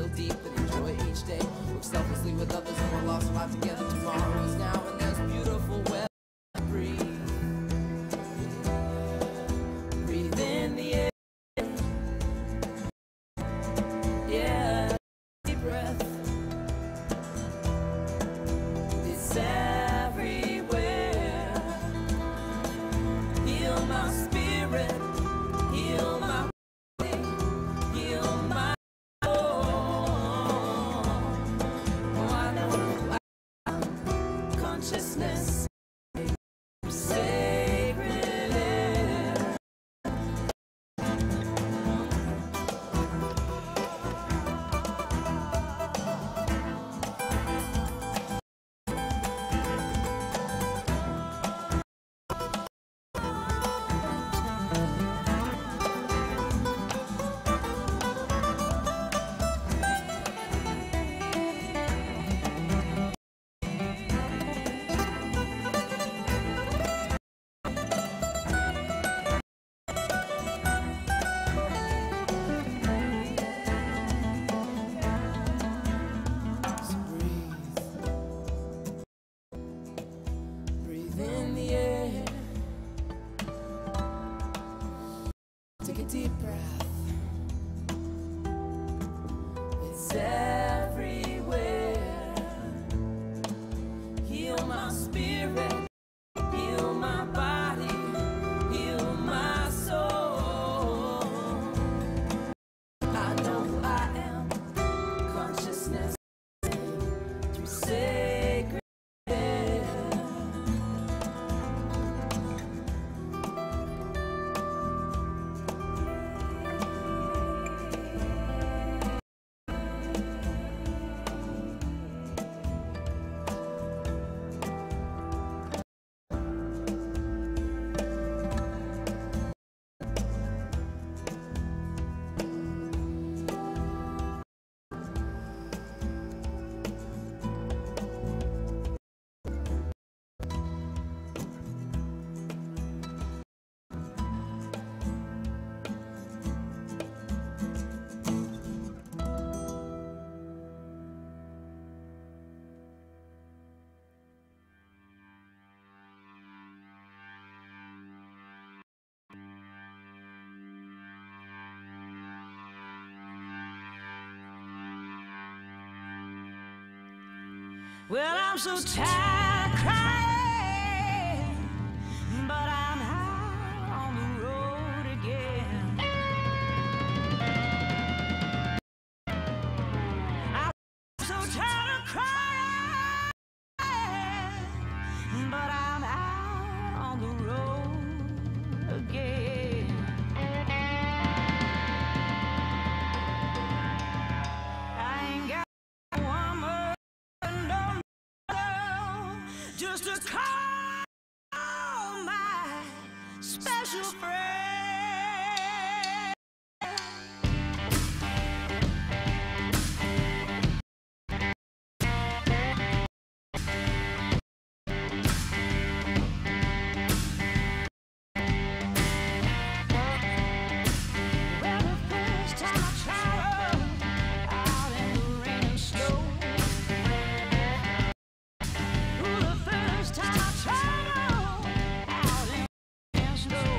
feel deep and enjoy each day. Work selflessly with others and we're lost alive together. Tomorrow is now and there's beautiful weather. Breathe. Breathe in the air. Yeah, deep breath. It's everywhere. Heal my spirit. Heal my body. Heal my soul. Oh, I know consciousness. Sacred air. So breathe in the air. Take a deep breath. It's everywhere. Heal my spirit. Heal my body. Heal my soul. I know who I am. Consciousness through sacred air. Well, I'm so tired of crying, but I'm out on the road again. I'm so tired of crying, but I'm out on the road again. I ain't got one more. Just to call my special friend. Well, the first time I traveled out in the rain and snow. The first time I traveled out in the snow.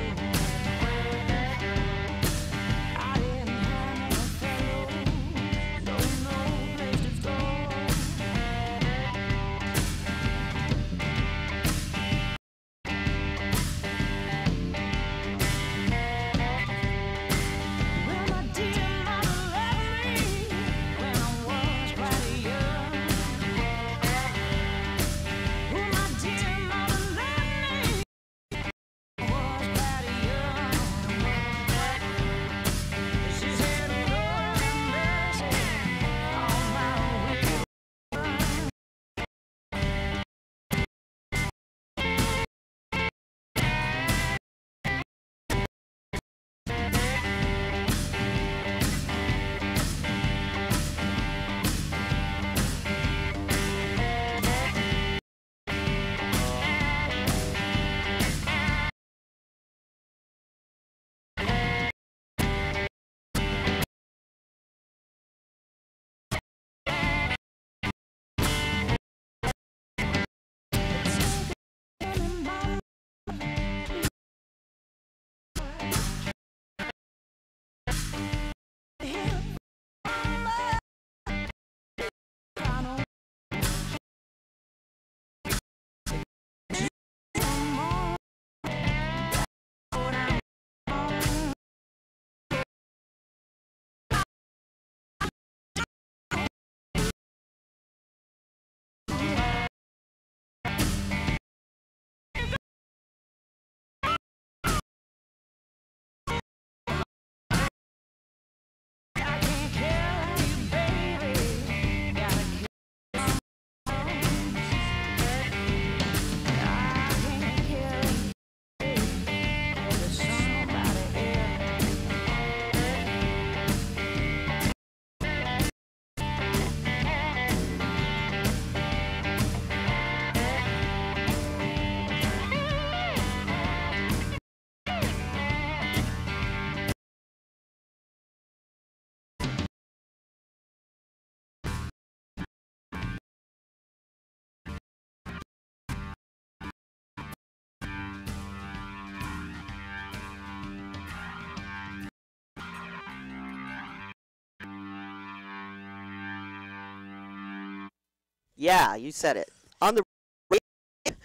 Yeah, you said it. On the radio,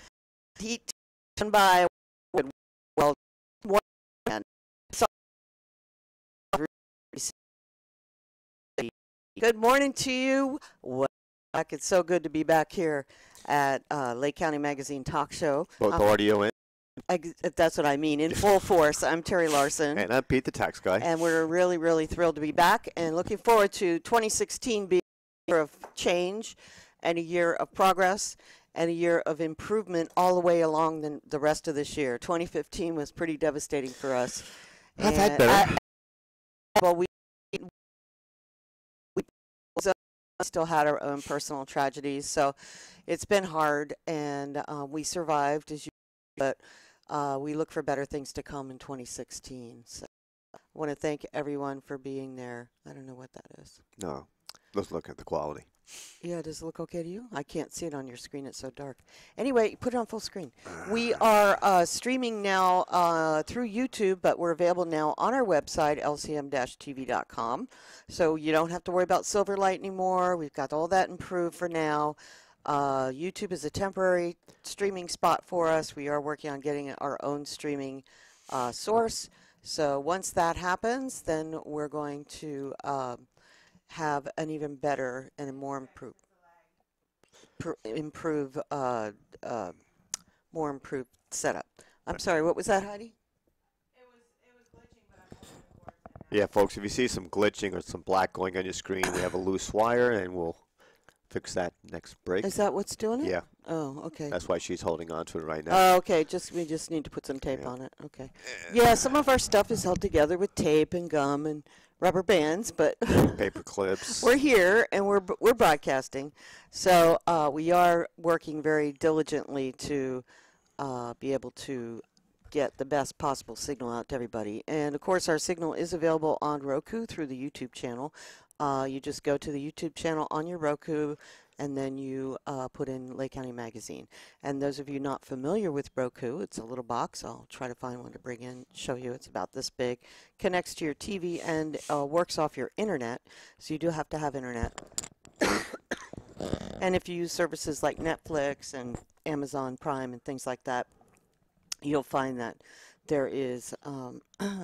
heat by well, one man. Good morning to you. Welcome back. It's so good to be back here at Lake County Magazine Talk Show. Both audio and that's what I mean, in full force. I'm Terri Larsen. and I'm Pete the Tax Guy. And we're really, really thrilled to be back and looking forward to 2016 being a year of change and a year of progress and a year of improvement all the way along the rest of this year. 2015 was pretty devastating for us. I've had better. Well, we still had our own personal tragedies, so it's been hard, and we survived, as you but we look for better things to come in 2016. So I want to thank everyone for being there. I don't know what that is. No, let's look at the quality. Yeah, does it look okay to you? I can't see it on your screen. It's so dark. Anyway, put it on full screen. We are streaming now through YouTube, but we're available now on our website, lcm-tv.com. So you don't have to worry about Silverlight anymore. We've got all that improved for now. YouTube is a temporary streaming spot for us. We are working on getting our own streaming source. So once that happens, then we're going to have an even better and a more more improved setup. I'm sorry, what was that, Heidi? It was glitching, but I'm holding the cord. Yeah, folks, if you see some glitching or some black going on your screen, we have a loose wire, and we'll fix that next break. Is that what's doing it? Yeah. Oh, okay. That's why she's holding on to it right now. Oh, okay. We just need to put some tape on it. Okay. Yeah, some of our stuff is held together with tape and gum and rubber bands, but Paper clips. we're here and we're broadcasting. So we are working very diligently to be able to get the best possible signal out to everybody. And of course, our signal is available on Roku through the YouTube channel. You just go to the YouTube channel on your Roku, and then you put in Lake County Magazine. And those of you not familiar with Roku, it's a little box. I'll try to find one to bring in, show you. It's about this big. Connects to your TV and works off your internet. So you do have to have internet. And if you use services like Netflix and Amazon Prime and things like that, you'll find that there is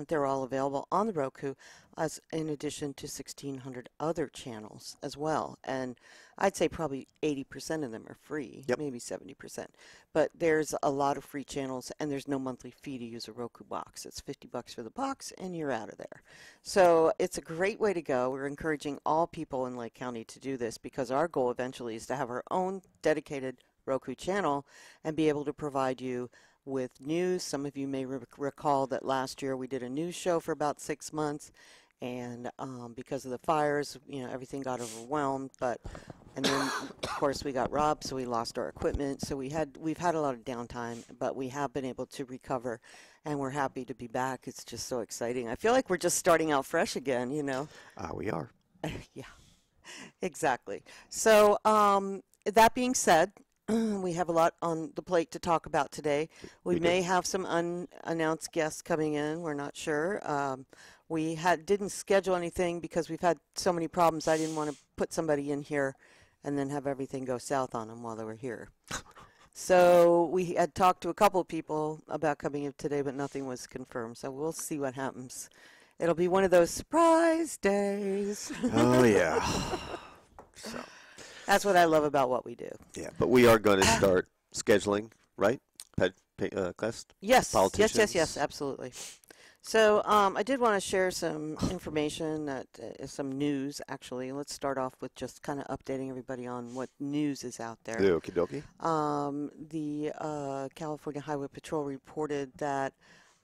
they're all available on the Roku, as in addition to 1,600 other channels as well. And I'd say probably 80% of them are free, maybe 70%. But there's a lot of free channels, and there's no monthly fee to use a Roku box. It's $50 for the box, and you're out of there. So it's a great way to go. We're encouraging all people in Lake County to do this, because our goal eventually is to have our own dedicated Roku channel and be able to provide you with news. Some of you may recall that last year we did a news show for about 6 months, and because of the fires, everything got overwhelmed. And then of course we got robbed, so we lost our equipment. So we've had a lot of downtime, but we have been able to recover, and we're happy to be back. It's just so exciting. I feel like we're just starting out fresh again. We are. Yeah, exactly. So that being said, we have a lot on the plate to talk about today. We may have some unannounced guests coming in. We're not sure. We didn't schedule anything because we've had so many problems. I didn't want to put somebody in here and then have everything go south on them while they were here. So we had talked to a couple of people about coming in today, but nothing was confirmed. So we'll see what happens. It'll be one of those surprise days. Oh, yeah. So. That's what I love about what we do. Yeah, but we are going to start scheduling, right? Class? Yes, Politicians? yes, absolutely. So I did want to share some information that is some news, actually. Let's start off with just kind of updating everybody on what news is out there. Okie dokie. The California Highway Patrol reported that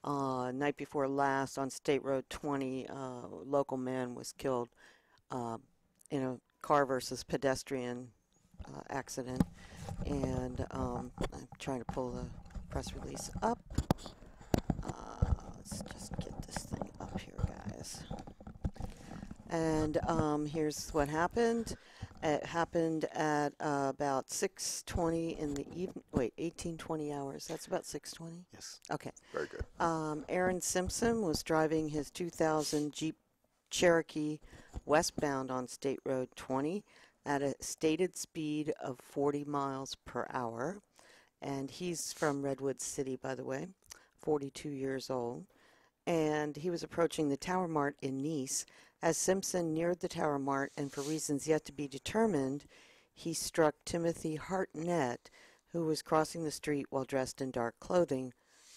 night before last on State Road 20, a local man was killed in a car versus pedestrian accident. And I'm trying to pull the press release up. Let's just get this thing up here, guys. And here's what happened. It happened at about 6:20 in the evening. Wait, 18:20 hours. That's about 6:20? Yes. Okay. Very good. Aaron Simpson was driving his 2000 Jeep Cherokee westbound on State Road 20. at a stated speed of 40 miles per hour. And he's from Redwood City, by the way, 42 years old. And he was approaching the Tower Mart in Nice. As Simpson neared the Tower Mart, and for reasons yet to be determined, he struck Timothy Hartnett, who was crossing the street while dressed in dark clothing,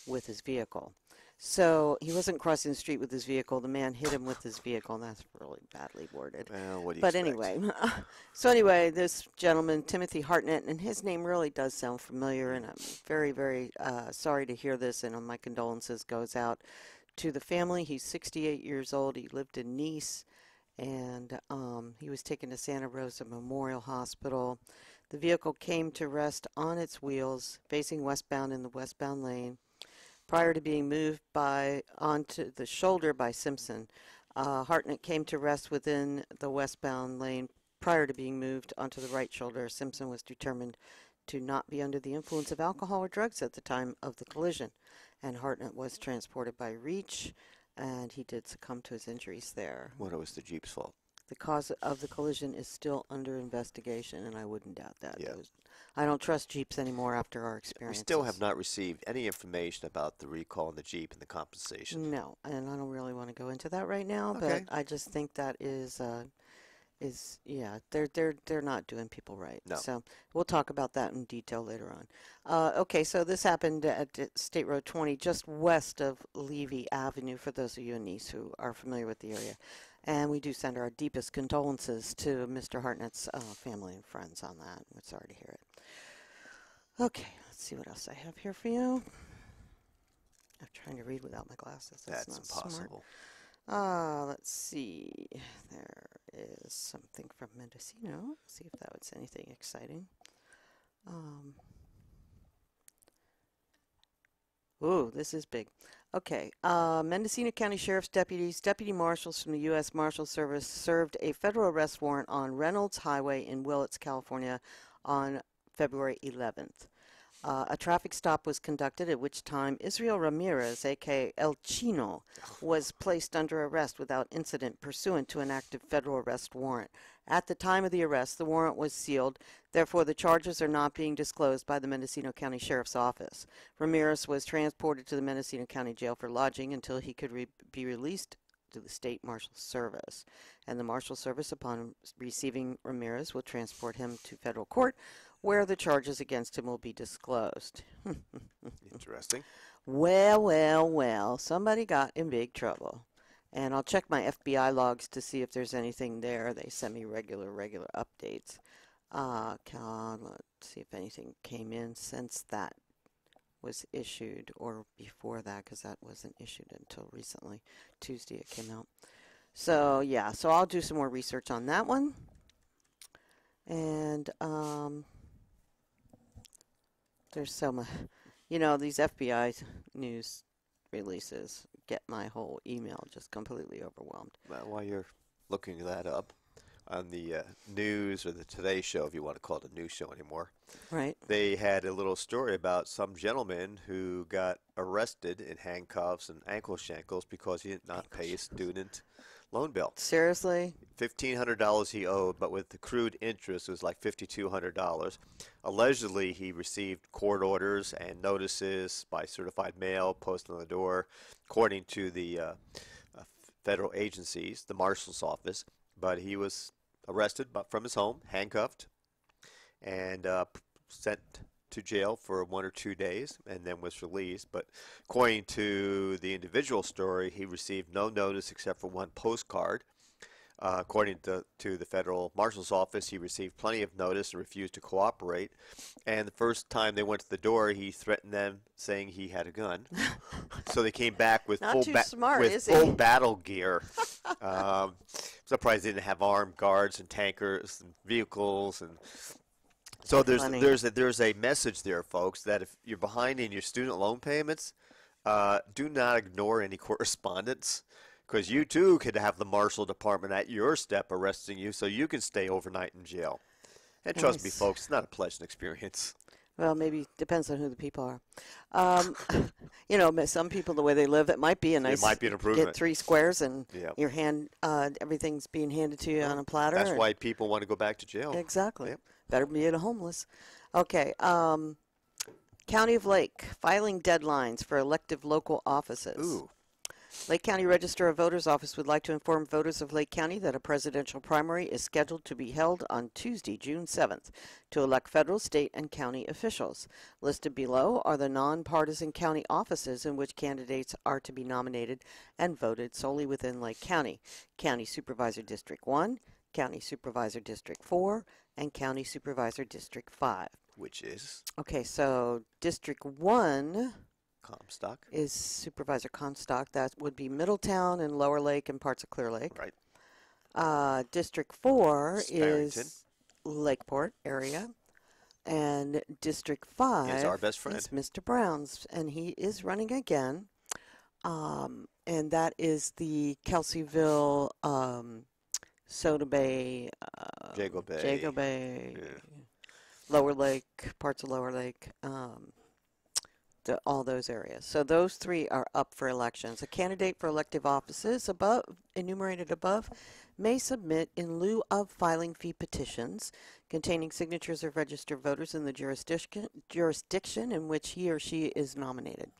with his vehicle. So he wasn't crossing the street with his vehicle. The man hit him with his vehicle, and that's really badly worded. Well, what do you But expect? anyway, this gentleman, Timothy Hartnett, and his name really does sound familiar, and I'm very, very sorry to hear this, and my condolences goes out to the family. He's 68 years old. He lived in Nice, and he was taken to Santa Rosa Memorial Hospital. The vehicle came to rest on its wheels, facing westbound in the westbound lane, prior to being moved onto the shoulder by Simpson. Hartnett came to rest within the westbound lane prior to being moved onto the right shoulder. Simpson was determined to not be under the influence of alcohol or drugs at the time of the collision, and Hartnett was transported by reach, and he did succumb to his injuries there. What was the Jeep's fault? The cause of the collision is still under investigation, and I wouldn't doubt that. Yeah. I don't trust Jeeps anymore after our We experience. still have not received any information about the recall on the Jeep and the compensation. No, and I don't really want to go into that right now, Okay. but I just think that is yeah, they're not doing people right. No. So we'll talk about that in detail later on. Okay, so this happened at State Road 20, just west of Levy Avenue, for those of you in Nice who are familiar with the area. And we do send our deepest condolences to Mr. Hartnett's family and friends on that. We're sorry to hear it. Okay, let's see what else I have here for you. I'm trying to read without my glasses. That's not smart. impossible. Let's see. There is something from Mendocino. See if that was anything exciting. Ooh, this is big. Okay. Mendocino County Sheriff's deputies, deputy marshals from the U.S. Marshal Service served a federal arrest warrant on Reynolds Highway in Willits, California on February 11th. A traffic stop was conducted, at which time Israel Ramirez, a.k.a. El Chino, was placed under arrest without incident pursuant to an active federal arrest warrant. At the time of the arrest, the warrant was sealed. Therefore, the charges are not being disclosed by the Mendocino County Sheriff's Office. Ramirez was transported to the Mendocino County Jail for lodging until he could be released to the State Marshal Service. And the Marshal Service, upon receiving Ramirez, will transport him to federal court, where the charges against him will be disclosed. Interesting. Well, somebody got in big trouble. And I'll check my FBI logs to see if there's anything there. They send me regular updates. Let's see if anything came in since that was issued, or before that, because that wasn't issued until recently. Tuesday it came out. So, yeah, so I'll do some more research on that one. And, there's so much, these FBI news releases get my whole email just completely overwhelmed. Well, while you're looking that up on the news, or the Today Show, if you want to call it a news show anymore, Right. they had a little story about some gentleman who got arrested in handcuffs and ankle shackles because he did not pay his student loan bill. Seriously? $1,500 he owed, but with accrued interest, it was like $5,200. Allegedly, he received court orders and notices by certified mail posted on the door, according to the federal agencies, the marshal's office. But he was arrested from his home, handcuffed, and sent to jail for 1 or 2 days, and then was released. But according to the individual story, he received no notice except for one postcard. According to the federal marshal's office, he received plenty of notice and refused to cooperate. And the first time they went to the door, he threatened them, saying he had a gun. So they came back with Not full too smart, is he? full battle gear. Surprised they didn't have armed guards and tankers and vehicles. And so Funny. there's a message there, folks, that if you're behind in your student loan payments, do not ignore any correspondence, because you too could have the marshal department at your step arresting you, so you can stay overnight in jail. And trust me, Nice. folks, it's not a pleasant experience. Well, maybe depends on who the people are. Um, some people, the way they live, it might be a nice. It might be an Get improvement. 3 squares and Yeah. your hand, everything's being handed to you on a platter. That's and- why people want to go back to jail. Exactly. Yep. Better be a homeless. Okay. County of Lake filing deadlines for elective local offices. Ooh. Lake County Register of Voters Office would like to inform voters of Lake County that a presidential primary is scheduled to be held on Tuesday, June 7th, to elect federal, state, and county officials. Listed below are the nonpartisan county offices in which candidates are to be nominated and voted solely within Lake County: County Supervisor District 1, County Supervisor District 4, and County Supervisor District 5. Which is Okay, so District 1 Comstock. is Supervisor Comstock. That would be Middletown and Lower Lake and parts of Clear Lake. Right. District 4 Sparrington. is Lakeport area. And District 5 Is our best friend. is Mr. Brown's, and he is running again. And that is the Kelseyville, Soda Bay, Jago Bay. Jago Bay, Yeah. Lower Lake, parts of Lower Lake, all those areas. So those 3 are up for elections. A candidate for elective offices enumerated above may submit in lieu of filing fee petitions containing signatures of registered voters in the jurisdiction in which he or she is nominated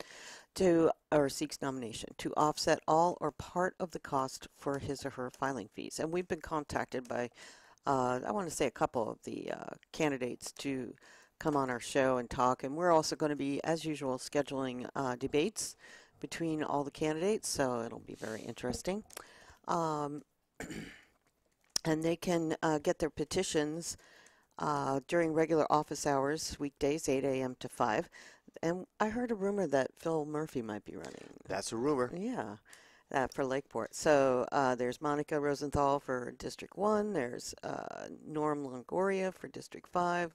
or seeks nomination to offset all or part of the cost for his or her filing fees. And we've been contacted by I want to say a couple of the candidates to come on our show and talk, and we're also going to be, as usual, scheduling debates between all the candidates, so it'll be very interesting. And they can get their petitions during regular office hours, weekdays, 8 a.m. to 5. And I heard a rumor that Phil Murphy might be running. That's a rumor. Yeah. For Lakeport. So there's Monica Rosenthal for District 1, there's Norm Longoria for District 5,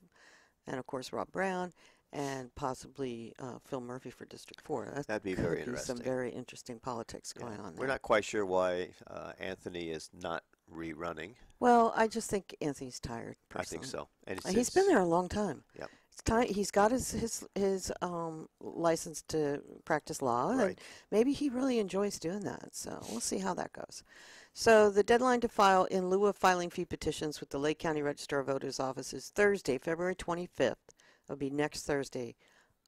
and of course Rob Brown, and possibly Phil Murphy for District 4. That'd be could very be interesting. Some very interesting politics going on there. We're not quite sure why Anthony is not rerunning. Well, I just think Anthony's tired, personally. I think so. And He's been there a long time. Yep. It's time. He's got his license to practice law, and Right. maybe he really enjoys doing that. So we'll see how that goes. So the deadline to file in lieu of filing fee petitions with the Lake County Register of Voters office is Thursday, February 25th. It'll be next Thursday,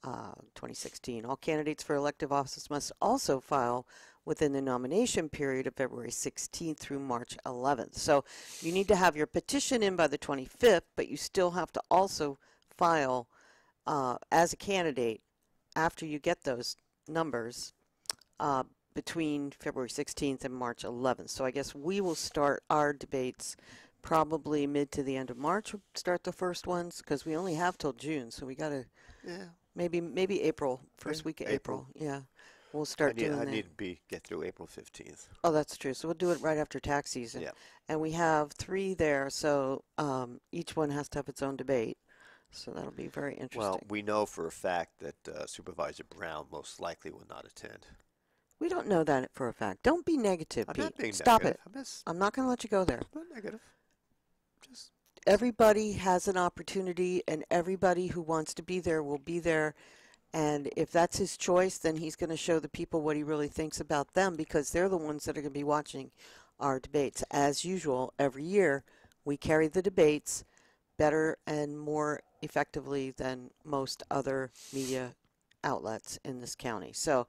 2016. All candidates for elective offices must also file within the nomination period of February 16th through March 11th. So you need to have your petition in by the 25th, but you still have to also file as a candidate after you get those numbers between February 16th and March 11th. So I guess we will start our debates probably mid to the end of March. We'll start the first ones because we only have till June, so we got to maybe April, first week of April. Yeah, we'll start doing that. I need to get through April 15th. Oh, that's true. So we'll do it right after tax season. Yeah. And we have 3 there, so each one has to have its own debate. So that'll be very interesting. Well, we know for a fact that Supervisor Brown most likely will not attend. We don't know that for a fact. Don't be negative, I'm Pete. not being Stop negative. it. I'm not going to let you go there. I'm not negative. Just Everybody has an opportunity, and everybody who wants to be there will be there. And if that's his choice, then he's going to show the people what he really thinks about them, because they're the ones that are going to be watching our debates. As usual, every year, we carry the debates better and more effectively than most other media outlets in this county. So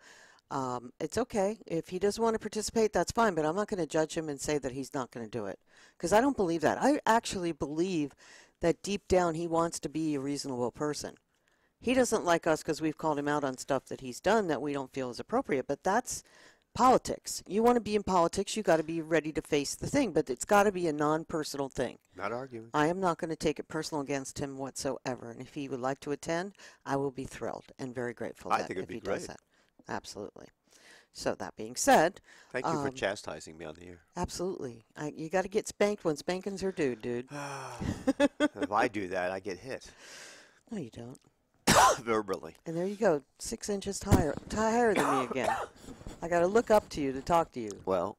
it's okay. If he doesn't want to participate, that's fine, but I'm not going to judge him and say that he's not going to do it, because I don't believe that. I actually believe that deep down he wants to be a reasonable person. He doesn't like us because we've called him out on stuff that he's done that we don't feel is appropriate, but that's politics. You want to be in politics, you got to be ready to face the thing, but it's got to be a non-personal thing. not arguing. I am not going to take it personal against him whatsoever, and if he would like to attend, I will be thrilled and very grateful I that think it'd if be he great. does that. Absolutely. So that being said, Thank you for chastising me on the air. absolutely, you got to get spanked when spankings are due, dude. If I do that, I get hit No, you don't. verbally. And there you go, 6 inches higher than me again. I got to look up to you to talk to you. Well,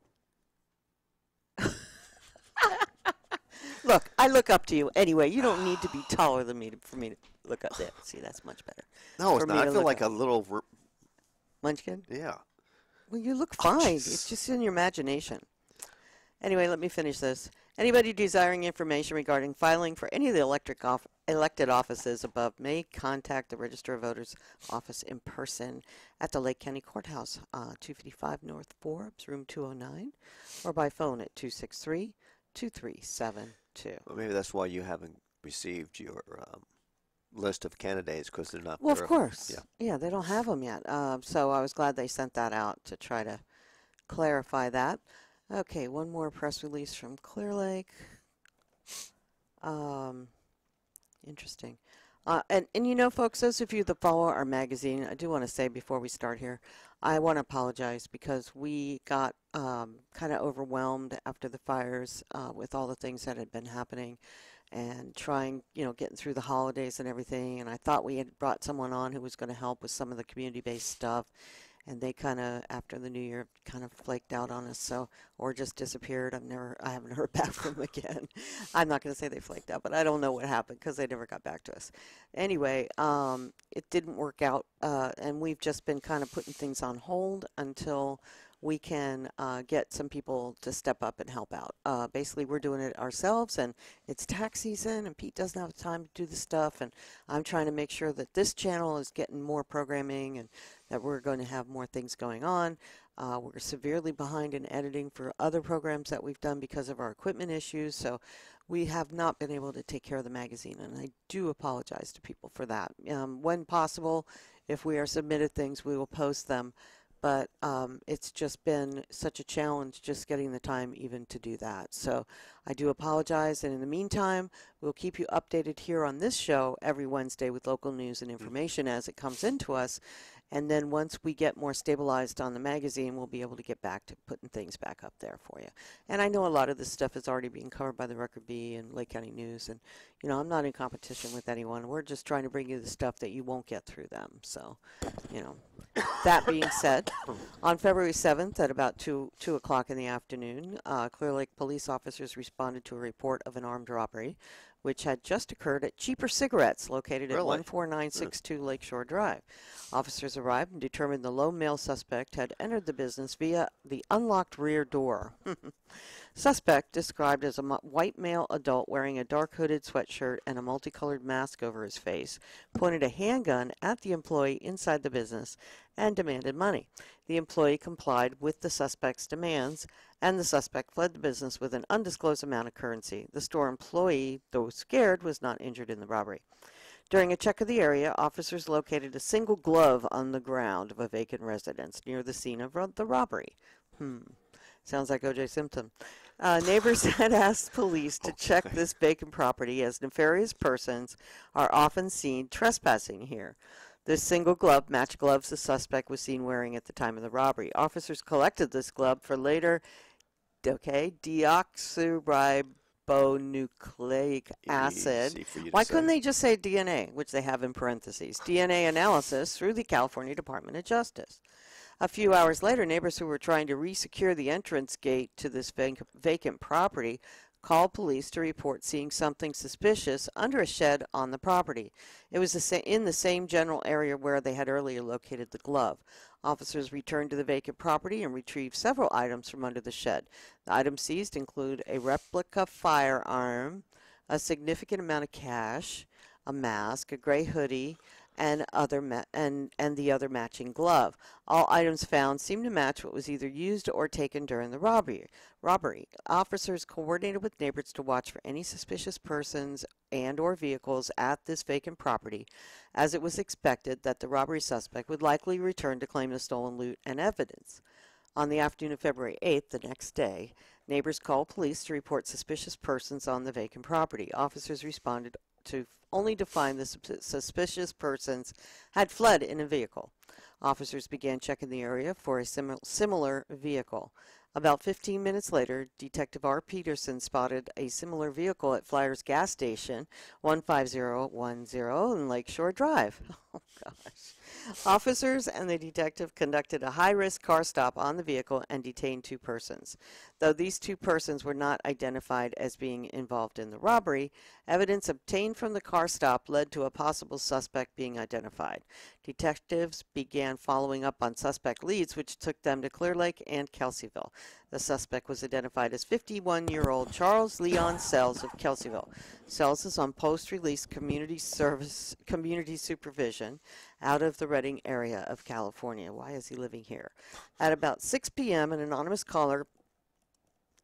Look, I look up to you. Anyway, you don't need to be taller than me for me to look up there. See, that's much better. No, it's For me not. I to feel look like up. a little. Munchkin? Yeah. Well, you look fine. Jesus. It's just in your imagination. Anyway, let me finish this. Anybody desiring information regarding filing for any of the elected offices above may contact the Register of Voters office in person at the Lake County Courthouse, 255 North Forbes, room 209, or by phone at 263-2372. Well, maybe that's why you haven't received your list of candidates because they're not. Well, of verified. course. Yeah, they don't have them yet. So I was glad they sent that out to try to clarify that. Okay, one more press release from Clear Lake. Interesting. And you know, folks, those of you that follow our magazine, I do want to say before we start here, I want to apologize because we got kind of overwhelmed after the fires with all the things that had been happening and trying, getting through the holidays and everything. And I thought we had brought someone on who was going to help with some of the community-based stuff. And they kind of, after the new year, kind of flaked out on us, or just disappeared. I haven't heard back from them again. I'm not going to say they flaked out, but I don't know what happened because they never got back to us. Anyway, it didn't work out, and we've just been kind of putting things on hold until we can get some people to step up and help out. Basically, we're doing it ourselves, and it's tax season, and Pete doesn't have time to do the stuff, and I'm trying to make sure that this channel is getting more programming and that we're going to have more things going on. We're severely behind in editing for other programs that we've done because of our equipment issues, so we have not been able to take care of the magazine, and I do apologize to people for that. When possible, if we are submitted things, we will post them, but it's just been such a challenge just getting the time even to do that. So I do apologize, and in the meantime, we'll keep you updated here on this show every Wednesday with local news and information as it comes into us. And then once we get more stabilized on the magazine, we'll be able to get back to putting things back up there for you. And I know a lot of this stuff is already being covered by the Record Bee and Lake County News. And, I'm not in competition with anyone. We're just trying to bring you the stuff that you won't get through them. So, that being said, on February 7th at about 2 o'clock in the afternoon, Clear Lake police officers responded to a report of an armed robbery, which had just occurred at Cheaper Cigarettes, located at 14962 Lakeshore Drive. Officers arrived and determined the lone male suspect had entered the business via the unlocked rear door. Suspect, described as a white male adult wearing a dark hooded sweatshirt and a multicolored mask over his face, pointed a handgun at the employee inside the business and demanded money. The employee complied with the suspect's demands, and the suspect fled the business with an undisclosed amount of currency. The store employee, though scared, was not injured in the robbery. During a check of the area, officers located a single glove on the ground of a vacant residence near the scene of the robbery. Sounds like O.J. Simpson. Neighbors had asked police to check this vacant property as nefarious persons are often seen trespassing here. This single glove matched gloves the suspect was seen wearing at the time of the robbery. Officers collected this glove for later, deoxyribonucleic acid. Why couldn't they just say DNA, which they have in parentheses? DNA analysis through the California Department of Justice. A few hours later, neighbors who were trying to re-secure the entrance gate to this vacant property called police to report seeing something suspicious under a shed on the property. It was in the same general area where they had earlier located the glove. Officers returned to the vacant property and retrieved several items from under the shed. The items seized include a replica firearm, a significant amount of cash, a mask, a gray hoodie, and the other matching glove. All items found seem to match what was either used or taken during the robbery. Officers coordinated with neighbors to watch for any suspicious persons and or vehicles at this vacant property, as it was expected that the robbery suspect would likely return to claim the stolen loot and evidence. On the afternoon of February 8th, the next day, neighbors called police to report suspicious persons on the vacant property. Officers responded only to find the suspicious persons had fled in a vehicle. Officers began checking the area for a similar vehicle. About 15 minutes later, Detective R. Peterson spotted a similar vehicle at Flyers gas station, 15010 in Lakeshore Drive. Oh, gosh. Officers and the detective conducted a high-risk car stop on the vehicle and detained 2 persons. Though these 2 persons were not identified as being involved in the robbery, evidence obtained from the car stop led to a possible suspect being identified. Detectives began following up on suspect leads, which took them to Clear Lake and Kelseyville. The suspect was identified as 51-year-old Charles Leon Sells of Kelseyville. Sells is on post-release community supervision out of the Redding area of California. Why is he living here? At about 6 p.m., an anonymous caller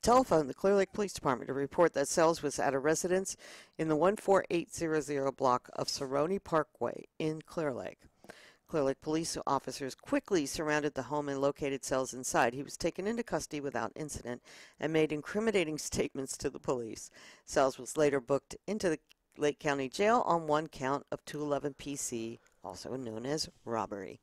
telephoned the Clear Lake Police Department to report that Sells was at a residence in the 14800 block of Cerrone Parkway in Clear Lake. Clear Lake police officers quickly surrounded the home and located Sells inside. He was taken into custody without incident and made incriminating statements to the police. Sells was later booked into the Lake County Jail on 1 count of 211 PC, also known as robbery.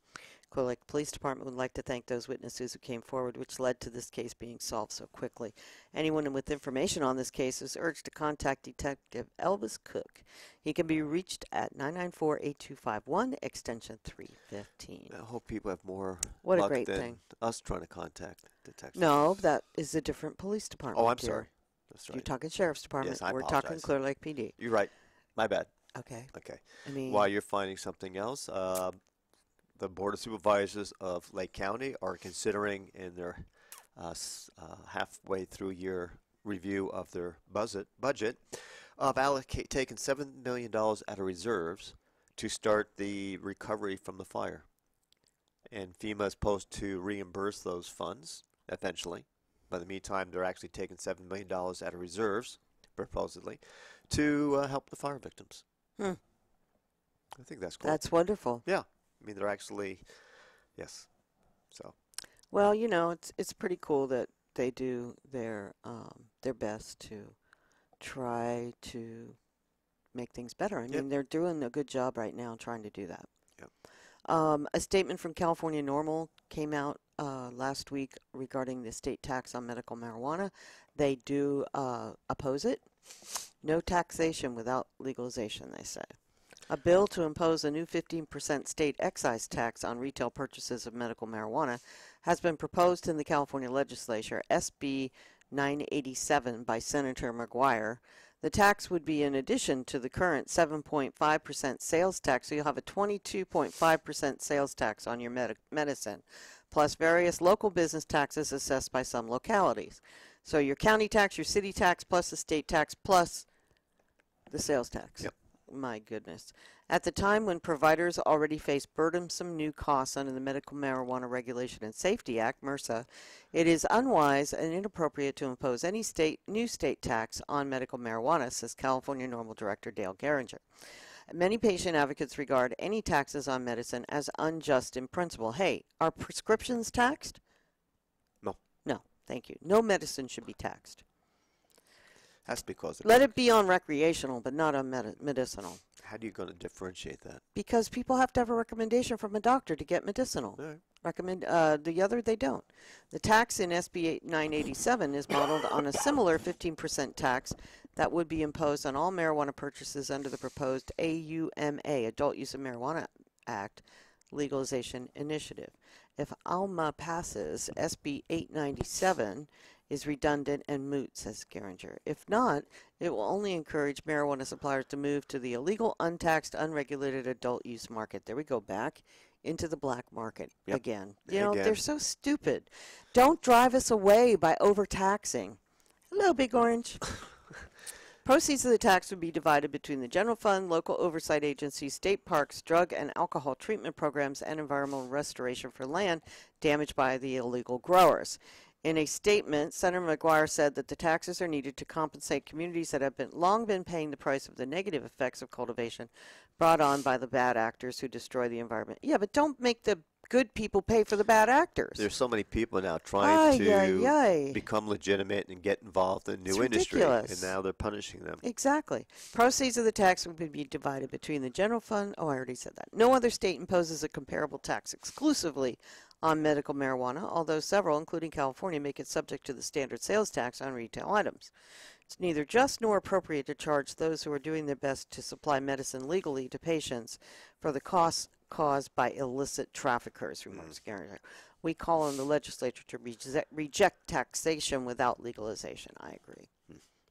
Clear Lake Police Department would like to thank those witnesses who came forward, which led to this case being solved so quickly. Anyone with information on this case is urged to contact Detective Elvis Cook. He can be reached at 994-8251, extension 315. I hope people have more What a luck great than thing. us trying to contact detectives. No, that is a different police department. Oh, I'm dear. sorry. That's You're right. talking Sheriff's Department. Yes, I We're talking apologize. Clear Lake PD. You're right. My bad. Okay. Okay. I mean, While you're finding something else, the Board of Supervisors of Lake County are considering in their halfway through year review of their budget of taking $7 million out of reserves to start the recovery from the fire. And FEMA is supposed to reimburse those funds eventually. By the meantime, they're actually taking $7 million out of reserves, supposedly, to help the fire victims. Hmm. I think that's cool. That's wonderful. Yeah. I mean, they're actually, yes. So. Well, you know, it's pretty cool that they do their best to try to make things better. I mean, they're doing a good job right now trying to do that. Yep. A statement from California Normal came out last week regarding the state tax on medical marijuana. They do oppose it. No taxation without legalization, they say. A bill to impose a new 15% state excise tax on retail purchases of medical marijuana has been proposed in the California legislature, SB 987, by Senator McGuire. The tax would be in addition to the current 7.5% sales tax, so you'll have a 22.5% sales tax on your medicine, plus various local business taxes assessed by some localities. So your county tax, your city tax, plus the state tax, plus the sales tax. Yep. My goodness. At the time when providers already face burdensome new costs under the Medical Marijuana Regulation and Safety Act, MRSA, it is unwise and inappropriate to impose any new state tax on medical marijuana, says California Normal Director Dale Geringer. Many patient advocates regard any taxes on medicine as unjust in principle. Hey, are prescriptions taxed? No. No, thank you. No medicine should be taxed. Has to be close. Let it be on recreational, but not on medicinal. How are you going to differentiate that? Because people have to have a recommendation from a doctor to get medicinal. All right. The other, they don't. The tax in SB 987 is modeled on a similar 15% tax that would be imposed on all marijuana purchases under the proposed AUMA, Adult Use of Marijuana Act, legalization initiative. If ALMA passes, SB 897 is redundant and moot, says Geringer. If not, it will only encourage marijuana suppliers to move to the illegal, untaxed, unregulated adult use market. There we go, back into the black market again. You know, they're so stupid. Don't drive us away by overtaxing. Hello, Big Orange. Proceeds of the tax would be divided between the general fund, local oversight agencies, state parks, drug and alcohol treatment programs, and environmental restoration for land damaged by the illegal growers. In a statement, Senator McGuire said that the taxes are needed to compensate communities that have long been paying the price of the negative effects of cultivation brought on by the bad actors who destroy the environment. Yeah, but don't make the good people pay for the bad actors. There's so many people now trying to ay. become legitimate and get involved in new industry, and now they're punishing them. Exactly. Proceeds of the tax would be divided between the general fund. Oh, I already said that. No other state imposes a comparable tax exclusively on medical marijuana, although several, including California, make it subject to the standard sales tax on retail items. It's neither just nor appropriate to charge those who are doing their best to supply medicine legally to patients for the costs caused by illicit traffickers, remarks Gary. We call on the legislature to reject taxation without legalization. I agree.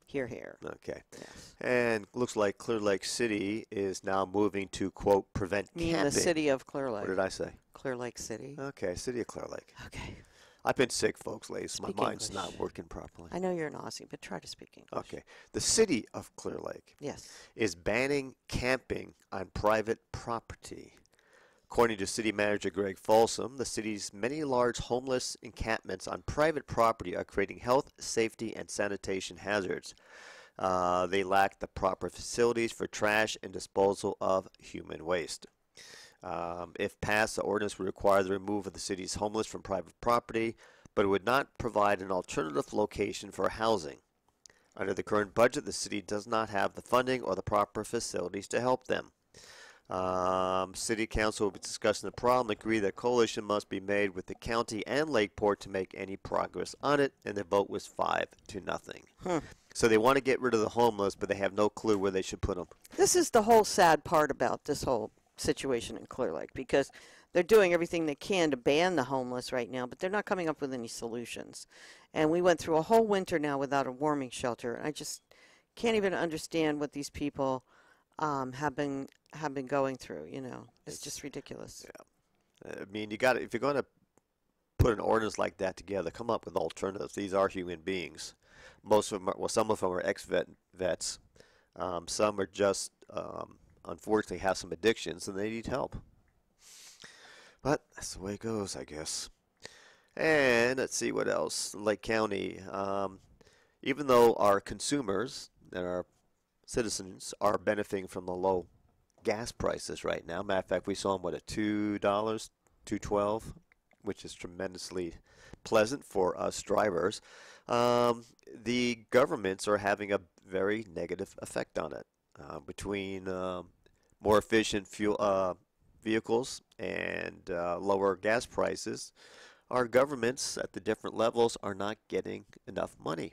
Hear, hear. Okay. Yes. And looks like Clear Lake City is now moving to, quote, prevent You mean camping. the city of Clear Lake? What did I say? Clear Lake City. Okay, City of Clear Lake. Okay. I've been sick, folks, lately, so my Speak mind's English. not working properly. I know you're an Aussie, but try to speak English. Okay. The City of Clear Lake Yes. is banning camping on private property. According to City Manager Greg Folsom, the city's many large homeless encampments on private property are creating health, safety, and sanitation hazards. They lack the proper facilities for trash and disposal of human waste. If passed, the ordinance would require the removal of the city's homeless from private property, but it would not provide an alternative location for housing. Under the current budget, the city does not have the funding or the proper facilities to help them. City Council will be discussing the problem, agree that coalition must be made with the county and Lakeport to make any progress on it, and the vote was 5-0. So they want to get rid of the homeless, but they have no clue where they should put them. This is the whole sad part about this whole situation in Clear Lake, because they're doing everything they can to ban the homeless right now, but they're not coming up with any solutions. And we went through a whole winter now without a warming shelter. And I just can't even understand what these people have been going through. You know, it's just ridiculous. Yeah. I mean, you got if you're going to put an ordinance like that together, come up with alternatives. These are human beings. Most of them, some of them are ex-vets. Some are just, unfortunately, have some addictions and they need help. But that's the way it goes, I guess. And let's see what else. Lake County, even though our consumers and our citizens are benefiting from the low gas prices right now. Matter of fact, we saw them at $2, $2.12, which is tremendously pleasant for us drivers. The governments are having a very negative effect on it. Between more efficient fuel vehicles and lower gas prices, our governments at the different levels are not getting enough money.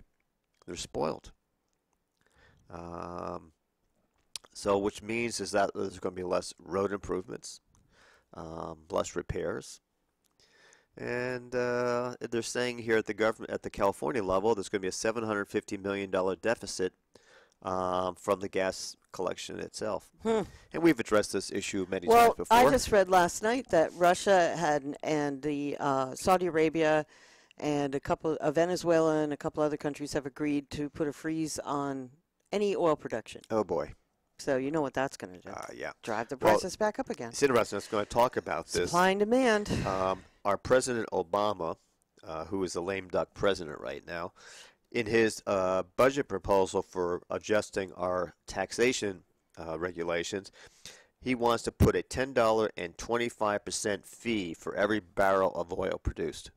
They're spoiled. So which means is that there's going to be less road improvements, less repairs. And they're saying here at the California level, there's going to be a $750 million deficit from the gas collection itself. And we've addressed this issue many times before. Well, I just read last night that Russia and the Saudi Arabia and a couple of Venezuela and a couple other countries have agreed to put a freeze on any oil production. Oh boy. So you know what that's going to do. Yeah. Drive the prices back up again. It's interesting. I was going to talk about this. Supply and demand. Our President Obama, who is the lame duck president right now, in his budget proposal for adjusting our taxation regulations, he wants to put a $10.25 fee for every barrel of oil produced.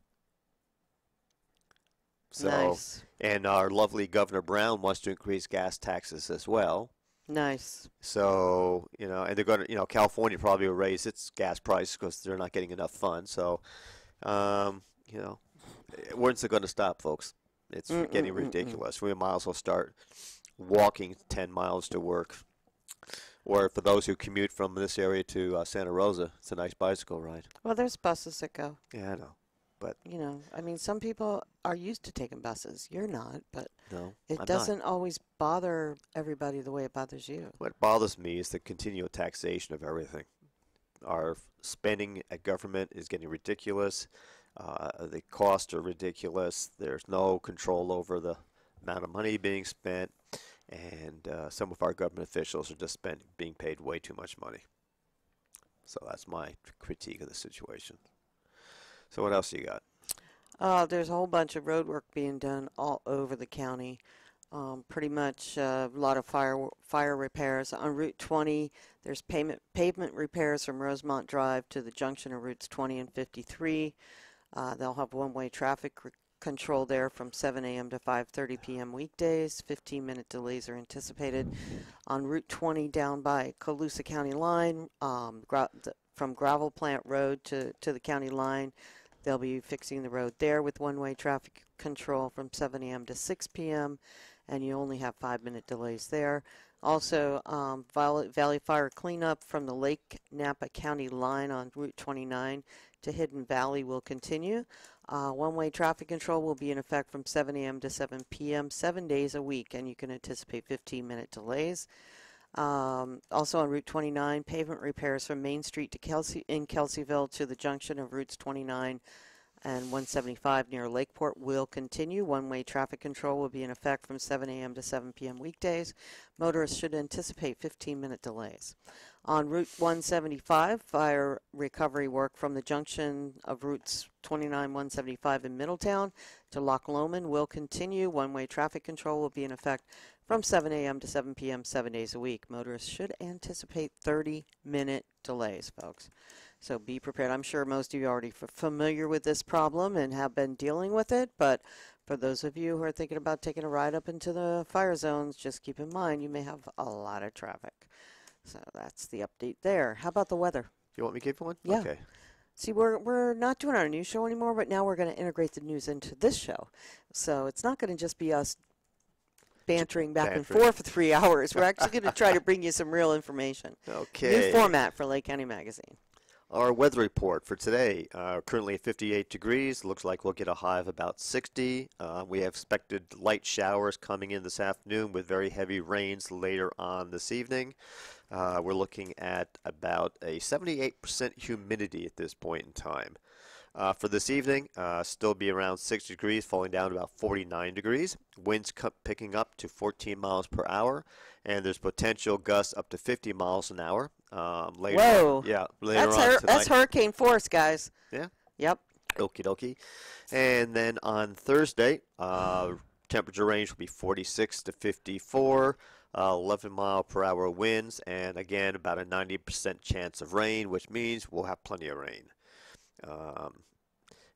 So, Nice. And our lovely Governor Brown wants to increase gas taxes as well. Nice. So, and they're going to, California probably will raise its gas price because they're not getting enough funds. So, when's it going to stop, folks? It's getting ridiculous. We might as well start walking 10 miles to work. Or for those who commute from this area to Santa Rosa, it's a nice bicycle ride. Well, there's buses that go. Yeah, I know. But some people are used to taking buses. You're not, but no, it I'm doesn't not. always bother everybody the way it bothers you. What bothers me is the continual taxation of everything. Our spending at government is getting ridiculous. The costs are ridiculous. There's no control over the amount of money being spent, and some of our government officials are just being paid way too much money. So that's my critique of the situation. So what else you got? There's a whole bunch of road work being done all over the county. Pretty much a lot of fire repairs. On Route 20, there's pavement repairs from Rosemont Drive to the junction of Routes 20 and 53. They'll have one-way traffic control there from 7 a.m. to 5:30 p.m. weekdays. 15-minute delays are anticipated. On Route 20 down by Colusa County line, from Gravel Plant Road to the county line, they'll be fixing the road there with one-way traffic control from 7 a.m. to 6 p.m. and you only have 5-minute delays there. Also, Valley Fire cleanup from the Lake Napa County line on Route 29 to Hidden Valley will continue. One-way traffic control will be in effect from 7 a.m. to 7 p.m. 7 days a week, and you can anticipate 15-minute delays. Also on Route 29, pavement repairs from Main Street to Kelseyville to the junction of Routes 29 and 175 near Lakeport will continue. One-way traffic control will be in effect from 7 a.m. to 7 p.m. weekdays. Motorists should anticipate 15-minute delays. On Route 175, fire recovery work from the junction of Routes 29, 175 in Middletown to Loch Lomond will continue. One-way traffic control will be in effect from 7 a.m. to 7 p.m. 7 days a week. Motorists should anticipate 30-minute delays, folks. So be prepared. I'm sure most of you are already familiar with this problem and have been dealing with it, but for those of you who are thinking about taking a ride up into the fire zones, just keep in mind you may have a lot of traffic. So that's the update there. How about the weather? You want me to give you one? Yeah. Okay. See, we're not doing our news show anymore, but now we're going to integrate the news into this show. So it's not going to just be us bantering back and forth for 3 hours. We're actually going to try to bring you some real information. Okay. New format for Lake County Magazine. Our weather report for today, currently at 58 degrees. Looks like we'll get a high of about 60. We have expected light showers coming in this afternoon with very heavy rains later on this evening. We're looking at about a 78% humidity at this point in time. For this evening, still be around 60 degrees, falling down to about 49 degrees. Winds picking up to 14 miles per hour, and there's potential gusts up to 50 miles an hour. Later Whoa. on, yeah, later on tonight. That's hurricane force, guys. Yeah. Yep. Okie dokie. And then on Thursday, temperature range will be 46 to 54, 11 mile per hour winds, and again, about a 90% chance of rain, which means we'll have plenty of rain.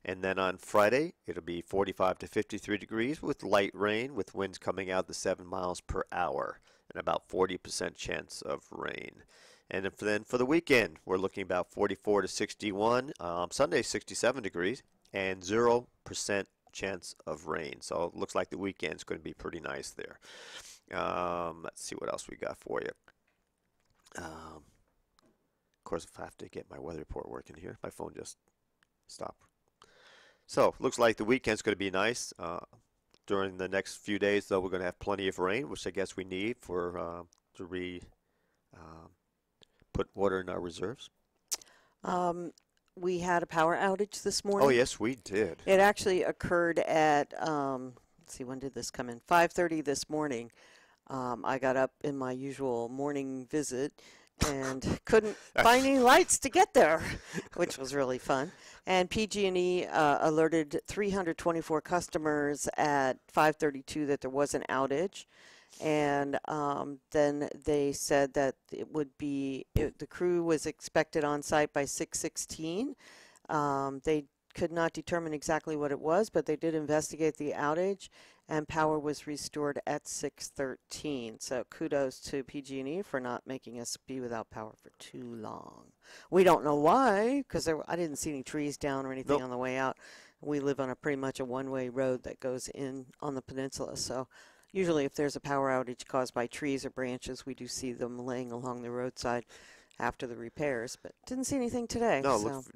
And then on Friday, it'll be 45 to 53 degrees with light rain, with winds coming out to 7 miles per hour, and about 40% chance of rain. And then for the weekend, we're looking about 44 to 61. Sunday, 67 degrees, and 0% chance of rain. So it looks like the weekend's going to be pretty nice there. Let's see what else we got for you. Of course, if I have to get my weather report working here, my phone just stopped. So looks like the weekend's going to be nice. During the next few days, though, we're going to have plenty of rain, which I guess we need for to put water in our reserves. We had a power outage this morning. Oh, yes, we did. It actually occurred at, let's see, when did this come in? 5:30 this morning. I got up in my usual morning visit and couldn't find any lights to get there, which was really fun. And PG&E alerted 324 customers at 5:32 that there was an outage. And then they said that it would be, the crew was expected on site by 6:16. They could not determine exactly what it was, but they did investigate the outage, and power was restored at 6:13. So kudos to PG&E for not making us be without power for too long. We don't know why, because I didn't see any trees down or anything on the way out. We live on pretty much a one-way road that goes in on the peninsula, so usually if there's a power outage caused by trees or branches, we do see them laying along the roadside after the repairs, but didn't see anything today. No, so. it looked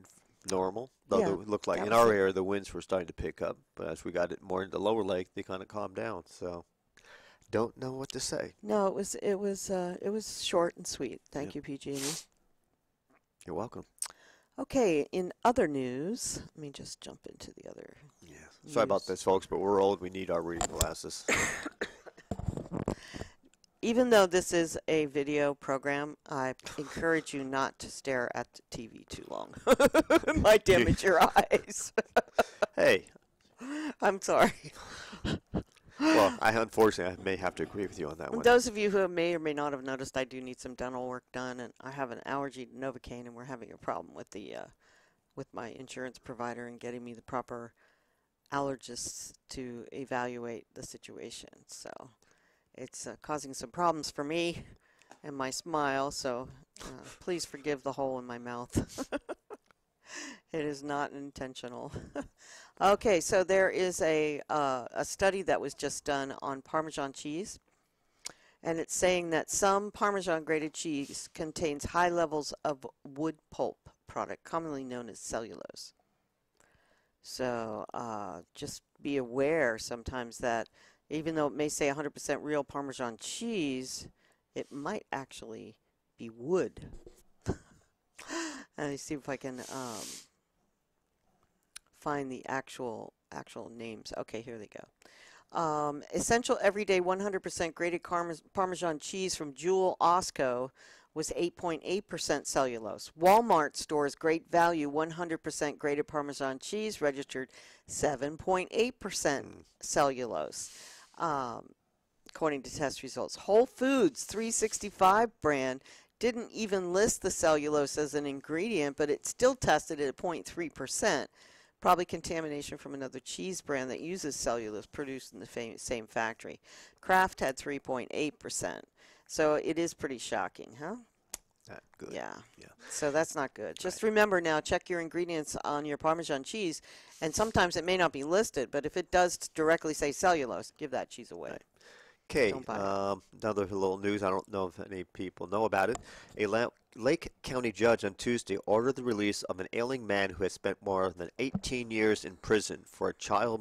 normal. Though Yeah, it looked like that in was our it. area the winds were starting to pick up, but as we got it more into Lower Lake, they kind of calmed down. So, don't know what to say. No, it was short and sweet. Thank you, PG&E. You're welcome. Okay, in other news, let me just jump into the other. Yeah. Sorry about news. this, folks, but we're old. We need our reading glasses. Even though this is a video program, I encourage you not to stare at the TV too long. It might damage your eyes. Hey. I'm sorry. Well, unfortunately, I may have to agree with you on that one. Those of you who may or may not have noticed, I do need some dental work done, and I have an allergy to Novocaine, and we're having a problem with the with my insurance provider and getting me the proper allergists to evaluate the situation. So it's causing some problems for me and my smile. So please forgive the hole in my mouth. It is not intentional. Okay, so there is a study that was just done on Parmesan cheese, and it's saying that some Parmesan grated cheese contains high levels of wood pulp product, commonly known as cellulose. So just be aware sometimes that even though it may say 100% real Parmesan cheese, it might actually be wood. Let me see if I can find the actual names. Okay, here they go. Essential everyday 100% grated Parmesan cheese from Jewel Osco was 8.8% cellulose. Walmart stores Great Value 100% grated Parmesan cheese registered 7.8% cellulose, according to test results. Whole Foods 365 brand didn't even list the cellulose as an ingredient, but it still tested it at 0.3%. Probably contamination from another cheese brand that uses cellulose produced in the same factory. Kraft had 3.8%. So it is pretty shocking, huh? Not good. Yeah. Yeah. So that's not good. Just remember now, check your ingredients on your Parmesan cheese, and sometimes it may not be listed, but if it does directly say cellulose, give that cheese away. Right. Okay, Don't buy it. another little news. I don't know if any people know about it. A Lake County judge on Tuesday ordered the release of an ailing man who has spent more than 18 years in prison for a child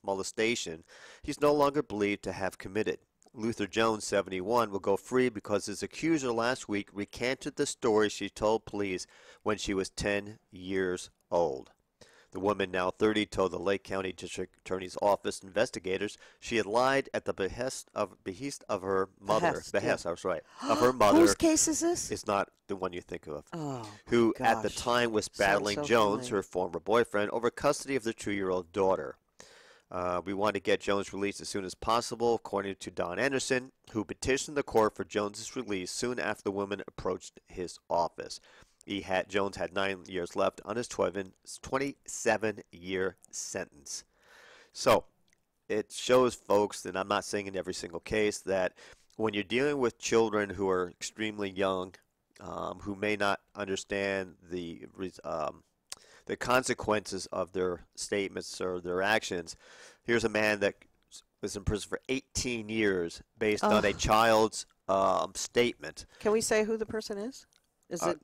molestation he's no longer believed to have committed. Luther Jones, 71, will go free because his accuser last week recanted the story she told police when she was 10 years old. The woman, now 30, told the Lake County District Attorney's Office investigators she had lied at the behest of her mother. I was right. Of her mother. Whose case is this? It's not the one you think of. Oh, who at the gosh. time was battling so Jones, familiar. her former boyfriend, over custody of their 2-year-old daughter. We want to get Jones released as soon as possible, according to Don Anderson, who petitioned the court for Jones's release soon after the woman approached his office. Jones had 9 years left on his 27-year sentence. So it shows, folks, and I'm not saying in every single case, that when you're dealing with children who are extremely young, who may not understand the consequences of their statements or their actions, here's a man that was in prison for 18 years based on a child's statement. Can we say who the person is?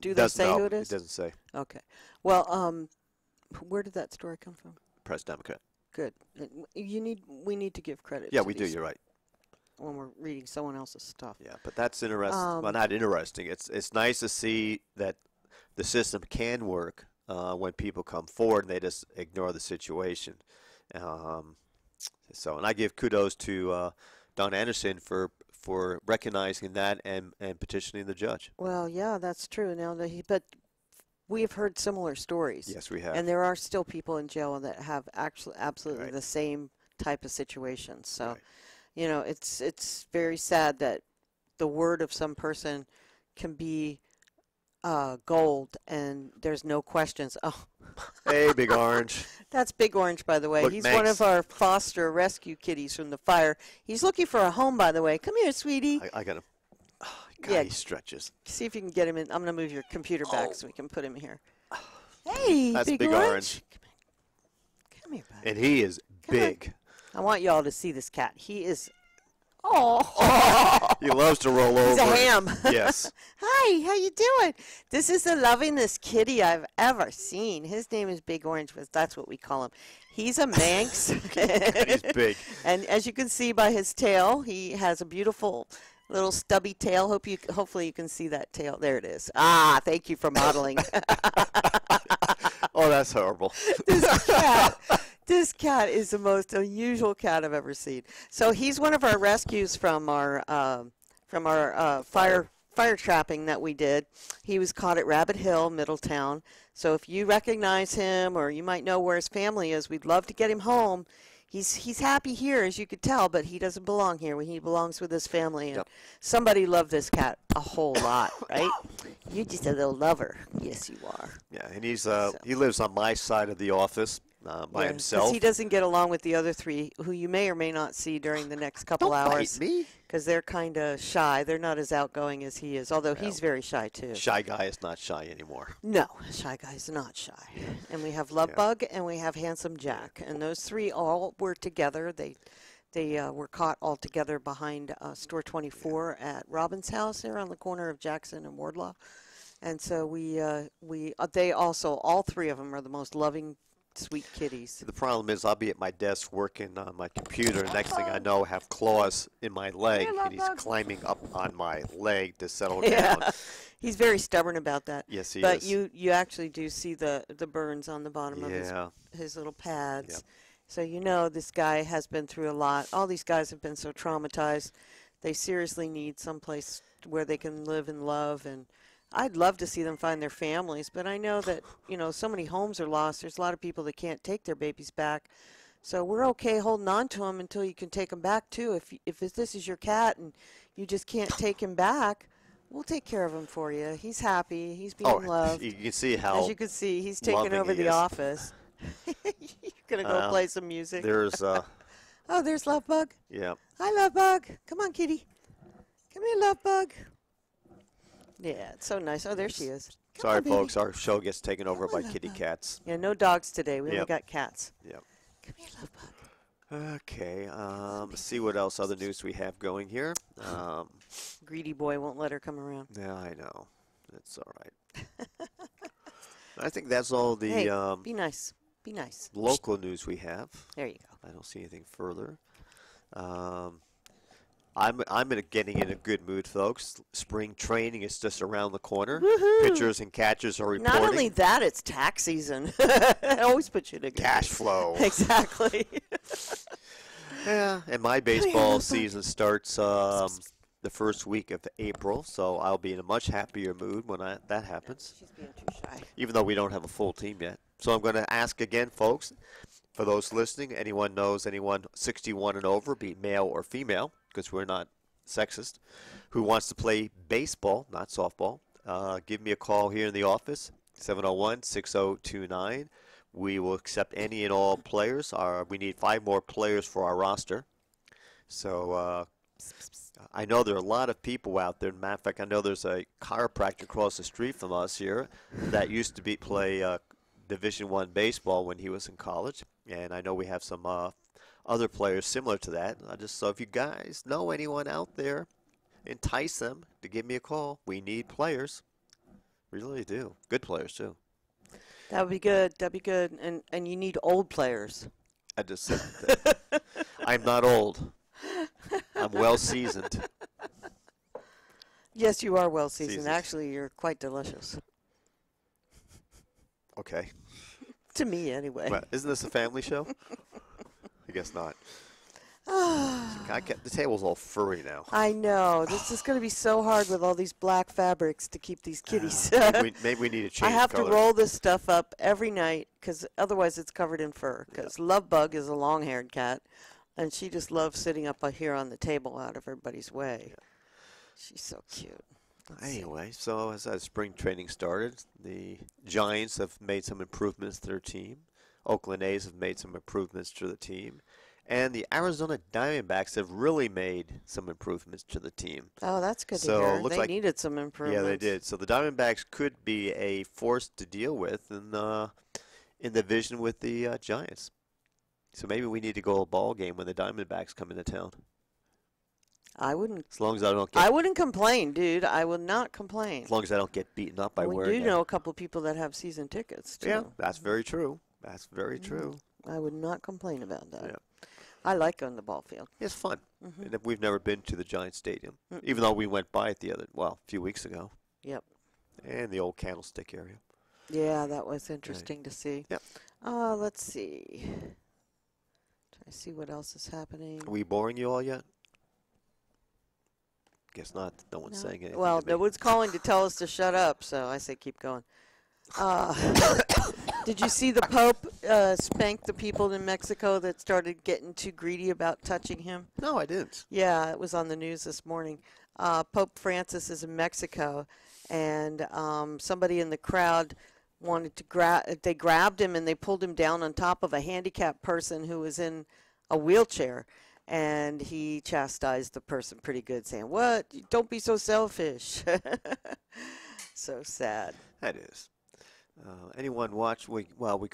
Do they Doesn't say know. who it is? It doesn't say. Okay. Well, where did that story come from? Press Democrat. Good. We need to give credit. Yeah, to we do. these You're right. when we're reading someone else's stuff. Yeah, but that's interesting. Well, not interesting. It's nice to see that the system can work when people come forward and they just ignore the situation. And I give kudos to Don Anderson for recognizing that and petitioning the judge. Well, yeah, that's true. Now, but we have heard similar stories. Yes, we have. And there are still people in jail that have actually absolutely Right. the same type of situation. So, Right. you know, it's very sad that the word of some person can be gold and there's no questions. Oh, Hey, Big Orange. that's Big Orange, by the way. Look, He's Manx. one of our foster rescue kitties from the fire. He's looking for a home, by the way. Come here, sweetie. I got him. Oh, God, Yeah. he stretches. See if you can get him in. I'm going to move your computer back Oh. so we can put him here. Hey, That's Big Big Orange. Orange. Come here, buddy. And he is Come on. big. I want you all to see this cat. He is. Oh, He loves to roll over. he's a ham. Yes. Hi, how you doing? This is the lovingest kitty I've ever seen. His name is Big Orange, but that's what we call him. He's a Manx. He's big. And as you can see by his tail, he has a beautiful little stubby tail. Hopefully you can see that tail. There it is. Ah, thank you for modeling. Oh, that's horrible. This cat is the most unusual cat I've ever seen. So he's one of our rescues from our fire trapping that we did. He was caught at Rabbit Hill, Middletown. So if you recognize him or you might know where his family is, we'd love to get him home. He's happy here, as you could tell, but he doesn't belong here. He belongs with his family. And Yep. somebody loved this cat a whole lot, right? You're just a little lover. Yes, you are. Yeah, and he lives on my side of the office. by Yeah, himself. he doesn't get along with the other three, who you may or may not see during the next couple Don't hours. bite me. Because they're kind of shy. They're not as outgoing as he is, although Well, he's very shy, too. Shy guy is not shy anymore. No, Shy Guy's not shy. And we have Love Bug and we have Handsome Jack. And those three all were together. They were caught all together behind Store 24 at Robin's house there on the corner of Jackson and Wardlaw. And so they also, all three of them are the most loving, sweet kitties. The problem is I'll be at my desk working on my computer. Next thing I know, I have claws in my leg, and he's climbing up on my leg to settle down. He's very stubborn about that. Yes, he but is. you actually do see the burns on the bottom of his little pads. Yep. So you know this guy has been through a lot. All these guys have been so traumatized. They seriously need someplace where they can live and love. And I'd love to see them find their families, but I know that, so many homes are lost. There's a lot of people that can't take their babies back. So we're okay holding on to them until you can take them back, too. If this is your cat and you just can't take him back, we'll take care of him for you. He's happy. He's being loved. You can see how As you can see, he's taking over the office. You're going to go play some music. There's, oh, there's Love Bug. yeah. Hi, Love Bug. Come on, kitty. Come here, Love Bug. Yeah, it's so nice. Oh, there she is. Come Sorry, on, baby. folks. Our show gets taken over Come on, by Love kitty Bug. cats. Yeah, no dogs today. We only Yep. got cats. Yep. Come here, Love Bug. Okay. Let's see what else other news we have going here. Greedy boy won't let her come around. Yeah, I know. It's all right. I think that's all the Hey, be nice. Be nice. local news we have. There you go. I don't see anything further. I'm getting in a good mood, folks. Spring training is just around the corner. Woohoo! Pitchers and catchers are reporting. Not only that, it's tax season. It always puts you in a good Cash mood. flow. Exactly. Yeah, and my baseball season starts the first week of April, so I'll be in a much happier mood when that happens, She's being too shy. even though we don't have a full team yet. So I'm going to ask again, folks, for those listening, anyone knows anyone 61 and over, be male or female, because we're not sexist, who wants to play baseball, not softball, give me a call here in the office, 701-6029. We will accept any and all players. We need 5 more players for our roster. So I know there are a lot of people out there. Matter of fact, I know there's a chiropractor across the street from us here that used to play Division I baseball when he was in college. And I know we have some other players similar to that. So if you guys know anyone out there, entice them to give me a call. We need players. We really do. Good players, too. That would be good. That'd be good. And you need old players. I just said that. I'm not old. I'm well seasoned. Yes, you are well seasoned. Seasoned. Actually, you're quite delicious. Okay. To me, anyway. Well, isn't this a family show? I guess not. The table's all furry now. I know. This is going to be so hard with all these black fabrics to keep these kitties. Maybe we need to change I have color. to roll this stuff up every night because otherwise it's covered in fur. Because Love Bug is a long-haired cat, and she just loves sitting up here on the table out of everybody's way. Yeah. She's so cute. Let's see. Anyway, so as spring training started, the Giants have made some improvements to their team. Oakland A's have made some improvements to the team. And the Arizona Diamondbacks have really made some improvements to the team. Oh, that's good So, to hear. it looks They like- needed some improvements. Yeah, they did. So the Diamondbacks could be a force to deal with in the division with the Giants. So maybe we need to go a ball game when the Diamondbacks come into town. I wouldn't. As long as I don't I get, wouldn't complain, dude. I would not complain. as long as I don't get beaten up by We wearing do it. know a couple of people that have season tickets, too. Yeah, that's very true. That's very true. I would not complain about that. Yeah. I like going to the ball field. It's fun. Mm-hmm. And we've never been to the Giant Stadium, even though we went by it a few weeks ago, Yep. and the old Candlestick area. Yeah, that was interesting to see. Yep. Let's see. Try to see what else is happening. Are we boring you all yet? Guess not. No one's No. saying anything. Well, to me. no one's calling to tell us to shut up, so I say keep going. Did you see the Pope spank the people in Mexico that started getting too greedy about touching him? No, I didn't. Yeah, it was on the news this morning. Pope Francis is in Mexico, and somebody in the crowd wanted to they grabbed him and they pulled him down on top of a handicapped person who was in a wheelchair. And he chastised the person pretty good, saying, "What? Don't be so selfish." So sad. That is. Anyone watch? We're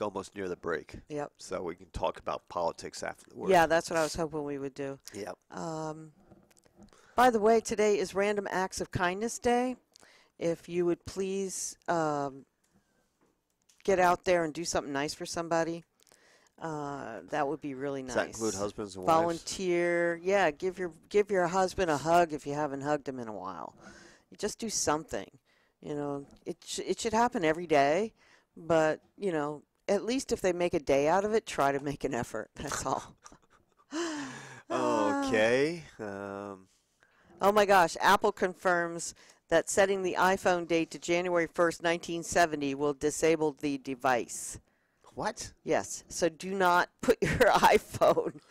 almost near the break. Yep. So we can talk about politics afterwards. Yeah, that's what I was hoping we would do. Yep. By the way, today is Random Acts of Kindness Day. If you would please get out there and do something nice for somebody, that would be really nice. Does that include husbands and wives? Volunteer. Yeah, give your husband a hug if you haven't hugged him in a while. You just do something. You know, it should happen every day, but, you know, at least if they make a day out of it, try to make an effort. That's all. Okay. Oh, my gosh. Apple confirms that setting the iPhone date to January 1st, 1970 will disable the device. What? Yes. So do not put your iPhone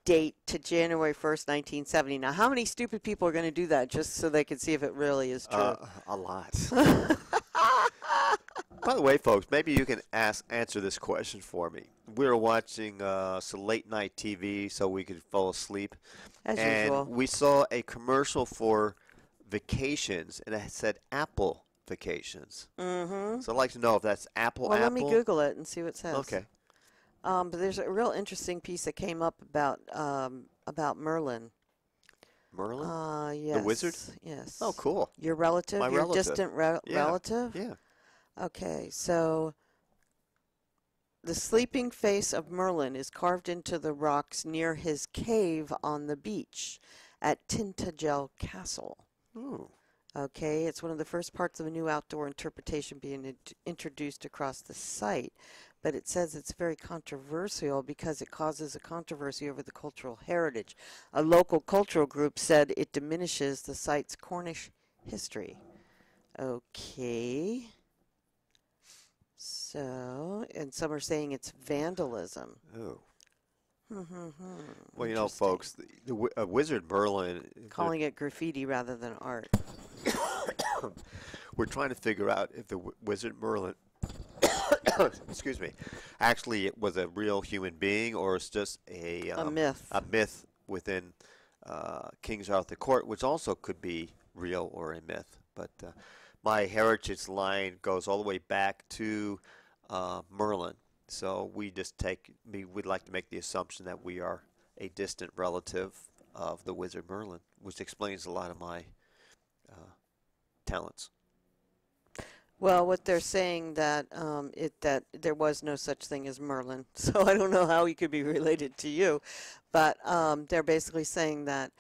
date to January 1st, 1970. Now, how many stupid people are going to do that just so they can see if it really is true? A lot. By the way, folks, maybe you can answer this question for me. We were watching some late night TV so we could fall asleep. As and usual. We saw a commercial for vacations, and it said Apple vacations. Mm-hmm. So I'd like to know if that's Apple. Well, let me Google it and see what it says. Okay. But there's a real interesting piece that came up about Merlin. Merlin? Yes. The wizard? Yes. Oh, cool. Your relative? My your relative. distant Yeah. relative? Yeah. Okay, so the sleeping face of Merlin is carved into the rocks near his cave on the beach at Tintagel Castle. Ooh. Okay, it's one of the first parts of a new outdoor interpretation being introduced across the site, but it says it's very controversial because it causes a controversy over the cultural heritage. A local cultural group said it diminishes the site's Cornish history. Okay. So, and some are saying it's vandalism. Oh. Mm-hmm. Well, you know, folks, the Wizard Merlin. Calling it graffiti rather than art. We're trying to figure out if the Wizard Merlin, excuse me, actually it was a real human being or it's just a myth. A myth within King's Arthur Court, which also could be real or a myth. But my heritage line goes all the way back to Merlin. So we'd like to make the assumption that we are a distant relative of the Wizard Merlin, which explains a lot of my talents. Well, what they're saying that that there was no such thing as Merlin, so I don't know how he could be related to you, but they're basically saying that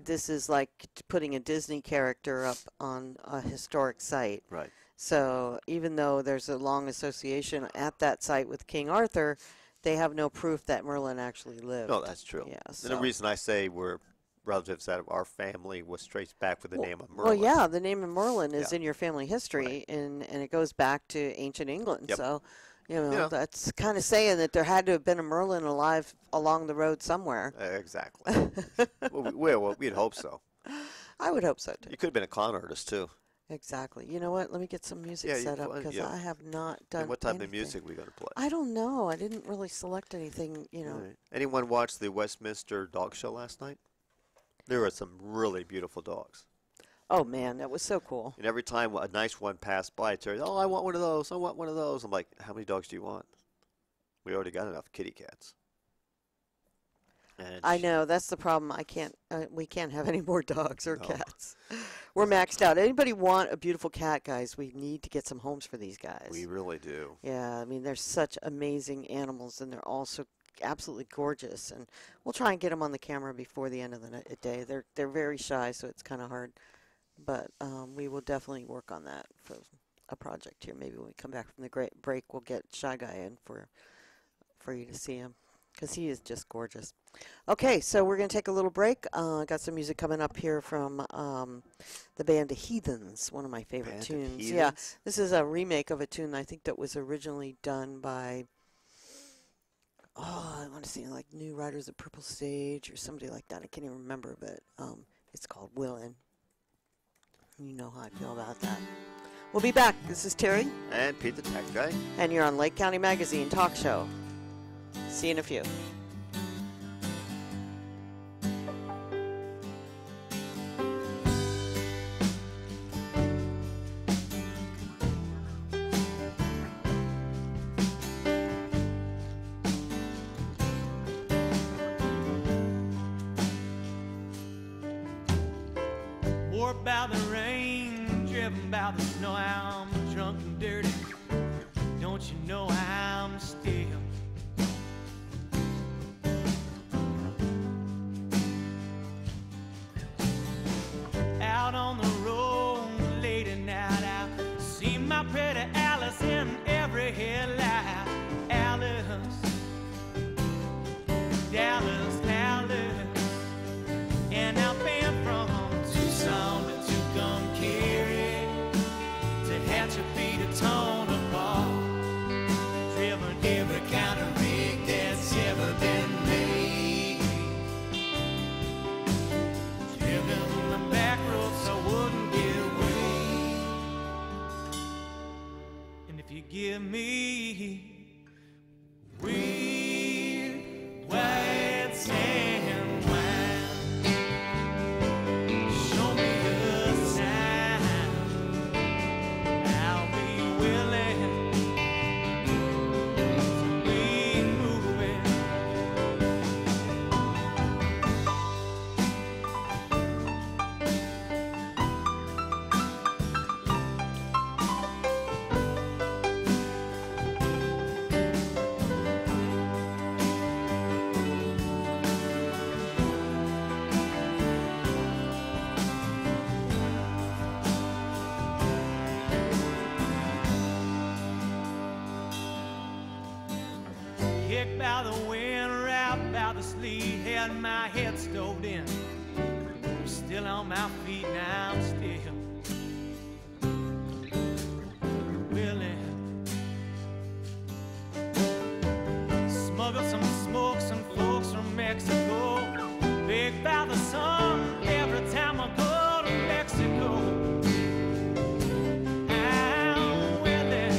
this is like putting a Disney character up on a historic site. Right. So even though there's a long association at that site with King Arthur, they have no proof that Merlin actually lived. No, that's true. Yeah. And the reason I say we're relatives that our family was traced back with the name of Merlin. Well, yeah, the name of Merlin is Yeah. in your family history, Right. and it goes back to ancient England. Yep. So, you know, Yeah. that's kind of saying that there had to have been a Merlin alive along the road somewhere. Exactly. well, we'd hope so. I would hope so, too. You could have been a con artist, too. Exactly. You know what? Let me get some music Yeah, set up because yeah. I have not done And what type of anything. music are we going to play? I don't know. I didn't really select anything, you know. All right. Anyone watch the Westminster Dog Show last night? There were some really beautiful dogs. Oh, man, that was so cool. And every time a nice one passed by, Terry, oh, I want one of those. I want one of those. I'm like, how many dogs do you want? We already got enough kitty cats. And I know. That's the problem. We can't have any more dogs or No. cats. We're maxed out. Anybody want a beautiful cat, guys? We need to get some homes for these guys. We really do. Yeah, I mean, they're such amazing animals, and they're also absolutely gorgeous. And we'll try and get them on the camera before the end of the day. They're very shy, so it's kind of hard. But we will definitely work on that for a project here. Maybe when we come back from the great break, we'll get Shy Guy in for you to see him because he is just gorgeous. Okay, so we're going to take a little break. Got some music coming up here from the band The Heathens, one of my favorite Band of tunes. Yeah, Heathens? this is a remake of a tune I think that was originally done by, I want to say like New Riders of Purple Sage or somebody like that. I can't even remember, but it's called Willin'. You know how I feel about that. We'll be back. This is Terri, And Pete the Tech Guy. and you're on Lake County Magazine Talk Show. See you in a few. Warped by the rain, driven by the snow, I'm drunk and dirty. Don't you know I'm still out on the road late at night? I see my pretty Alice in every headlight. Alice, Dallas, Alice, and I've been from Tucson to Tucumcari to Hatchapee to Tonopah, driven every kind of rig that's ever been made, driven the back roads so I wouldn't get away. And if you give me weird white sand wine, show me a sign, I'll be willing to be moving. Kicked by the wind, wrapped by the sleet, had my head stoved in. I'm still on my feet now, I'm still willing. Smuggled some smoke, some folks from Mexico. Baked by the sun every time I go to Mexico. I'm willing.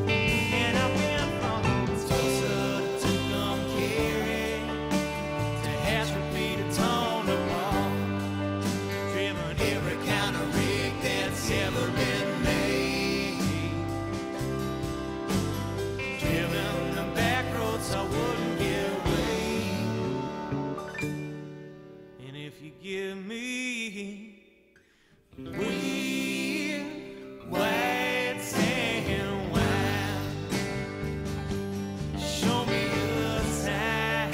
And I've been from Tulsa to Tucumcari to Hatchapee to Tonopah, driven every kind of rig that's ever been made, driven the back roads so I wouldn't get away. And if you give me weird white sand wine, show me a sign,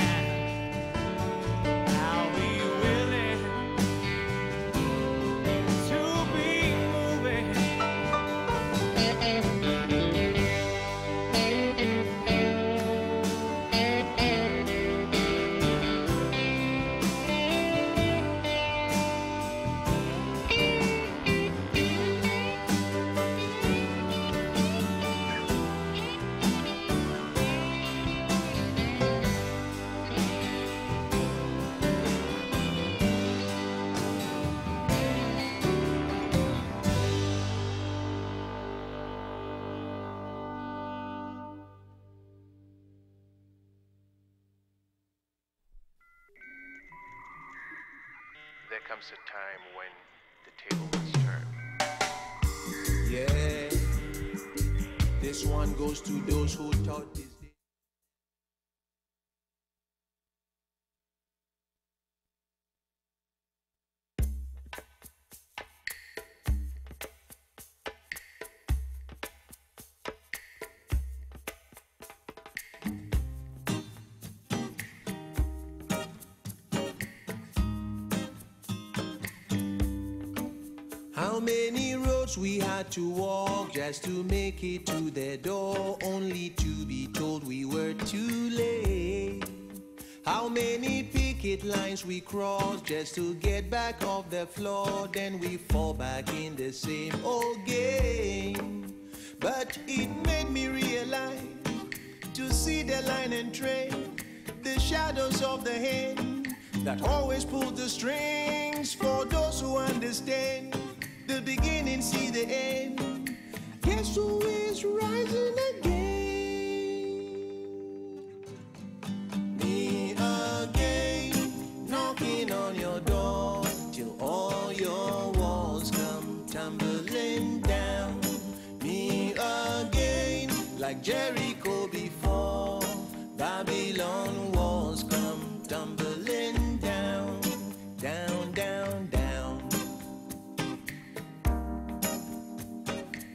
I'll be willing to be moving. There comes a time when the table must turn. Yeah, this one goes to those who thought this day. How many roads we had to walk just to make it to the door, only to be told we were too late. How many picket lines we crossed just to get back off the floor, then we fall back in the same old game. But it made me realize to see the line and train, the shadows of the hand that always pull the strings for those who understand. The beginning, see the end. Jericho before. Babylon walls come tumbling down, down, down, down.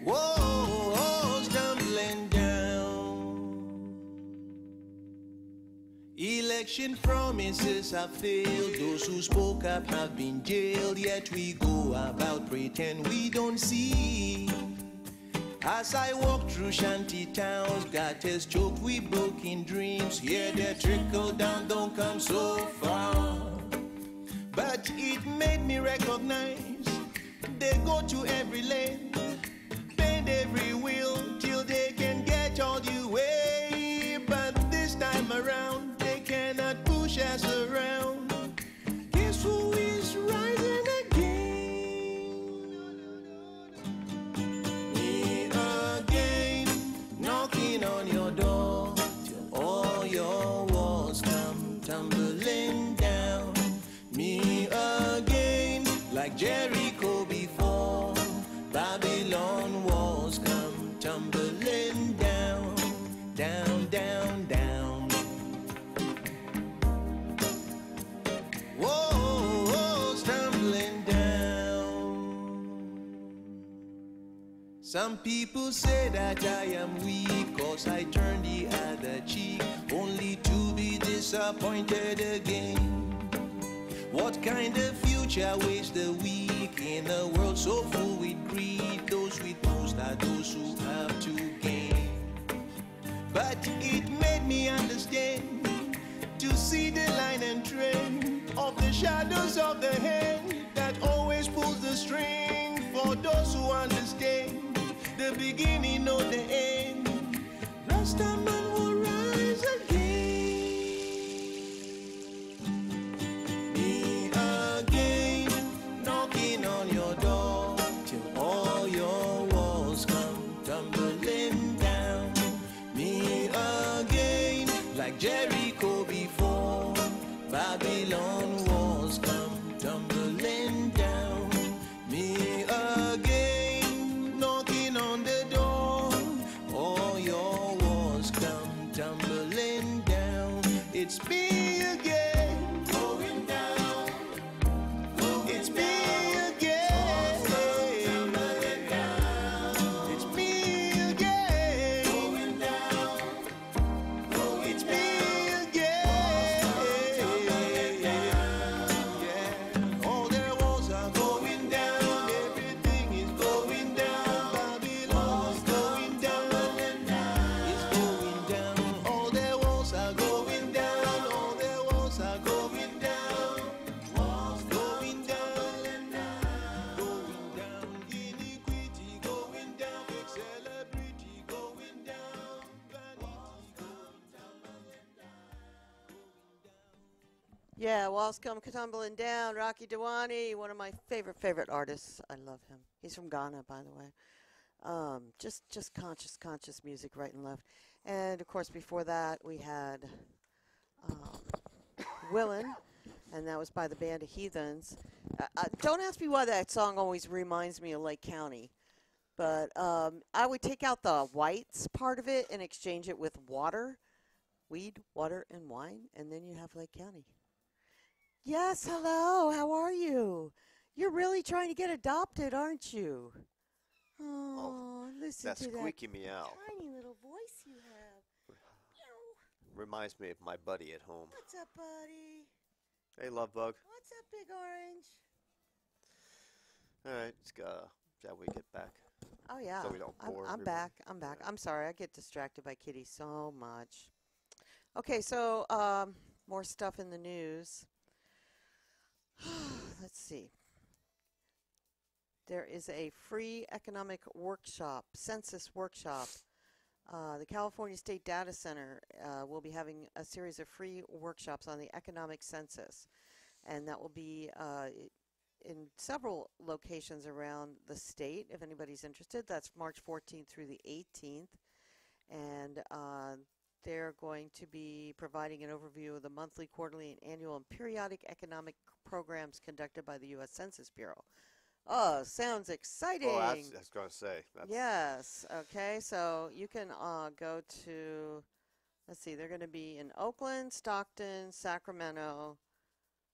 Walls tumbling down. Election promises have failed. Those who spoke up have been jailed. Yet we go about pretend we don't see. As I walk through shanty towns, gutters choked with broken dreams. Hear their trickle down, don't come so far. But it made me recognize they go to every lane, bend every wheel till they can get all the way. But this time around, they cannot push us around. Guess who is rising again? Me again, knocking on your door till all your walls come tumbling down. Me again, like Jericho before. Babylon walls come tumbling down, down, down, down. Walls tumbling down. Some people say that I am weak, 'cause I turn the other cheek, only to be disappointed again. What kind of future waits the weak in a world so full with greed? Those with most are those who have to gain. But it made me understand to see the line and trend of the shadows of the hand that always pulls the string for those who understand the beginning or the end. Rastaman will rise again. On your door till all your walls come tumbling down. Me again, like Jericho before. Babylon walls come tumbling down. Me again, knocking on the door. All your walls come tumbling down. It's me again, going down. It's me. Yeah, walls come tumbling down. Rocky Dewani, one of my favorite artists. I love him. He's from Ghana, by the way. Just conscious music, right and left. And of course, before that, we had Willin, and that was by the band of Heathens. Don't ask me why that song always reminds me of Lake County, but I would take out the whites part of it and exchange it with water, weed, water, and wine, and then you have Lake County. Yes, hello, how are you? You're really trying to get adopted, aren't you? Oh, listen That to squeaky that meow tiny little voice you have. Meow. reminds me of my buddy at home. What's up, buddy? Hey, love bug. What's up, Big Orange? All right, shall we get back? Oh, yeah. So we don't bore I'm everybody. back. I'm back. I'm sorry. I get distracted by Kitty so much. Okay, so more stuff in the news. Let's see. There is a free economic workshop, census workshop. The California State Data Center will be having a series of free workshops on the economic census. And that will be in several locations around the state, if anybody's interested. That's March 14th through the 18th. And they're going to be providing an overview of the monthly, quarterly, and annual and periodic economic programs conducted by the U.S. Census Bureau. Oh, sounds exciting. Oh, I was going to say. Yes. Okay. So you can go to, let's see, they're going to be in Oakland, Stockton, Sacramento,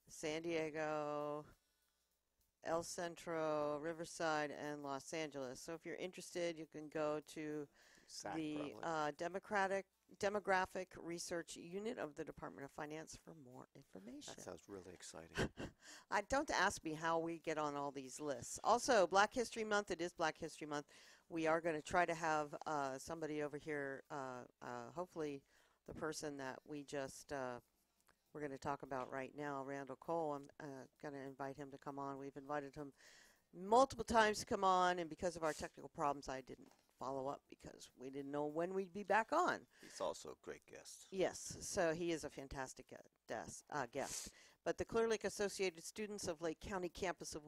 San Diego, El Centro, Riverside, and Los Angeles. So if you're interested, you can go to the Demographic Research Unit of the Department of Finance for more information. That sounds really exciting. Don't ask me how we get on all these lists. Also, Black History Month. It is Black History Month. We are going to try to have somebody over here, hopefully the person that we're going to talk about right now, Randall Cole. I'm going to invite him to come on. We've invited him multiple times to come on, and because of our technical problems, I didn't follow up because we didn't know when we'd be back on. He's also a great guest. Yes, so he is a fantastic guest. But the Clear Lake Associated Students of Lake County campus of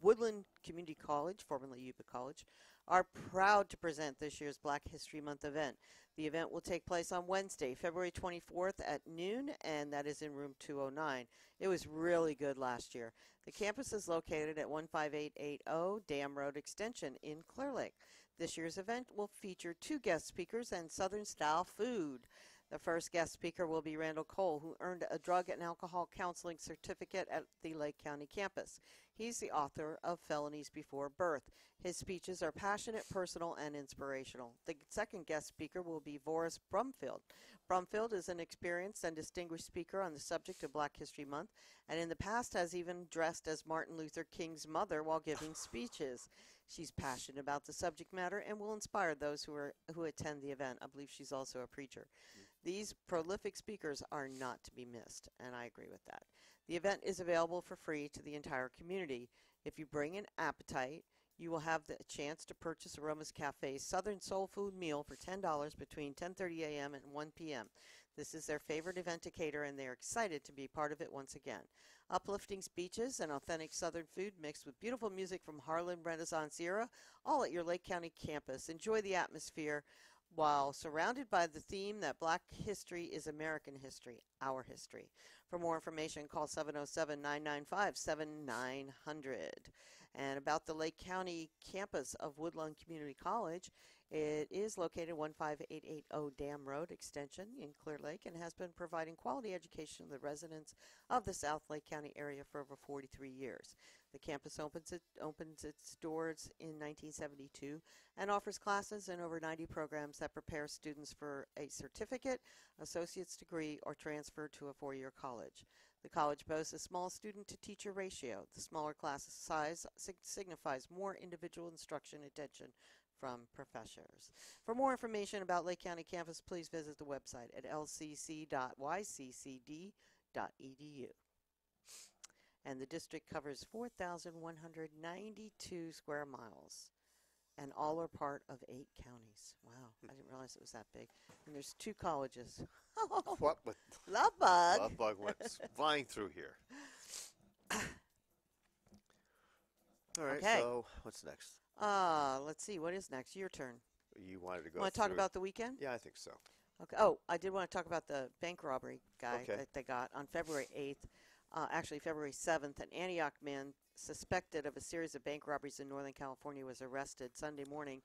Woodland Community College, formerly Yuba College, are proud to present this year's Black History Month event. The event will take place on Wednesday, February 24th at noon, and that is in room 209. It was really good last year. The campus is located at 15880 Dam Road Extension in Clear Lake. This year's event will feature 2 guest speakers and Southern-style food. The first guest speaker will be Randall Cole, who earned a drug and alcohol counseling certificate at the Lake County campus. He's the author of Felonies Before Birth. His speeches are passionate, personal, and inspirational. The second guest speaker will be Voris Brumfield. Brumfield is an experienced and distinguished speaker on the subject of Black History Month, and in the past has even dressed as Martin Luther King's mother while giving speeches. She's passionate about the subject matter and will inspire those who attend the event. I believe she's also a preacher. These prolific speakers are not to be missed, and I agree with that. The event is available for free to the entire community. If you bring an appetite, you will have the chance to purchase Aromas Cafe's Southern Soul Food meal for $10 between 10:30 a.m. and 1 p.m. This is their favorite event to cater, and they are excited to be part of it once again. Uplifting speeches and authentic Southern food mixed with beautiful music from Harlan Renaissance era, all at your Lake County campus. Enjoy the atmosphere while surrounded by the theme that Black history is American history, our history. For more information, call 707-995-7900. And about the Lake County campus of Woodland Community College, it is located 15880 Dam Road Extension in Clear Lake and has been providing quality education to the residents of the South Lake County area for over 43 years. The campus opens its doors in 1972 and offers classes in over 90 programs that prepare students for a certificate, associate's degree, or transfer to a 4-year college. The college boasts a small student-to-teacher ratio. The smaller class size signifies more individual instruction attention from professors. For more information about Lake County campus, please visit the website at lcc.yccd.edu. And the district covers 4,192 square miles, and all are part of 8 counties. Wow, I didn't realize it was that big. And there's 2 colleges. What? Love bug. Love bug went flying through here. All right, Okay. so what's next? Let's see. What is next? Your turn. You wanted to go Want to talk through- about the weekend? Yeah, I think so. Okay. Oh, I did want to talk about the bank robbery guy Okay. that they got on February 8th. Actually, February 7th, an Antioch man suspected of a series of bank robberies in Northern California was arrested Sunday morning,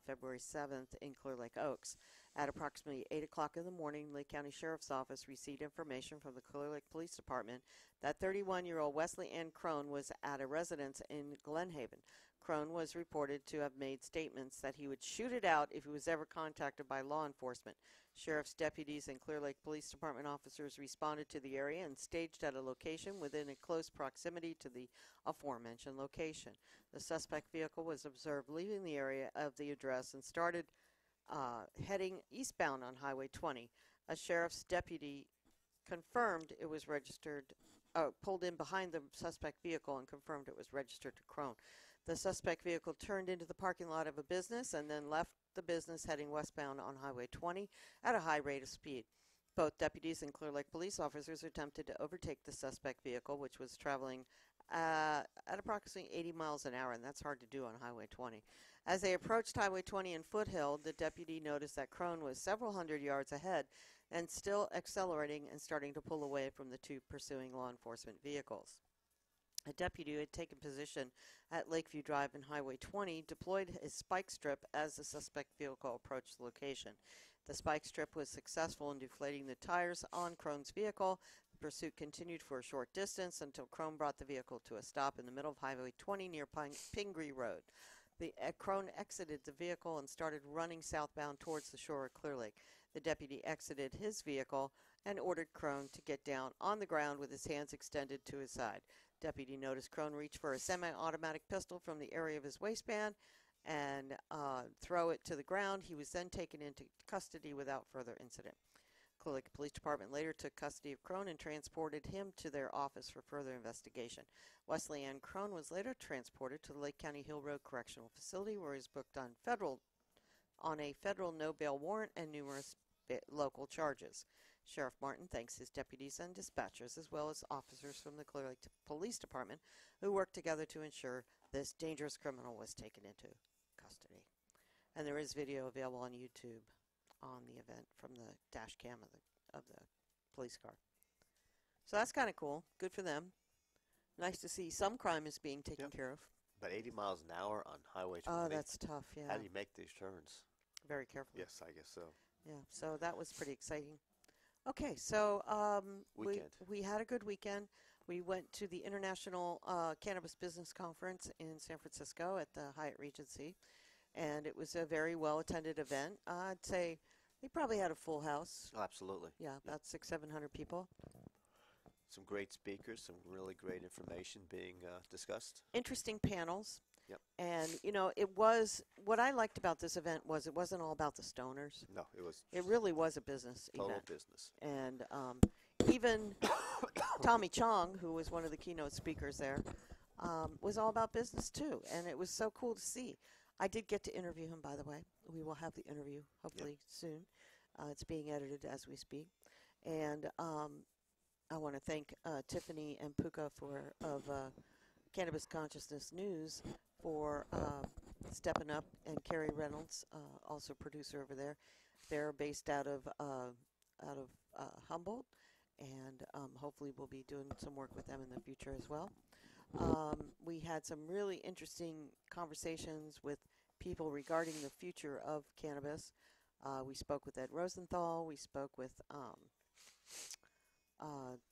February 7th, in Clear Lake Oaks. At approximately 8 o'clock in the morning, Lake County Sheriff's Office received information from the Clear Lake Police Department that 31-year-old Wesley Ann Crone was at a residence in Glen Haven. Crone was reported to have made statements that he would shoot it out if he was ever contacted by law enforcement. Sheriff's deputies and Clear Lake Police Department officers responded to the area and staged at a location within a close proximity to the aforementioned location. The suspect vehicle was observed leaving the area of the address and started heading eastbound on Highway 20. A sheriff's deputy confirmed it was registered, pulled in behind the suspect vehicle and confirmed it was registered to Crone. The suspect vehicle turned into the parking lot of a business and then left the business heading westbound on Highway 20 at a high rate of speed. Both deputies and Clear Lake police officers attempted to overtake the suspect vehicle, which was traveling at approximately 80 miles an hour, and that's hard to do on Highway 20. As they approached Highway 20 in Foothill, the deputy noticed that Crone was several hundred yards ahead and still accelerating and starting to pull away from the 2 pursuing law enforcement vehicles. A deputy who had taken position at Lakeview Drive and Highway 20 deployed his spike strip as the suspect vehicle approached the location. The spike strip was successful in deflating the tires on Crone's vehicle. The pursuit continued for a short distance until Crone brought the vehicle to a stop in the middle of Highway 20 near Pingree Road. Crone exited the vehicle and started running southbound towards the shore of Clear Lake. The deputy exited his vehicle and ordered Crone to get down on the ground with his hands extended to his side. Deputy noticed Crone reach for a semi-automatic pistol from the area of his waistband and throw it to the ground. He was then taken into custody without further incident. Clear Lake Police Department later took custody of Crone and transported him to their office for further investigation. Wesley Ann Crone was later transported to the Lake County Hill Road Correctional Facility, where he was booked on a federal no-bail warrant and numerous local charges. Sheriff Martin thanks his deputies and dispatchers, as well as officers from the Clear Lake Police Department, who worked together to ensure this dangerous criminal was taken into custody. And there is video available on YouTube on the event from the dash cam of the police car. So that's kind of cool. Good for them. Nice to see some crime is being taken care of. About 80 miles an hour on Highway 20. Oh, that's tough, yeah. How do you make these turns? Very carefully. Yes, I guess so. Yeah, so that was pretty exciting. Okay, so we had a good weekend. We went to the International Cannabis Business Conference in San Francisco at the Hyatt Regency, and it was a very well-attended event. I'd say they probably had a full house. Oh, absolutely. Yeah, about 600-700 people. Some great speakers, some really great information being discussed. Interesting panels. Yep. And, you know, it was, what I liked about this event was it wasn't all about the stoners. No, it was. It really was a business total event. business. And even Tommy Chong, who was one of the keynote speakers there, was all about business too. And it was so cool to see. I did get to interview him, by the way. We will have the interview hopefully soon. It's being edited as we speak. And I want to thank Tiffany and Puka of Cannabis Consciousness News for stepping up, and Carrie Reynolds, also producer over there. They're based out of Humboldt, and hopefully we'll be doing some work with them in the future as well. We had some really interesting conversations with people regarding the future of cannabis. We spoke with Ed Rosenthal. We spoke with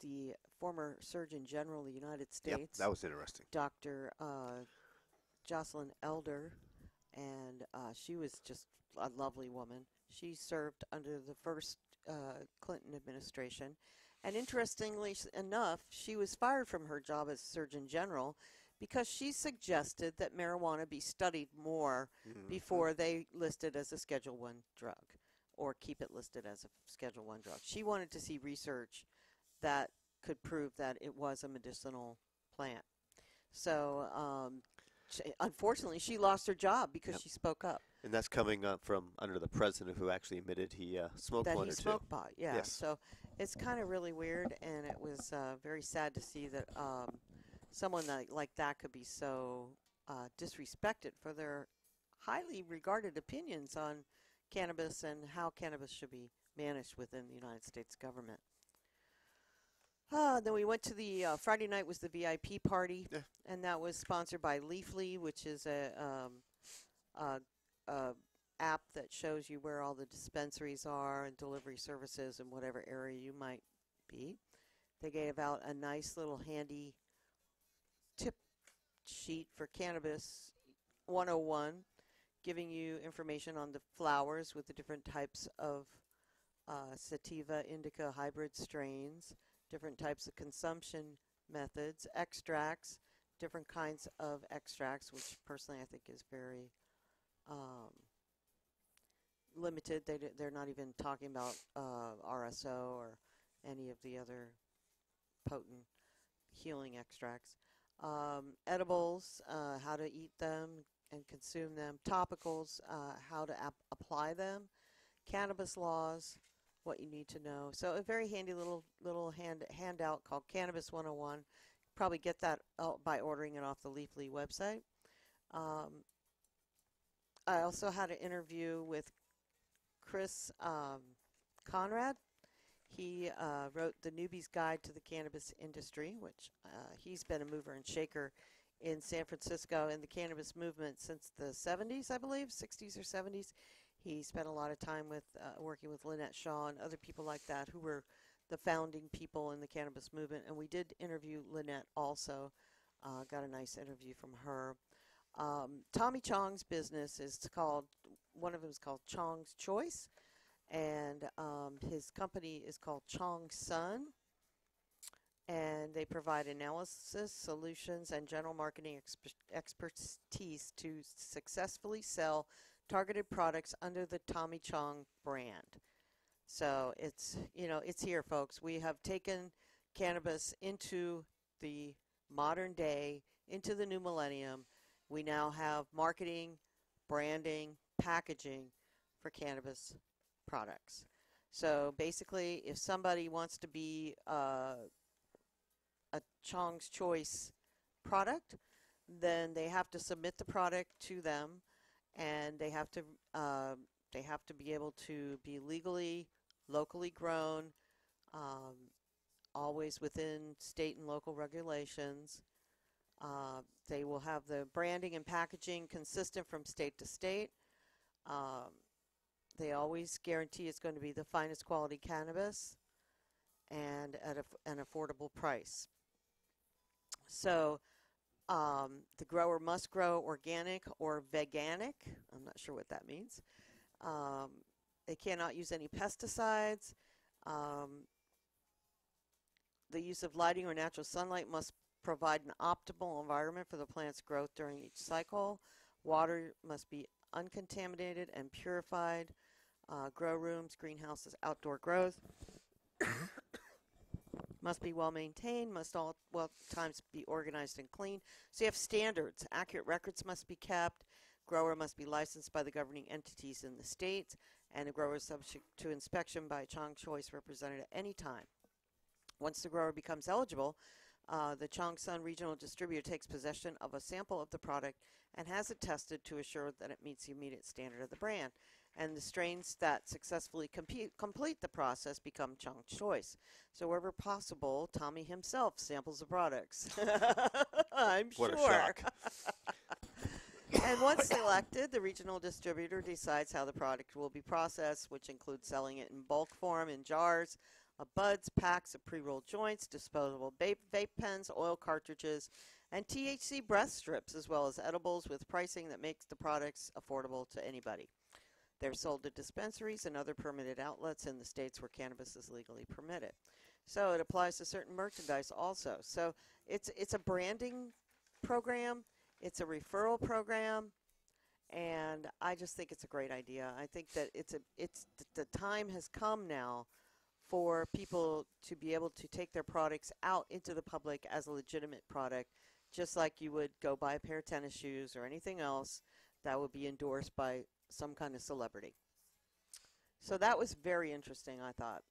the former Surgeon General of the United States. Yep, that was interesting. Dr. Jocelyn Elder, and she was just a lovely woman. She served under the first Clinton administration, and interestingly enough, she was fired from her job as Surgeon General because she suggested that marijuana be studied more before they list it as a Schedule I drug, or keep it listed as a Schedule I drug. She wanted to see research that could prove that it was a medicinal plant. So, unfortunately, she lost her job because she spoke up. And that's coming up from under the president, who actually admitted he smoked that one he or two. smoked pot, yeah. Yes. So it's kind of really weird, and it was very sad to see that someone like that could be so disrespected for their highly regarded opinions on cannabis and how cannabis should be managed within the United States government. Then we went to the Friday night was the VIP party, and that was sponsored by Leafly, which is a app that shows you where all the dispensaries are and delivery services in whatever area you might be. They gave out a nice little handy tip sheet for Cannabis 101, giving you information on the flowers with the different types of sativa, indica, hybrid strains, different types of consumption methods, extracts, different kinds of extracts, which personally I think is very limited. They're not even talking about RSO or any of the other potent healing extracts. Edibles, how to eat them and consume them. Topicals, how to apply them. Cannabis laws, what you need to know. So a very handy little handout called Cannabis 101. Probably get that by ordering it off the Leafly website. I also had an interview with Chris Conrad. He wrote The Newbie's Guide to the Cannabis Industry, which he's been a mover and shaker in San Francisco in the cannabis movement since the 70s, I believe, 60s or 70s. He spent a lot of time with working with Lynette Shaw and other people like that who were the founding people in the cannabis movement. And we did interview Lynette also. Got a nice interview from her. Tommy Chong's business is called, one of them is called Chong's Choice, and his company is called Chong Sun, and they provide analysis, solutions, and general marketing expertise to successfully sell targeted products under the Tommy Chong brand. So it's, it's here, folks. We have taken cannabis into the modern day, into the new millennium. We now have marketing, branding, packaging for cannabis products. So basically, if somebody wants to be a Chong's Choice product, then they have to submit the product to them, and they have to be able to be legally, locally grown, always within state and local regulations. They will have the branding and packaging consistent from state to state. They always guarantee it's going to be the finest quality cannabis and at an affordable price. So the grower must grow organic or veganic. I'm not sure what that means. They cannot use any pesticides. The use of lighting or natural sunlight must provide an optimal environment for the plant's growth during each cycle. Water must be uncontaminated and purified. Grow rooms, greenhouses, outdoor growth must be well maintained, must all times be organized and clean. So you have standards. Accurate records must be kept. Grower must be licensed by the governing entities in the state, and the grower is subject to inspection by a Chong Choice representative at any time. Once the grower becomes eligible, the Chong Sun regional distributor takes possession of a sample of the product and has it tested to assure that it meets the immediate standard of the brand. And the strains that successfully complete the process become Chong Choice. So wherever possible, Tommy himself samples the products. I'm sure. What a shock. And once selected, the regional distributor decides how the product will be processed, which includes selling it in bulk form in jars, buds, packs of pre-rolled joints, disposable vape pens, oil cartridges, and THC breath strips, as well as edibles with pricing that makes the products affordable to anybody. They're sold to dispensaries and other permitted outlets in the states where cannabis is legally permitted. So it applies to certain merchandise also. So it's a branding program, it's a referral program, and I just think it's a great idea. I think that the time has come now for people to be able to take their products out into the public as a legitimate product, just like you would go buy a pair of tennis shoes or anything else that would be endorsed by some kind of celebrity. So that was very interesting, I thought.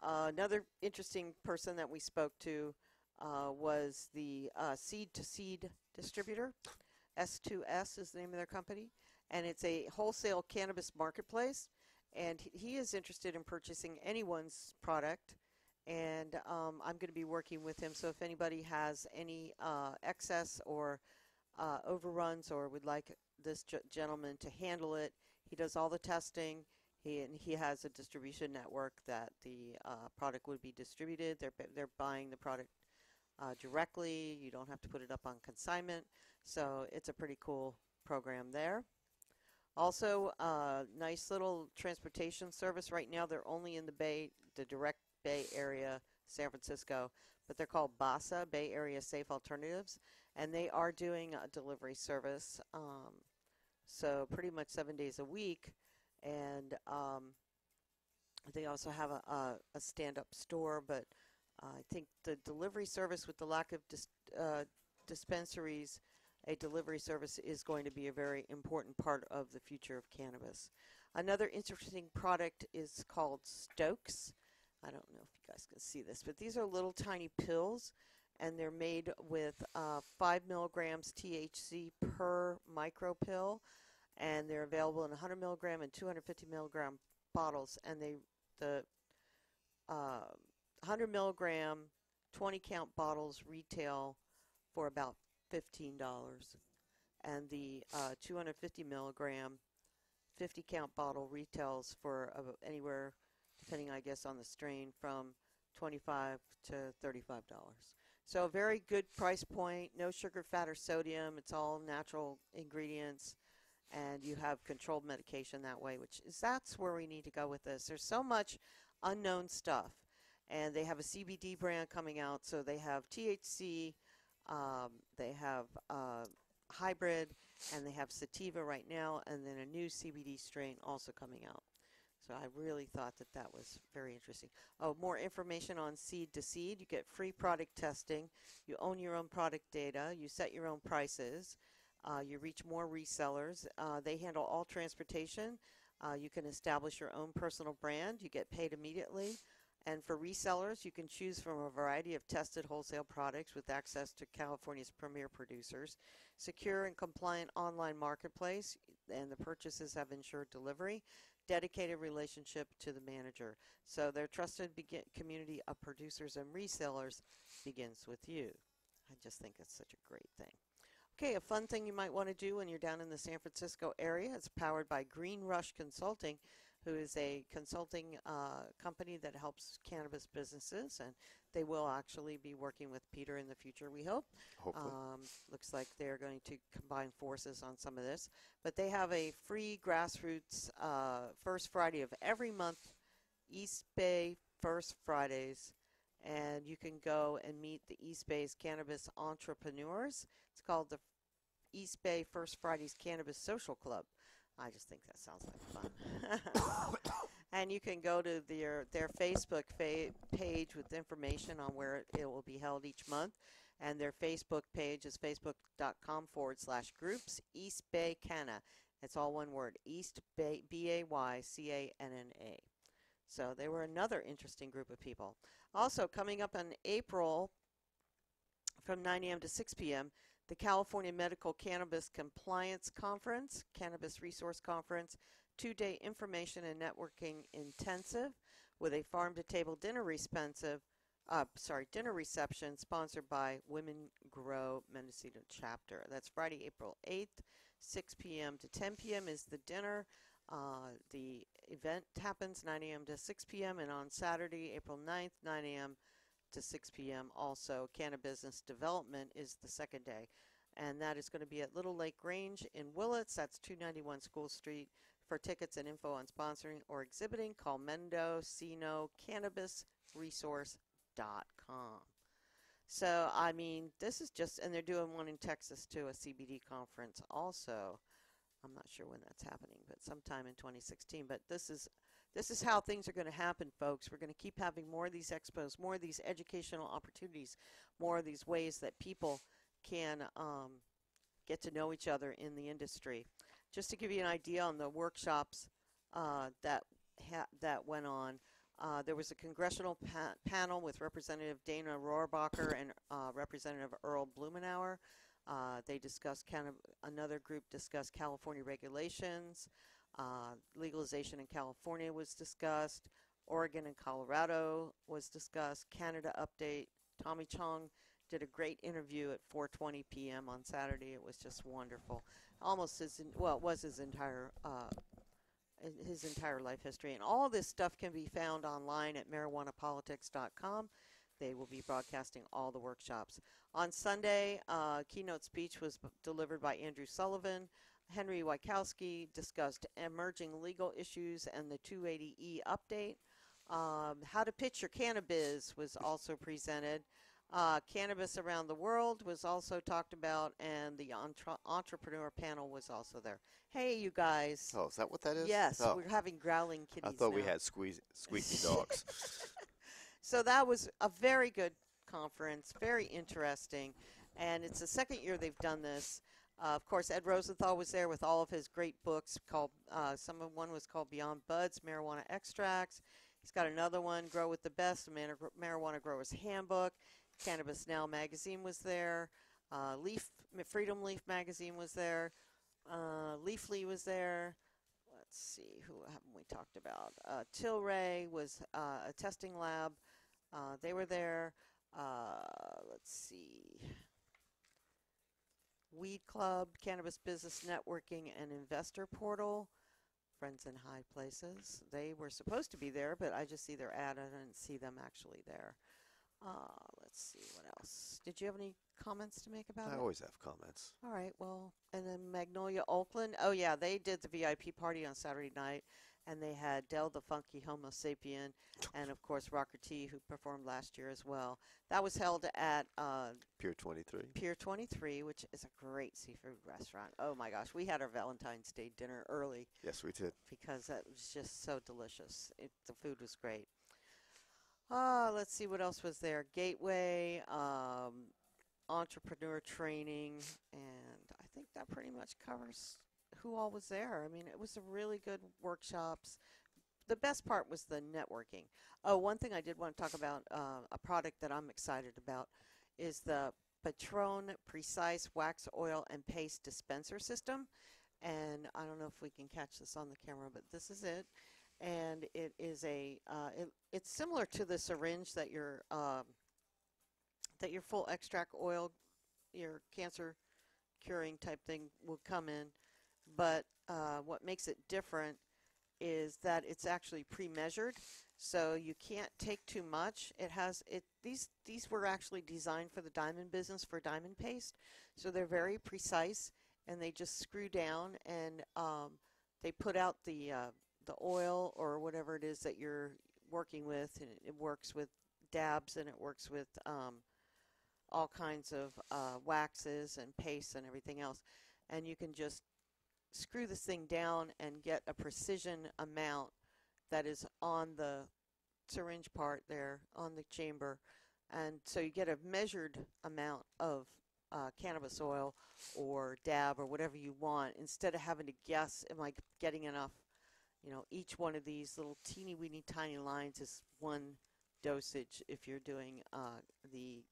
Another interesting person that we spoke to was the seed-to-seed distributor. S2S is the name of their company, and it's a wholesale cannabis marketplace. And he is interested in purchasing anyone's product, and I'm going to be working with him. So if anybody has any excess or overruns or would like this gentleman to handle it, he does all the testing. He has a distribution network that the product would be distributed. They're buying the product directly. You don't have to put it up on consignment. So it's a pretty cool program there. Also, nice little transportation service. Right now, they're only in the direct Bay Area, San Francisco, but they're called BASA, Bay Area Safe Alternatives, and they are doing a delivery service, so pretty much 7 days a week, and they also have a stand-up store, but I think the delivery service, with the lack of dispensaries, a delivery service is going to be a very important part of the future of cannabis. Another interesting product is called Stokes. I don't know if you guys can see this, but these are little tiny pills, and they're made with 5 milligrams THC per micro pill, and they're available in 100 milligram and 250 milligram bottles, and the uh, 100 milligram, 20 count bottles retail for about $15, and the 250 milligram 50 count bottle retails for anywhere, depending, I guess, on the strain, from $25 to $35. So a very good price point, no sugar, fat, or sodium. It's all natural ingredients, and you have controlled medication that way, that's where we need to go with this. There's so much unknown stuff, and they have a CBD brand coming out, so they have THC, they have hybrid, and they have sativa right now, and then a new CBD strain also coming out. So I really thought that was very interesting. Oh, more information on Seed to Seed. You get free product testing. You own your own product data. You set your own prices. You reach more resellers. They handle all transportation. You can establish your own personal brand. You get paid immediately. And for resellers, you can choose from a variety of tested wholesale products with access to California's premier producers. Secure and compliant online marketplace, and the purchases have ensured delivery. Dedicated relationship to the manager. So their trusted community of producers and resellers begins with you. I just think it's such a great thing. Okay, a fun thing you might want to do when you're down in the San Francisco area. It's powered by Green Rush Consulting, who is a consulting company that helps cannabis businesses, and they will actually be working with Peter in the future, we hope. Hopefully. Looks like they're going to combine forces on some of this. But they have a free grassroots first Friday of every month, East Bay First Fridays, and you can go and meet the East Bay's cannabis entrepreneurs. It's called the East Bay First Fridays Cannabis Social Club. I just think that sounds like fun. And you can go to their Facebook page with information on where it will be held each month. And their Facebook page is facebook.com/groups, East Bay Canna. It's all one word, East Bay, BAYCANNA. So they were another interesting group of people. Also, coming up in April from 9 a.m. to 6 p.m., the California Medical Cannabis Compliance Conference, Cannabis Resource Conference, 2-day information and networking intensive with a farm-to-table dinner reception sponsored by Women Grow Mendocino Chapter. That's Friday, April 8th, 6 p.m. to 10 p.m. is the dinner. The event happens 9 a.m. to 6 p.m. and on Saturday, April 9th, 9 a.m. to 6 p.m. Also, Cannabis Development is the second day, and that is going to be at Little Lake Grange in Willits. That's 291 School Street. For tickets and info on sponsoring or exhibiting, call Mendocino CannabisResource.com. So, I mean, this is just, and they're doing one in Texas too, a CBD conference also. I'm not sure when that's happening, but sometime in 2016. But this is how things are going to happen, folks. We're going to keep having more of these expos, more of these educational opportunities, more of these ways that people can get to know each other in the industry. Just to give you an idea on the workshops that went on, there was a congressional panel with Representative Dana Rohrabacher and Representative Earl Blumenauer. They discussed another group discussed California regulations. Legalization in California was discussed. Oregon and Colorado was discussed. Canada update. Tommy Chong did a great interview at 4:20 p.m. on Saturday. It was just wonderful. Almost it was his entire life history. And all this stuff can be found online at marijuanapolitics.com. They will be broadcasting all the workshops. On Sunday, keynote speech was delivered by Andrew Sullivan. Henry Wykowski discussed emerging legal issues and the 280E update. How to pitch your cannabis was also presented. Cannabis around the world was also talked about, and the entrepreneur panel was also there. Hey, you guys. Oh, is that what that is? Yes, Oh. we're having growling kitties I thought we now. had squeaky dogs. So that was a very good conference, very interesting, and it's the second year they've done this. Of course, Ed Rosenthal was there with all of his great books. One was called Beyond Buds, Marijuana Extracts. He's got another one, Grow with the Best, a Marijuana Grower's Handbook. Cannabis Now magazine was there. Freedom Leaf magazine was there. Leafly was there. let's see, who haven't we talked about? Tilray was a testing lab. They were there. Let's see. Weed Club, Cannabis Business Networking, and Investor Portal. Friends in High Places. They were supposed to be there, but I just see their ad. I didn't see them actually there. Let's see, what else? Did you have any comments to make about I it? always have comments. All right, well, and then Magnolia Oakland. Oh, yeah, they did the VIP party on Saturday night, and they had Del the Funky Homo Sapien and, of course, Rocker T, who performed last year as well. That was held at Pier 23. Pier 23, which is a great seafood restaurant. Oh, my gosh, we had our Valentine's Day dinner early Yes, we did. because that was just so delicious. The food was great. Let's see what else was there. Gateway, entrepreneur training, and I think that pretty much covers who all was there. I mean, it was a really good workshops. The best part was the networking. Oh, one thing I did want to talk about, a product that I'm excited about, is the Patron Precise Wax Oil and Paste Dispenser System. And I don't know if we can catch this on the camera, but this is it. And it is it's similar to the syringe that your full extract oil, your cancer curing type thing will come in. But what makes it different is that it's actually pre-measured, so you can't take too much. These were actually designed for the diamond business, for diamond paste, so they're very precise, and they just screw down, and they put out the oil or whatever it is that you're working with, and it works with dabs, and it works with all kinds of waxes and pastes and everything else, and you can just screw this thing down and get a precision amount that is on the syringe part there on the chamber, and so you get a measured amount of cannabis oil or dab or whatever you want, instead of having to guess, am I getting enough? You know, each one of these little teeny weeny tiny lines is one dosage if you're doing the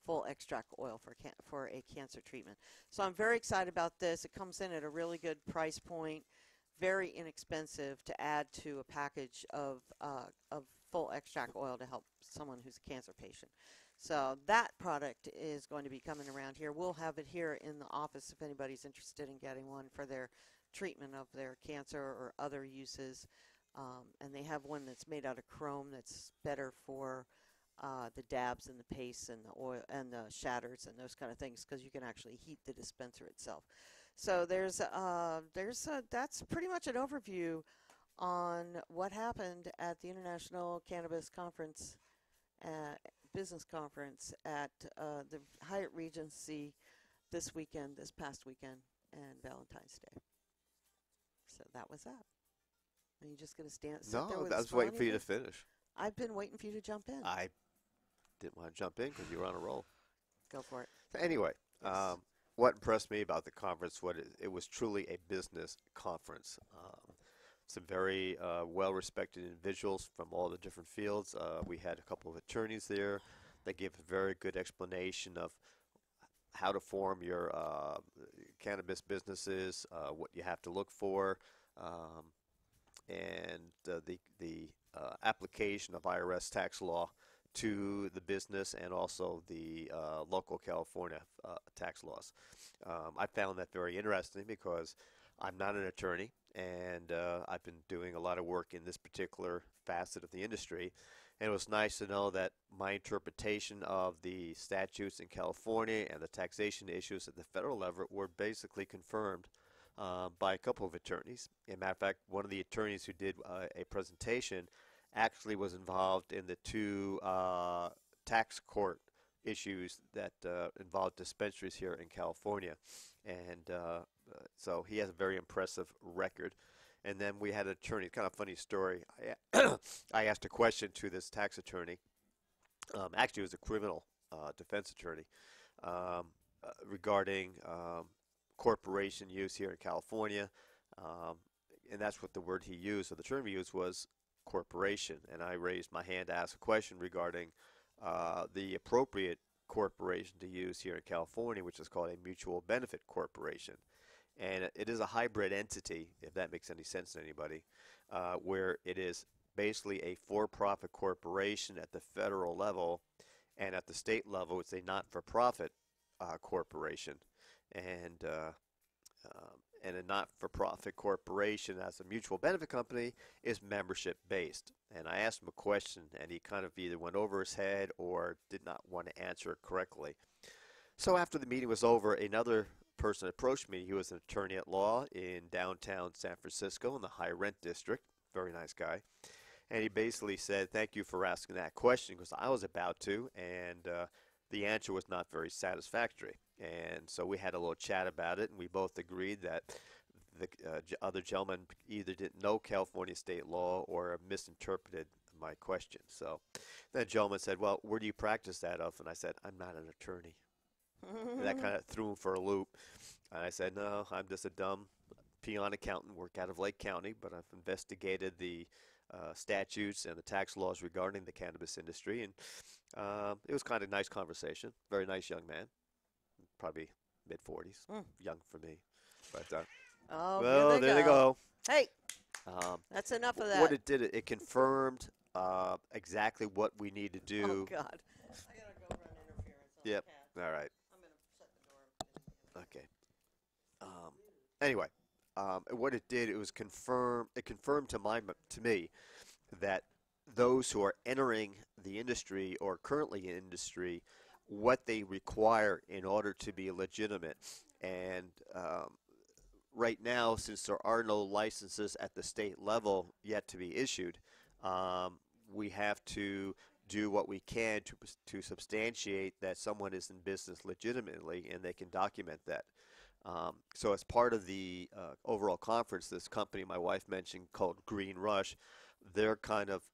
full extract oil for a cancer treatment. So I'm very excited about this. It comes in at a really good price point, very inexpensive to add to a package of full extract oil to help someone who's a cancer patient. So that product is going to be coming around here. We'll have it here in the office if anybody's interested in getting one for their treatment of their cancer or other uses. And they have one that's made out of chrome that's better for the dabs and the pastes and the oil and the shatters and those kind of things, because you can actually heat the dispenser itself. So that's pretty much an overview on what happened at the International Cannabis Conference, Business Conference at the Hyatt Regency this past weekend, and Valentine's Day. So that was that. Are you just going to sit there with No, a I was smile waiting on for you your to face? finish. I've been waiting for you to jump in. I didn't want to jump in because you were on a roll. Go for it. So anyway, Yes. what impressed me about the conference, it was truly a business conference. Some very well-respected individuals from all the different fields. We had a couple of attorneys there. They gave a very good explanation of how to form your cannabis businesses, what you have to look for, and the application of IRS tax law to the business and also the local California tax laws. I found that very interesting because I'm not an attorney, and I've been doing a lot of work in this particular facet of the industry. And it was nice to know that my interpretation of the statutes in California and the taxation issues at the federal level were basically confirmed by a couple of attorneys. As a matter of fact, one of the attorneys who did a presentation actually was involved in the two tax court issues that involved dispensaries here in California. And so he has a very impressive record. And then we had an attorney, kind of funny story. I asked a question to this tax attorney. Actually, it was a criminal defense attorney regarding corporation use here in California. And that's what the word he used. So the term he used was corporation. And I raised my hand to ask a question regarding the appropriate corporation to use here in California, which is called a mutual benefit corporation. and it is a hybrid entity, if that makes any sense to anybody, where it is basically a for-profit corporation at the federal level, and at the state level, it's a not-for-profit corporation, and and a not-for-profit corporation as a mutual benefit company is membership-based. And I asked him a question, and he kind of either went over his head or did not want to answer it correctly. So after the meeting was over, another person approached me. He was an attorney at law in downtown San Francisco in the high rent district. Very nice guy. And he basically said, thank you for asking that question, because I was about to, and the answer was not very satisfactory. And so we had a little chat about it, and we both agreed that the other gentleman either didn't know California state law or misinterpreted my question. So that gentleman said, well, where do you practice out of? And I said, I'm not an attorney. And that kind of threw him for a loop. And I said, no, I'm just a dumb peon accountant, work out of Lake County, but I've investigated the statutes and the tax laws regarding the cannabis industry. And it was kind of a nice conversation. Very nice young man. Probably mid-40s. Young for me. But, Oh, well, there they go. Hey, that's enough of that. What it did, it confirmed exactly what we need to do. Oh, God. I got to go run interference on Yep. the cat. All right. I'm going to shut the door. Okay. Anyway, what it did, it confirmed to me that those who are entering the industry or currently in industry, what they require in order to be legitimate. And right now, since there are no licenses at the state level yet to be issued, we have to do what we can to substantiate that someone is in business legitimately, and they can document that. So as part of the overall conference, this company my wife mentioned called Green Rush, they're kind of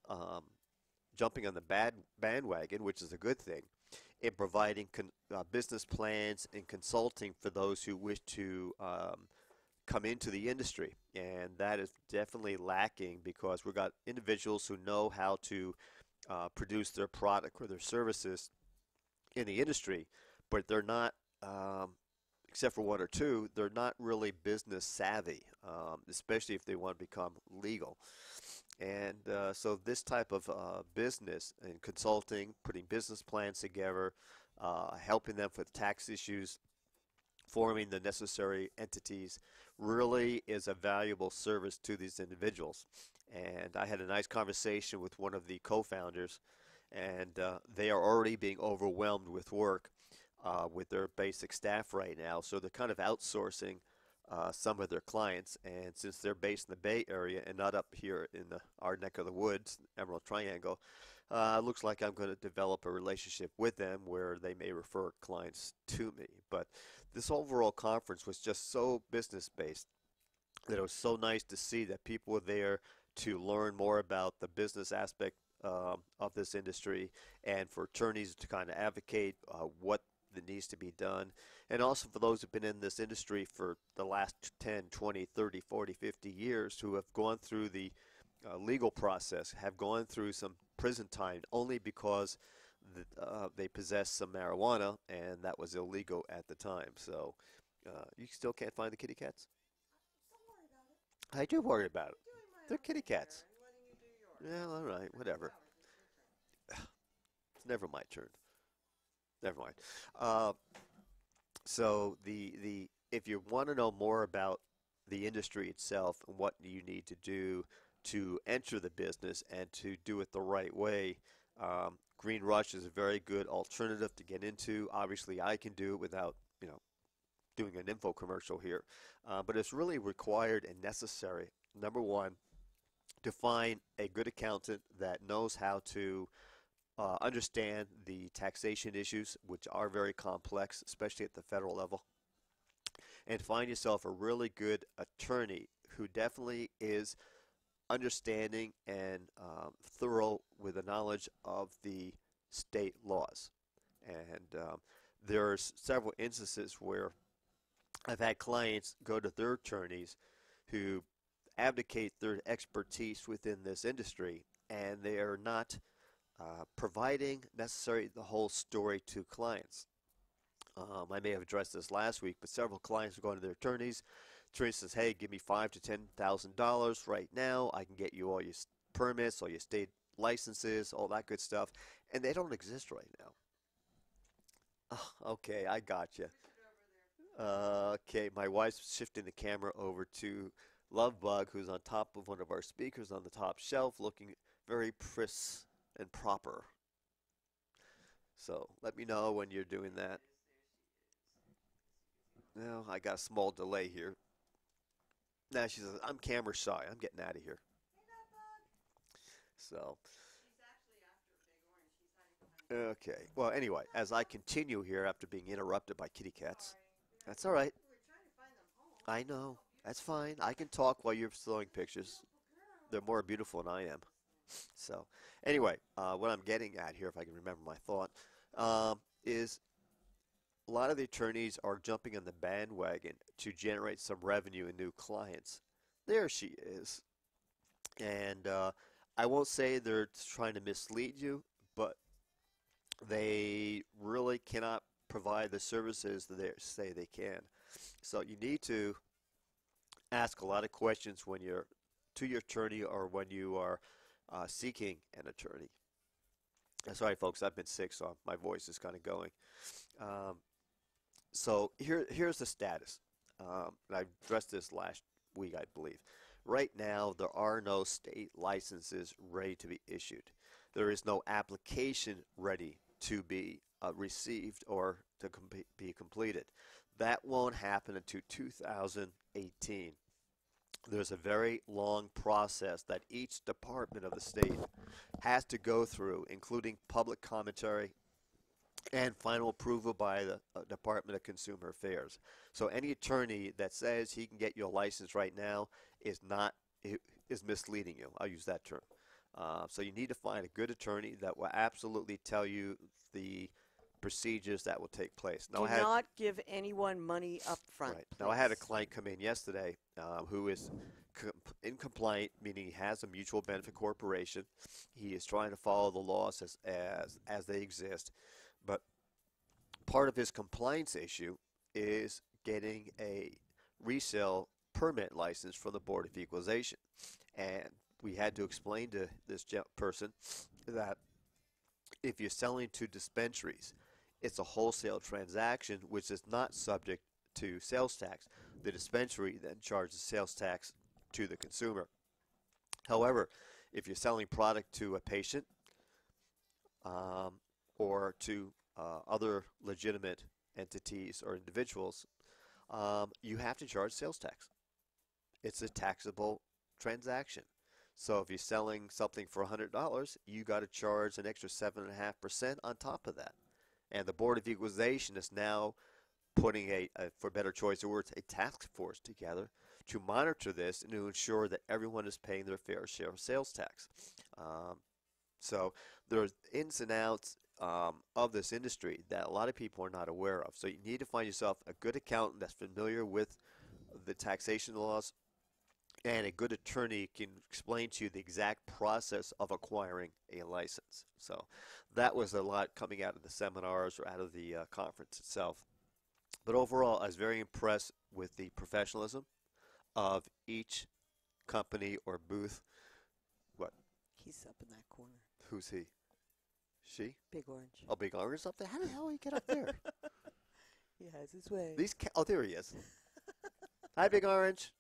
jumping on the bandwagon, which is a good thing, in providing business plans and consulting for those who wish to come into the industry. And that is definitely lacking, because we've got individuals who know how to produce their product or their services in the industry, but they're not, except for one or two, they're not really business savvy, especially if they want to become legal. And so this type of business and consulting, putting business plans together, helping them with tax issues, forming the necessary entities, really is a valuable service to these individuals. And I had a nice conversation with one of the co-founders, and they are already being overwhelmed with work with their basic staff right now. So they're kind of outsourcing some of their clients, and since they're based in the Bay Area and not up here in our neck of the woods, Emerald Triangle, looks like I'm going to develop a relationship with them where they may refer clients to me. But this overall conference was just so business-based that it was so nice to see that people were there to learn more about the business aspect of this industry, and for attorneys to kind of advocate what that needs to be done, and also for those who've been in this industry for the last 10, 20, 30, 40, 50 years, who have gone through the legal process, have gone through some prison time only because they possessed some marijuana, and that was illegal at the time. So you still can't find the kitty cats? I do worry about it. They're kitty cats. Yeah, all right, whatever. It's never my turn. Never mind. So if you want to know more about the industry itself and what you need to do to enter the business and to do it the right way, Green Rush is a very good alternative to get into. Obviously, I can do it without, doing an info commercial here, but it's really required and necessary. Number one, to find a good accountant that knows how to understand the taxation issues, which are very complex, especially at the federal level, and find yourself a really good attorney who definitely is understanding and thorough with the knowledge of the state laws. And there's several instances where I've had clients go to their attorneys who advocate their expertise within this industry, and they are not providing necessarily the whole story to clients. I may have addressed this last week, but several clients are going to their attorneys attorney says, hey, give me $5,000 to $10,000 right now. I can get you all your permits, all your state licenses, all that good stuff. And they don't exist right now. Oh, okay, I got you. Okay, my wife's shifting the camera over to Lovebug, who's on top of one of our speakers on the top shelf, looking very pris and proper. So let me know when you're doing that. No, I got a small delay here. Now she says, I'm camera shy. I'm getting out of here. So, okay. Well, anyway, as I continue here after being interrupted by kitty cats, that's all right. I know. That's fine. I can talk while you're throwing pictures. They're more beautiful than I am. So, anyway, what I'm getting at here, if I can remember my thought, is a lot of the attorneys are jumping on the bandwagon to generate some revenue and new clients. There she is. And I won't say they're trying to mislead you, but they really cannot provide the services that they say they can. So you need to ask a lot of questions when you're to your attorney or when you are seeking an attorney. Sorry, folks, I've been sick, so my voice is kind of going. So here's the status. And I addressed this last week, I believe. Right now, there are no state licenses ready to be issued. There is no application ready to be received or to be completed. That won't happen until 2018. There's a very long process that each department of the state has to go through, including public commentary and final approval by the Department of Consumer Affairs. So any attorney that says he can get you a license right now is misleading you. I'll use that term. So you need to find a good attorney that will absolutely tell you the procedures that will take place. Now, do not give anyone money up front. Right. Now, I had a client come in yesterday who is incompliant, meaning he has a mutual benefit corporation. He is trying to follow the laws as they exist. But part of his compliance issue is getting a resale permit license from the Board of Equalization. And we had to explain to this person that if you're selling to dispensaries, it's a wholesale transaction which is not subject to sales tax. The dispensary then charges sales tax to the consumer. However, if you're selling product to a patient or to other legitimate entities or individuals, you have to charge sales tax. It's a taxable transaction. So if you're selling something for $100, you got to charge an extra 7.5% on top of that. And the Board of Equalization is now putting for better choice of words, a task force together to monitor this and to ensure that everyone is paying their fair share of sales tax. So there's ins and outs of this industry that a lot of people are not aware of. So you need to find yourself a good accountant that's familiar with the taxation laws, and a good attorney can explain to you the exact process of acquiring a license. So that was a lot coming out of the seminars or out of the conference itself. But overall, I was very impressed with the professionalism of each company or booth. What? He's up in that corner. Who's he? She? Big Orange. Oh, Big Orange up there? How the hell did he get up there? He has his way. Oh, there he is. Hi, Big Orange.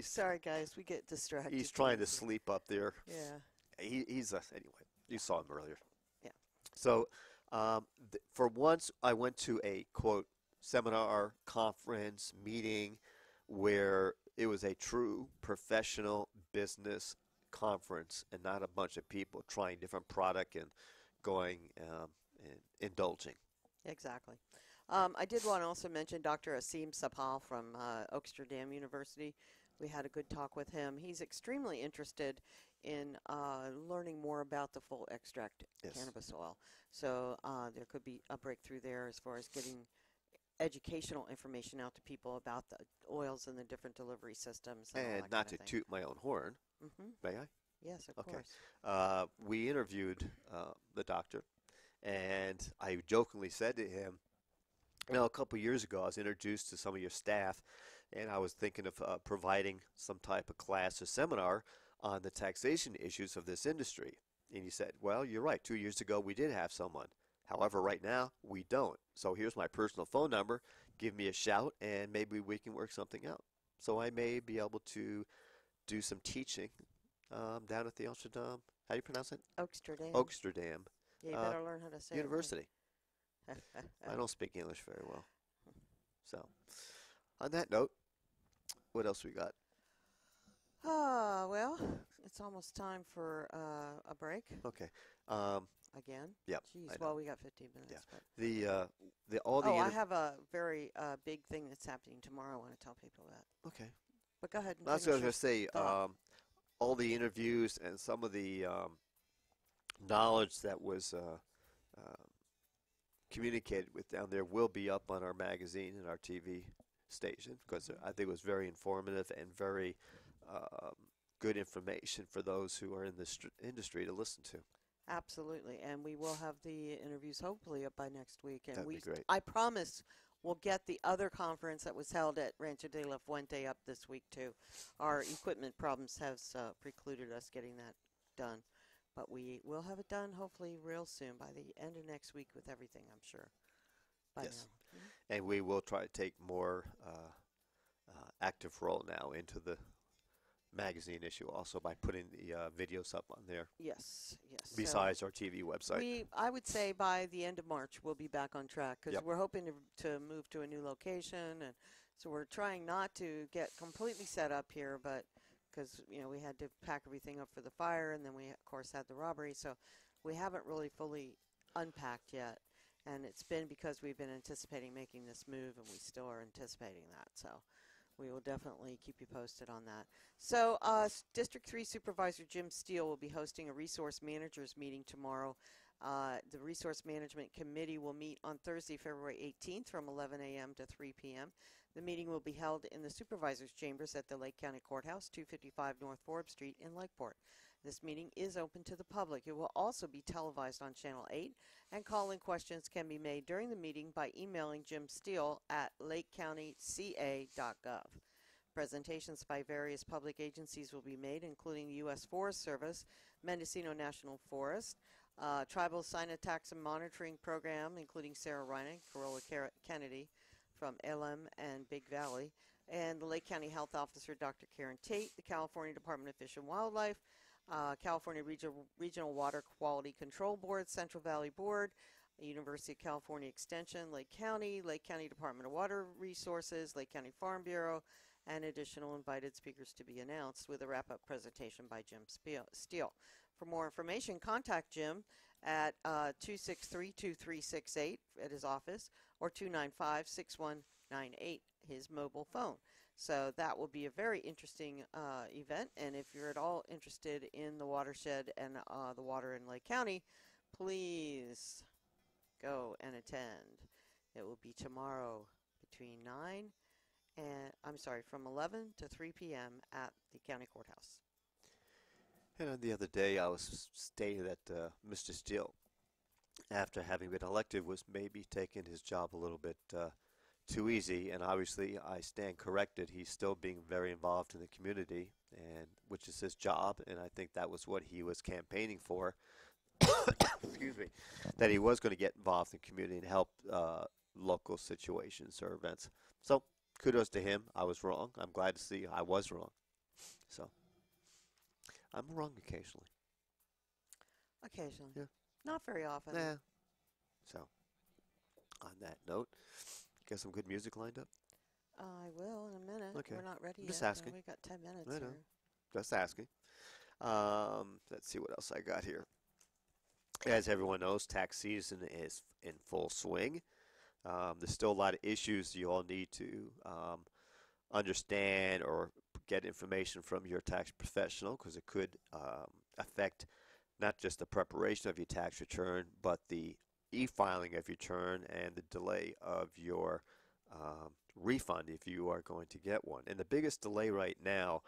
Sorry, guys, we get distracted. He's trying to sleep up there. Yeah. He's anyway. You saw him earlier. Yeah. So, for once, I went to a quote seminar, conference, meeting, where it was a true professional business conference and not a bunch of people trying different product and going and indulging. Exactly. I did want to also mention Dr. Asim Sapal from Oaksterdam University. We had a good talk with him. He's extremely interested in learning more about the full extract cannabis oil. So there could be a breakthrough there as far as getting educational information out to people about the oils and the different delivery systems. And not to toot my own horn, may I? Yes, of course. We interviewed the doctor, and I jokingly said to him, a couple years ago, I was introduced to some of your staff and I was thinking of providing some type of class or seminar on the taxation issues of this industry. And he said, well, you're right. 2 years ago, we did have someone. However, right now, we don't. So here's my personal phone number. Give me a shout, and maybe we can work something out. So I may be able to do some teaching down at the Amsterdam, how do you pronounce it? Oaksterdam. Oaksterdam Yeah, you better learn how to say University. it right. I don't speak English very well. So, on that note, what else we got? Well, it's almost time for a break Okay. again. Yep, Jeez, I know. well, we got 15 minutes. Yeah. But I have a very big thing that's happening tomorrow I want to tell people about. Okay. But go ahead and I was finish going to your say, thought. all the interviews and some of the knowledge that was communicated with down there will be up on our magazine and our TV station, because I think it was very informative and very good information for those who are in this industry to listen to. Absolutely, and we will have the interviews hopefully up by next week. And That'd be great. I promise we'll get the other conference that was held at Rancho de la Fuente up this week too. Our equipment problems have precluded us getting that done, but we will have it done hopefully real soon, by the end of next week, with everything, I'm sure. By Yes. now. And we will try to take more active role now into the magazine issue, also by putting the videos up on there, Yes, yes. So besides our TV website. I would say by the end of March we'll be back on track, because Yep. we're hoping to move to a new location, and so we're trying not to get completely set up here, but because we had to pack everything up for the fire, and then we of course had the robbery, so we haven't really fully unpacked yet, and it's been because we've been anticipating making this move, and we still are anticipating that, so we will definitely keep you posted on that. So District 3 Supervisor Jim Steele will be hosting a resource managers meeting tomorrow. The Resource Management Committee will meet on Thursday, February 18th from 11 a.m. to 3 p.m. The meeting will be held in the Supervisors' Chambers at the Lake County Courthouse, 255 North Forbes Street in Lakeport. This meeting is open to the public. It will also be televised on Channel 8, and call-in questions can be made during the meeting by emailing Jim Steele at lakecountyca.gov. Presentations by various public agencies will be made, including the U.S. Forest Service, Mendocino National Forest, Tribal Sign Attacks and Monitoring Program, including Sarah Reining, Corolla Kennedy from LM and Big Valley, and the Lake County Health Officer, Dr. Karen Tate, the California Department of Fish and Wildlife, California Regional Water Quality Control Board, Central Valley Board, University of California Extension, Lake County Department of Water Resources, Lake County Farm Bureau, and additional invited speakers to be announced, with a wrap-up presentation by Jim Steele. For more information, contact Jim at 263-2368 at his office, or 295-6198, his mobile phone. So that will be a very interesting event, and if you're at all interested in the watershed and the water in Lake County, please go and attend. It will be tomorrow between 9 and, from 11 to 3 p.m. at the county courthouse. And the other day I was stating that Mr. Steele, after having been elected, was maybe taking his job a little bit too easy, and obviously I stand corrected. He's still being very involved in the community, and which is his job, and I think that was what he was campaigning for. Excuse me, that he was going to get involved in the community and help local situations or events. So kudos to him. I was wrong. I'm glad to see I was wrong. So I'm wrong occasionally. Occasionally. Yeah. Not very often. Yeah. So on that note, got some good music lined up? I will in a minute. Okay. We're not ready Just yet. asking. We got 10 minutes I know. here. Just asking. Let's see what else I got here. As everyone knows, tax season is in full swing. There's still a lot of issues you all need to understand or get information from your tax professional, because it could affect not just the preparation of your tax return, but the e-filing of your return and the delay of your refund if you are going to get one. And the biggest delay right now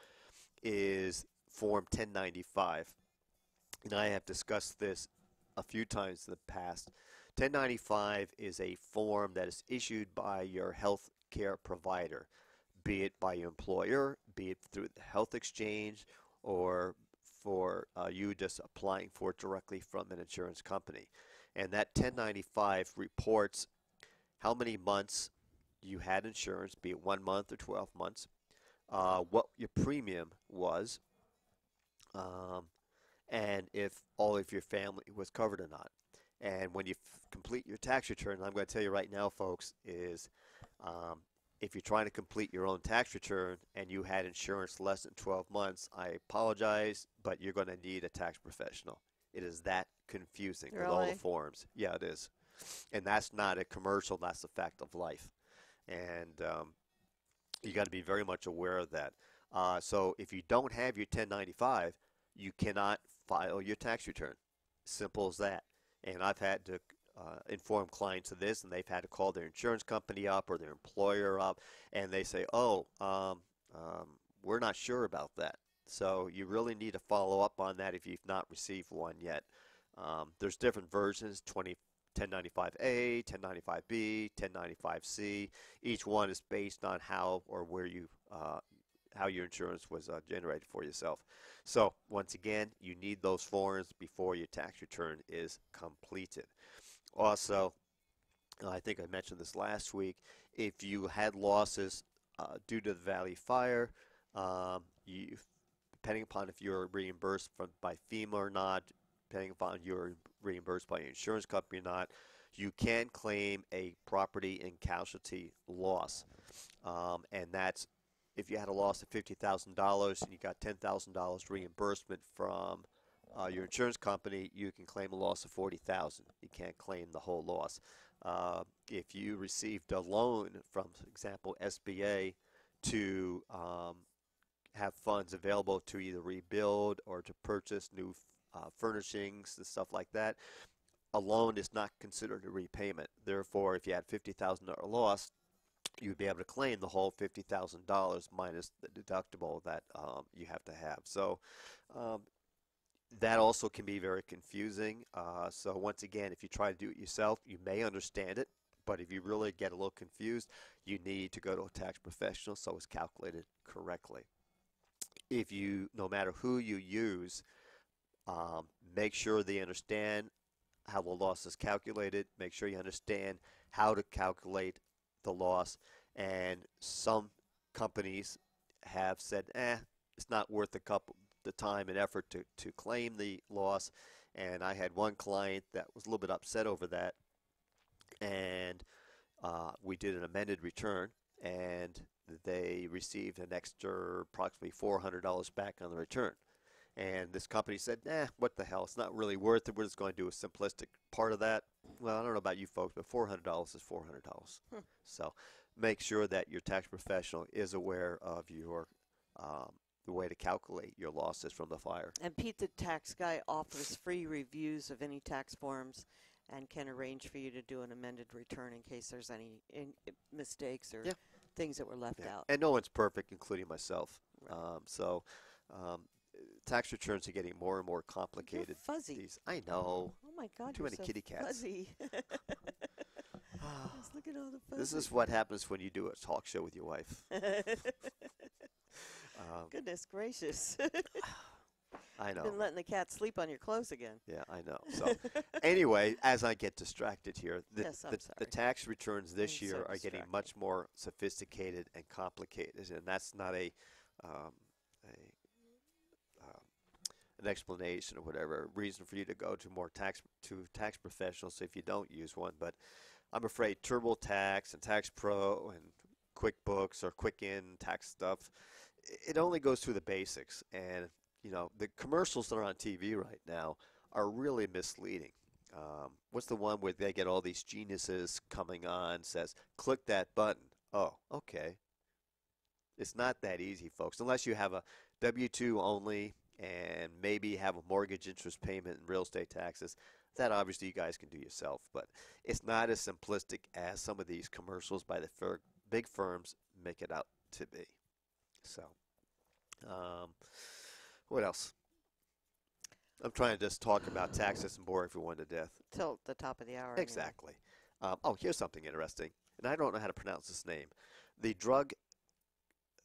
is Form 1095. And I have discussed this a few times in the past. 1095 is a form that is issued by your health care provider. be it by your employer, be it through the health exchange, or for you just applying for it directly from an insurance company. And that 1095 reports how many months you had insurance, be it 1 month or 12 months, what your premium was, um, and if all of your family was covered or not. And when you complete your tax return, I'm going to tell you right now, folks, is um, if you're trying to complete your own tax return and you had insurance less than 12 months, I apologize, but you're going to need a tax professional. It is that confusing with all the Really? forms. Yeah, it is. And that's not a commercial, that's a fact of life. And you got to be very much aware of that. So if you don't have your 1095, you cannot file your tax return. Simple as that. And I've had to inform clients of this, and they've had to call their insurance company up or their employer up, and they say, "Oh, we're not sure about that." So you really need to follow up on that if you've not received one yet. There's different versions: 1095A, 1095B, 1095C. Each one is based on how or where you how your insurance was generated for yourself. So once again, you need those forms before your tax return is completed. Also, I think I mentioned this last week, if you had losses due to the Valley Fire, you, depending upon if you're reimbursed by FEMA or not, depending upon you're reimbursed by your insurance company or not, you can claim a property and casualty loss. And that's if you had a loss of $50,000 and you got $10,000 reimbursement from your insurance company, you can claim a loss of $40,000. You can't claim the whole loss. If you received a loan from, for example, SBA to have funds available to either rebuild or to purchase new furnishings and stuff like that, a loan is not considered a repayment. Therefore, if you had $50,000 loss, you'd be able to claim the whole $50,000 minus the deductible that you have to have. So that also can be very confusing. So once again, if you try to do it yourself, you may understand it, but if you really get a little confused, you need to go to a tax professional so it's calculated correctly. If you, no matter who you use, make sure they understand how the loss is calculated. Make sure you understand how to calculate the loss. And some companies have said, it's not worth the time and effort to claim the loss. And I had one client that was a little bit upset over that. And we did an amended return, and they received an extra approximately $400 back on the return. And this company said, what the hell? It's not really worth it. We're just going to do a simplistic part of that. Well, I don't know about you folks, but $400 is $400. So make sure that your tax professional is aware of your the way to calculate your losses from the fire. And Pete, the tax guy, offers free reviews of any tax forms and can arrange for you to do an amended return in case there's any mistakes or things that were left out. And no one's perfect, including myself. Right. Tax returns are getting more and more complicated. You're fuzzy. I know. Oh my God, Too you're many so kitty cats. fuzzy. Just look at all the fuzzy. This is what happens when you do a talk show with your wife. Goodness gracious. I know. Been letting the cat sleep on your clothes again. Yeah, I know. So anyway, as I get distracted here, the tax returns this year are getting much more sophisticated and complicated, and that's not an explanation or whatever reason for you to go to tax professionals if you don't use one. But I'm afraid TurboTax and Tax Pro and QuickBooks or Quicken tax stuff, it only goes through the basics. And the commercials that are on TV right now are really misleading. What's the one where they get all these geniuses coming on, says, click that button. Oh, okay. It's not that easy, folks, unless you have a W-2 only and maybe have a mortgage interest payment and real estate taxes. That obviously you guys can do yourself, but it's not as simplistic as some of these commercials by the big firms make it out to be. So, what else? I'm trying to just talk about taxes and bore everyone to death. Till the top of the hour. Exactly. Here's something interesting, and I don't know how to pronounce this name. The Drug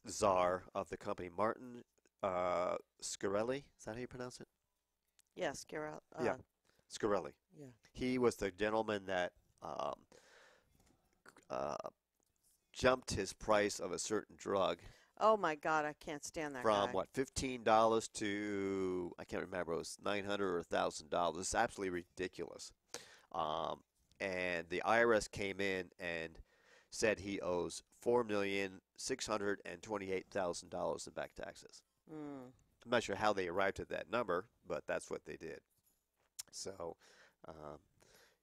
czar of the company, Martin Scarelli. Is that how you pronounce it? Yes, Carol. Yeah. Scarelli. Yeah. He was the gentleman that uh, jumped his price of a certain drug Oh my God, I can't stand that from guy. what, $15 to, I can't remember, it was $900 or $1,000. It's absolutely ridiculous. And the IRS came in and said he owes $4,628,000 in back taxes. Mm. I'm not sure how they arrived at that number, but that's what they did. So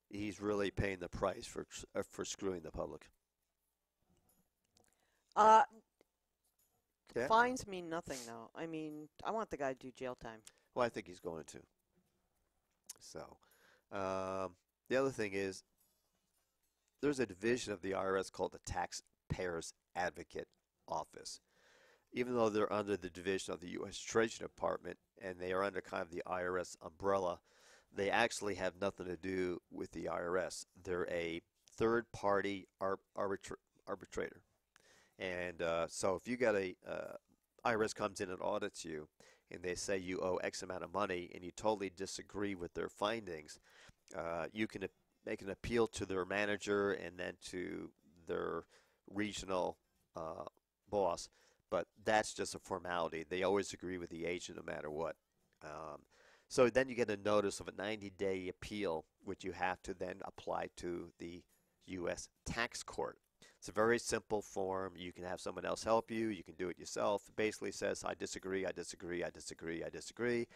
he's really paying the price for screwing the public. Yeah. Fines mean nothing, though. I mean, I want the guy to do jail time. Well, I think he's going to. So the other thing is there's a division of the IRS called the Taxpayers Advocate Office. Even though they're under the division of the U.S. Treasury Department and they are under kind of the IRS umbrella, they actually have nothing to do with the IRS. They're a third-party arbitrator. And so if you got IRS comes in and audits you and they say you owe X amount of money and you totally disagree with their findings, you can make an appeal to their manager and then to their regional boss. But that's just a formality. They always agree with the agent no matter what. So then you get a notice of a 90-day appeal, which you have to then apply to the U.S. tax court. It's a very simple form. You can have someone else help you. You can do it yourself. It basically says, I disagree, I disagree, I disagree, I disagree.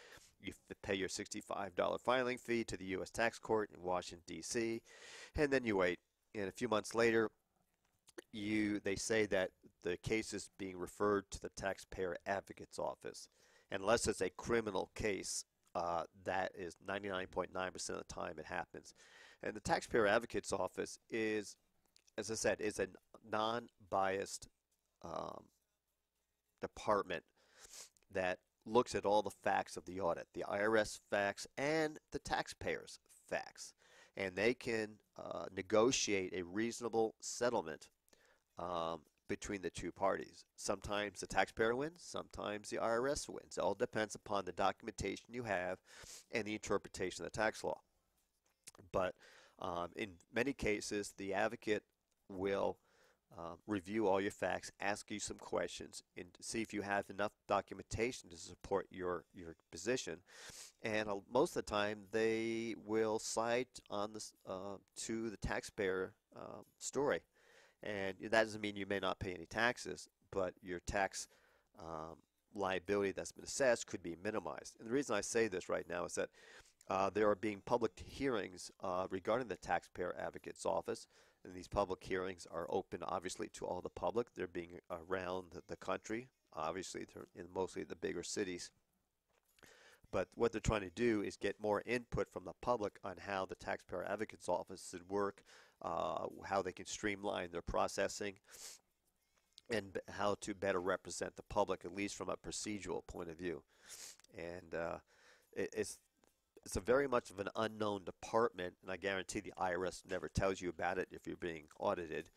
You pay your $65 filing fee to the U.S. tax court in Washington, D.C., and then you wait. And a few months later, they say that the case is being referred to the Taxpayer Advocate's Office. Unless it's a criminal case, that is 99.9% of the time it happens. And the Taxpayer Advocate's Office is, as I said, is a non-biased department that looks at all the facts of the audit, the IRS facts and the taxpayers' facts. And they can negotiate a reasonable settlement between the two parties. Sometimes the taxpayer wins, sometimes the IRS wins. It all depends upon the documentation you have and the interpretation of the tax law. But in many cases, the advocate will review all your facts, ask you some questions, and see if you have enough documentation to support your position. And most of the time, they will cite on this to the taxpayer story. And that doesn't mean you may not pay any taxes, but your tax liability that's been assessed could be minimized. And the reason I say this right now is that there are being public hearings regarding the Taxpayer Advocate's Office, and these public hearings are open, obviously, to all the public. They're being around the country. Obviously, they're in mostly the bigger cities. But what they're trying to do is get more input from the public on how the Taxpayer Advocate's Office should work, how they can streamline their processing, and how to better represent the public, at least from a procedural point of view. And it's a very much of an unknown department, and I guarantee the IRS never tells you about it if you're being audited.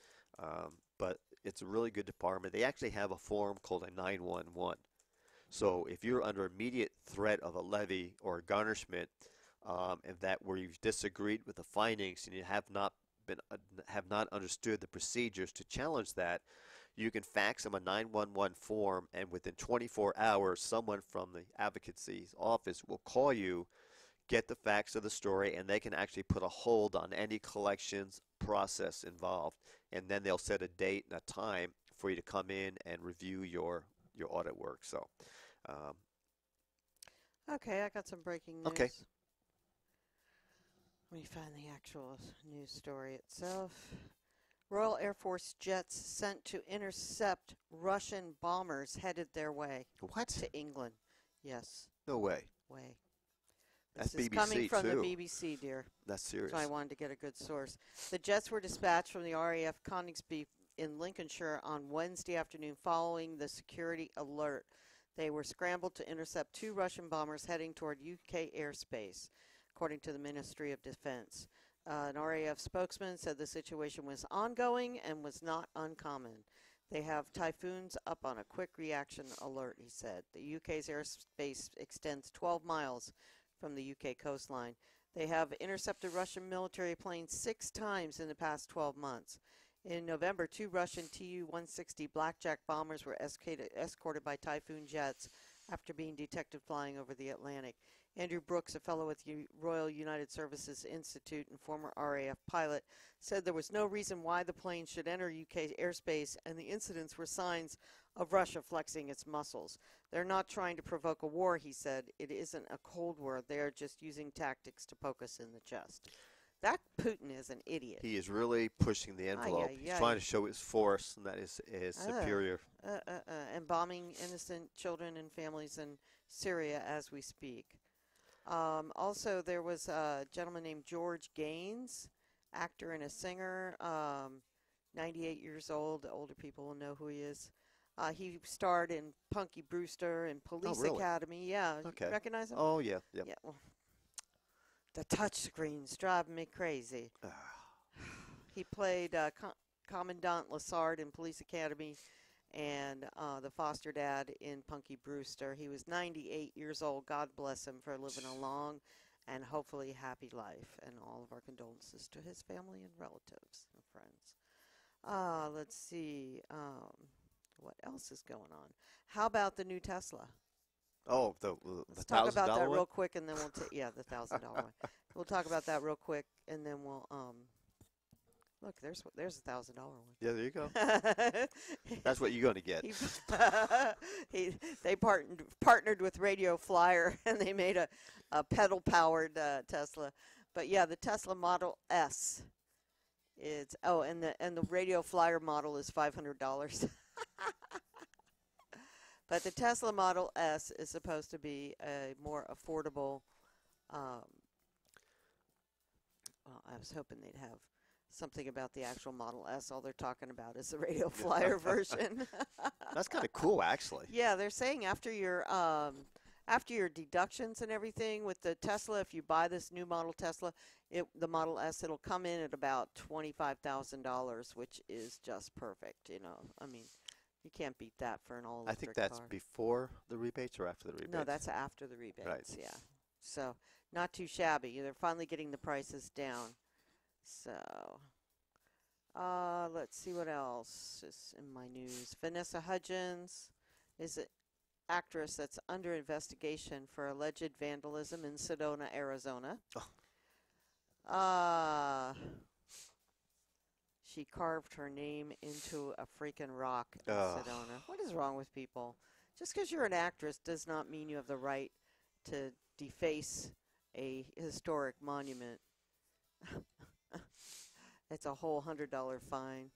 But it's a really good department. They actually have a form called a 911. So if you're under immediate threat of a levy or a garnishment, and that where you've disagreed with the findings and you have not understood the procedures to challenge that, you can fax them a 911 form, and within 24 hours, someone from the advocacy's office will call you, get the facts of the story, and they can actually put a hold on any collections process involved. And then they'll set a date and a time for you to come in and review your audit work. So, Okay, I got some breaking news. Okay. Let me find the actual news story itself. Royal Air Force jets sent to intercept Russian bombers headed their way what? to England. Yes, No way. way. That's This is BBC coming from too. the BBC, dear. That's serious. So I wanted to get a good source. The jets were dispatched from the RAF Coningsby in Lincolnshire on Wednesday afternoon following the security alert. They were scrambled to intercept 2 Russian bombers heading toward UK airspace, according to the Ministry of Defense. An RAF spokesman said the situation was ongoing and was not uncommon. They have typhoons up on a quick reaction alert, he said. The UK's airspace extends 12 miles from the UK coastline. They have intercepted Russian military planes 6 times in the past 12 months. In November, 2 Russian Tu-160 Blackjack bombers were escorted by Typhoon jets after being detected flying over the Atlantic. Andrew Brooks, a fellow with Royal United Services Institute and former RAF pilot, said there was no reason why the plane should enter UK airspace, and the incidents were signs of Russia flexing its muscles. They're not trying to provoke a war, he said. It isn't a Cold War. They are just using tactics to poke us in the chest. That Putin is an idiot. He is really pushing the envelope. He's trying to show his force, and that is superior. And bombing innocent children and families in Syria as we speak. Also, there was a gentleman named George Gaines, actor and a singer, 98 years old. Older people will know who he is. He starred in Punky Brewster and Police Academy. Yeah, okay. Recognize him? Oh, yeah. Yeah. Well, the touch screen's driving me crazy. He played Commandant Lassard in Police Academy and the foster dad in Punky Brewster. He was 98 years old. God bless him for living a long and hopefully happy life. And all of our condolences to his family and relatives and friends. Let's see. What else is going on? How about the new Tesla? Oh, the Let's talk about that one? real quick, and then we'll the $1,000 one. We'll talk about that real quick, and then we'll look. There's $1,000 one. Yeah, there you go. That's what you're going to get. They partnered with Radio Flyer, and they made a pedal powered Tesla. But yeah, the Tesla Model S. It's and the Radio Flyer model is $500. But the Tesla Model S is supposed to be a more affordable. Well, I was hoping they'd have something about the actual Model S. All they're talking about is the Radio Flyer version. That's kind of cool, actually. Yeah, they're saying after your deductions and everything with the Tesla, if you buy this new model Tesla, the Model S, it'll come in at about $25,000, which is just perfect. You know, I mean. You can't beat that for an all-electric I think that's car. before the rebates or after the rebates? No, that's after the rebates, right. Yeah. So, not too shabby. They're finally getting the prices down. So, let's see what else is in my news. Vanessa Hudgens is an actress that's under investigation for alleged vandalism in Sedona, Arizona. She carved her name into a freaking rock in Sedona. What is wrong with people? Just because you're an actress does not mean you have the right to deface a historic monument. It's a whole $100 fine.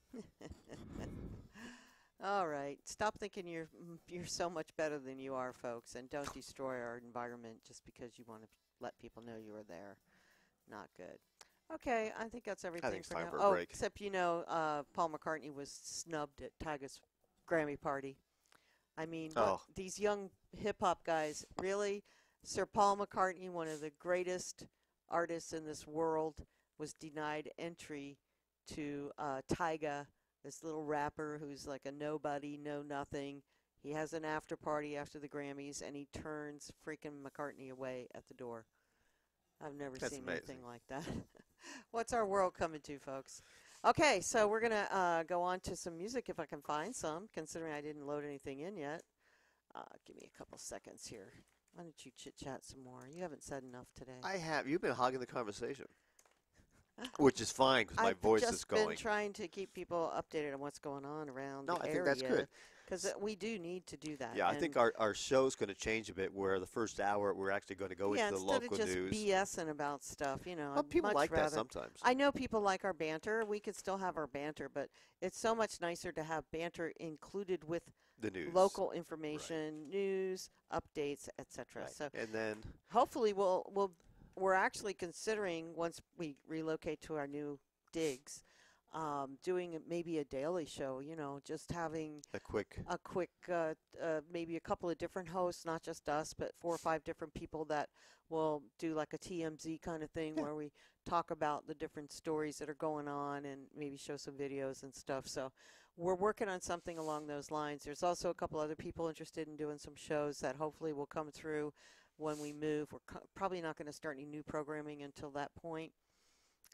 All right. Stop thinking you're so much better than you are, folks, and don't destroy our environment just because you want to let people know you are there. Not good. Okay, I think that's everything I think it's for time now. for a break. Except Paul McCartney was snubbed at Tyga's Grammy party. I mean, these young hip-hop guys, really? Sir Paul McCartney, one of the greatest artists in this world, was denied entry to Tyga, this little rapper who's like a nobody, know nothing. He has an after party after the Grammys, and he turns freaking McCartney away at the door. I've never seen anything like that. What's our world coming to, folks? Okay, so we're going to go on to some music if I can find some, considering I didn't load anything in yet. Give me a couple seconds here. Why don't you chit-chat some more? You haven't said enough today. I have. You've been hogging the conversation, which is fine because my voice is going. I've just been trying to keep people updated on what's going on around the area. No, I think that's good. Because we do need to do that. Yeah, I think our show's going to change a bit where the first hour we're actually going to go into the local news. news. Instead of just BSing about stuff, you know. Well, people like that sometimes. I know people like our banter. We could still have our banter, but it's so much nicer to have banter included with the news, local information, news, updates, etc. Right. So, and then hopefully we're actually considering, once we relocate to our new digs, doing maybe a daily show, you know, just having a quick maybe a couple of different hosts, not just us, but 4 or 5 different people that will do like a TMZ kind of thing where we talk about the different stories that are going on and maybe show some videos and stuff. So we're working on something along those lines. There's also a couple other people interested in doing some shows that hopefully will come through when we move. We're probably not going to start any new programming until that point.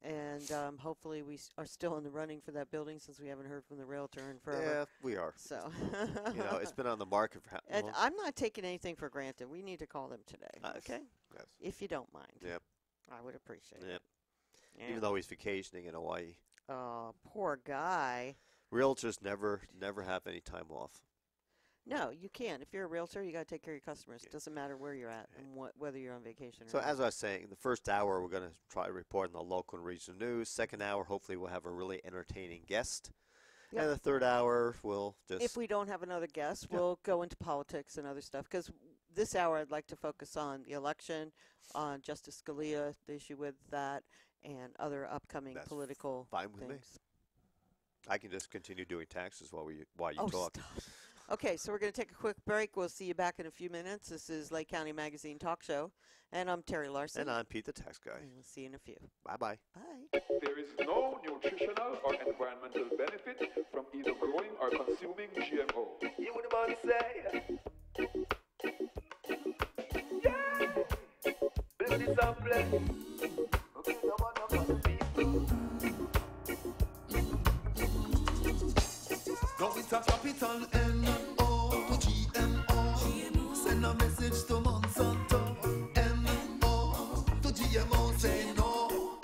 And hopefully we are still in the running for that building since we haven't heard from the realtor in forever. Yeah, we are. So, It's been on the market for how and long? I'm not taking anything for granted. We need to call them today, okay? Yes. If you don't mind. Yep. I would appreciate Yep. it. Yeah. Even though he's vacationing in Hawaii. Oh, poor guy. Realtors never have any time off. No, you can't. If you're a realtor, you got to take care of your customers. It doesn't matter where you're at and whether you're on vacation or So not. as I was saying, the first hour we're going to try to report on the local and regional news. Second hour, hopefully we'll have a really entertaining guest. Yep. And the third hour, we'll just... If we don't have another guest, we'll go into politics and other stuff. Because this hour I'd like to focus on the election, on Justice Scalia, the issue with that, and other upcoming political fine with me. things. I can just continue doing taxes while you Oh, talk. stop. Okay, so we're going to take a quick break. We'll see you back in a few minutes. This is Lake County Magazine Talk Show, and I'm Terri Larsen. And I'm Pete the Tax Guy. And we'll see you in a few. Bye-bye. Bye. There is no nutritional or environmental benefit from either growing or consuming GMO. You would about to say, yeah, this is a blessing. Okay, Now it's a capital N-O to GMO. Send a message to Monsanto. N-O to GMO. Say no.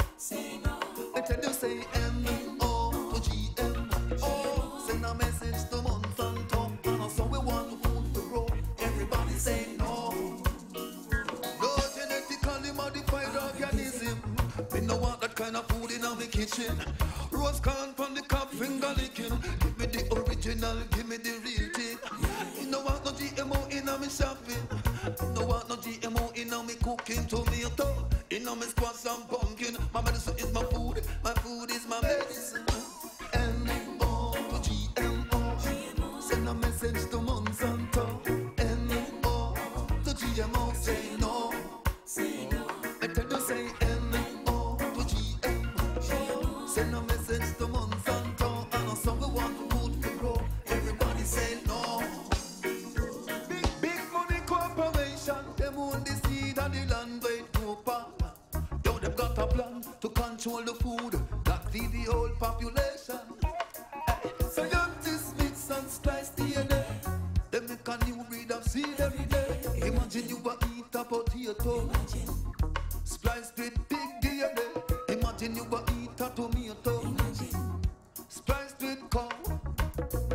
I tell you say N-O to GMO. Send a message to Monsanto. And also we want food to grow. Everybody say no. No genetically modified organism. We don't want that kind of food in our kitchen. Roast corn from the cup, finger licking. Give me the original, give me the real thing. You don't want no GMO in our shopping. You don't want no GMO in our cooking. Tomato, in our squash and pumpkin. My medicine is my food is my medicine. N-O to GMO. Send a message to Monsanto. N-O to GMO. Say no. I tell you say N-O to GMO. Send a message to Monsanto. And also we want food to grow. Everybody say no. Big money corporation. Them own the seed and the land where it grow up. Yo, they've got a plan to control the food that feed the whole population. Scientists mix and splice DNA. They make a new breed of seed every day. Imagine you a eat a potato spliced with big DNA. Imagine you a eat a tomato spliced with cow.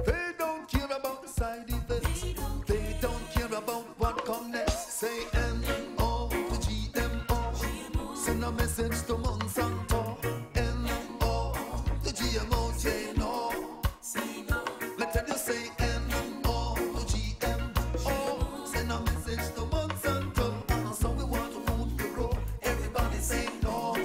They don't care about the side effects. They don't care about what comes next. Say N-O to GMO. Send a message to Monsanto. N-O to GMO. Say no. Let tell you say N-O to GMO. Send a message to Monsanto. And so we want food to grow. Everybody say no.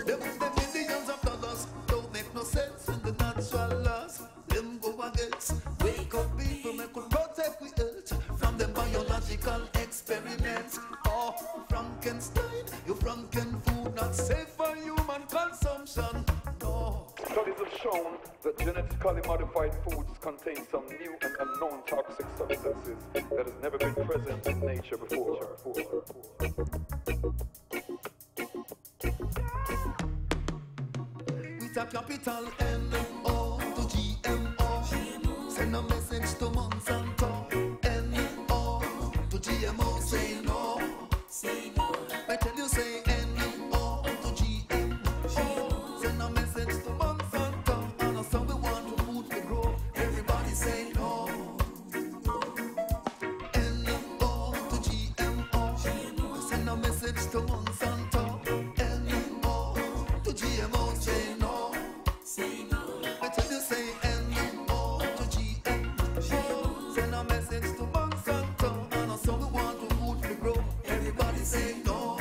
Them millions of dollars don't make no sense in the natural laws. Them go against. Wake up people, make we protect we health from them biological experiments. Oh, Frankenstein, you Franken food not safe for human consumption. No. Studies have shown that genetically modified foods contain some new and unknown toxic substances that has never been present in nature before. With a capital N-O to GMO. Send a message to Monsanto. N-O to GMO. Say no. I tell you say N-O to GMO. Send a message to Monsanto. And also we want food to grow. Everybody say no. N-O to GMO. Send a message to Monsanto. N-O to GMO. Say no. I tell you say N-O to GMO. Send a message to Monsanto. And also we want food to grow. Everybody say no.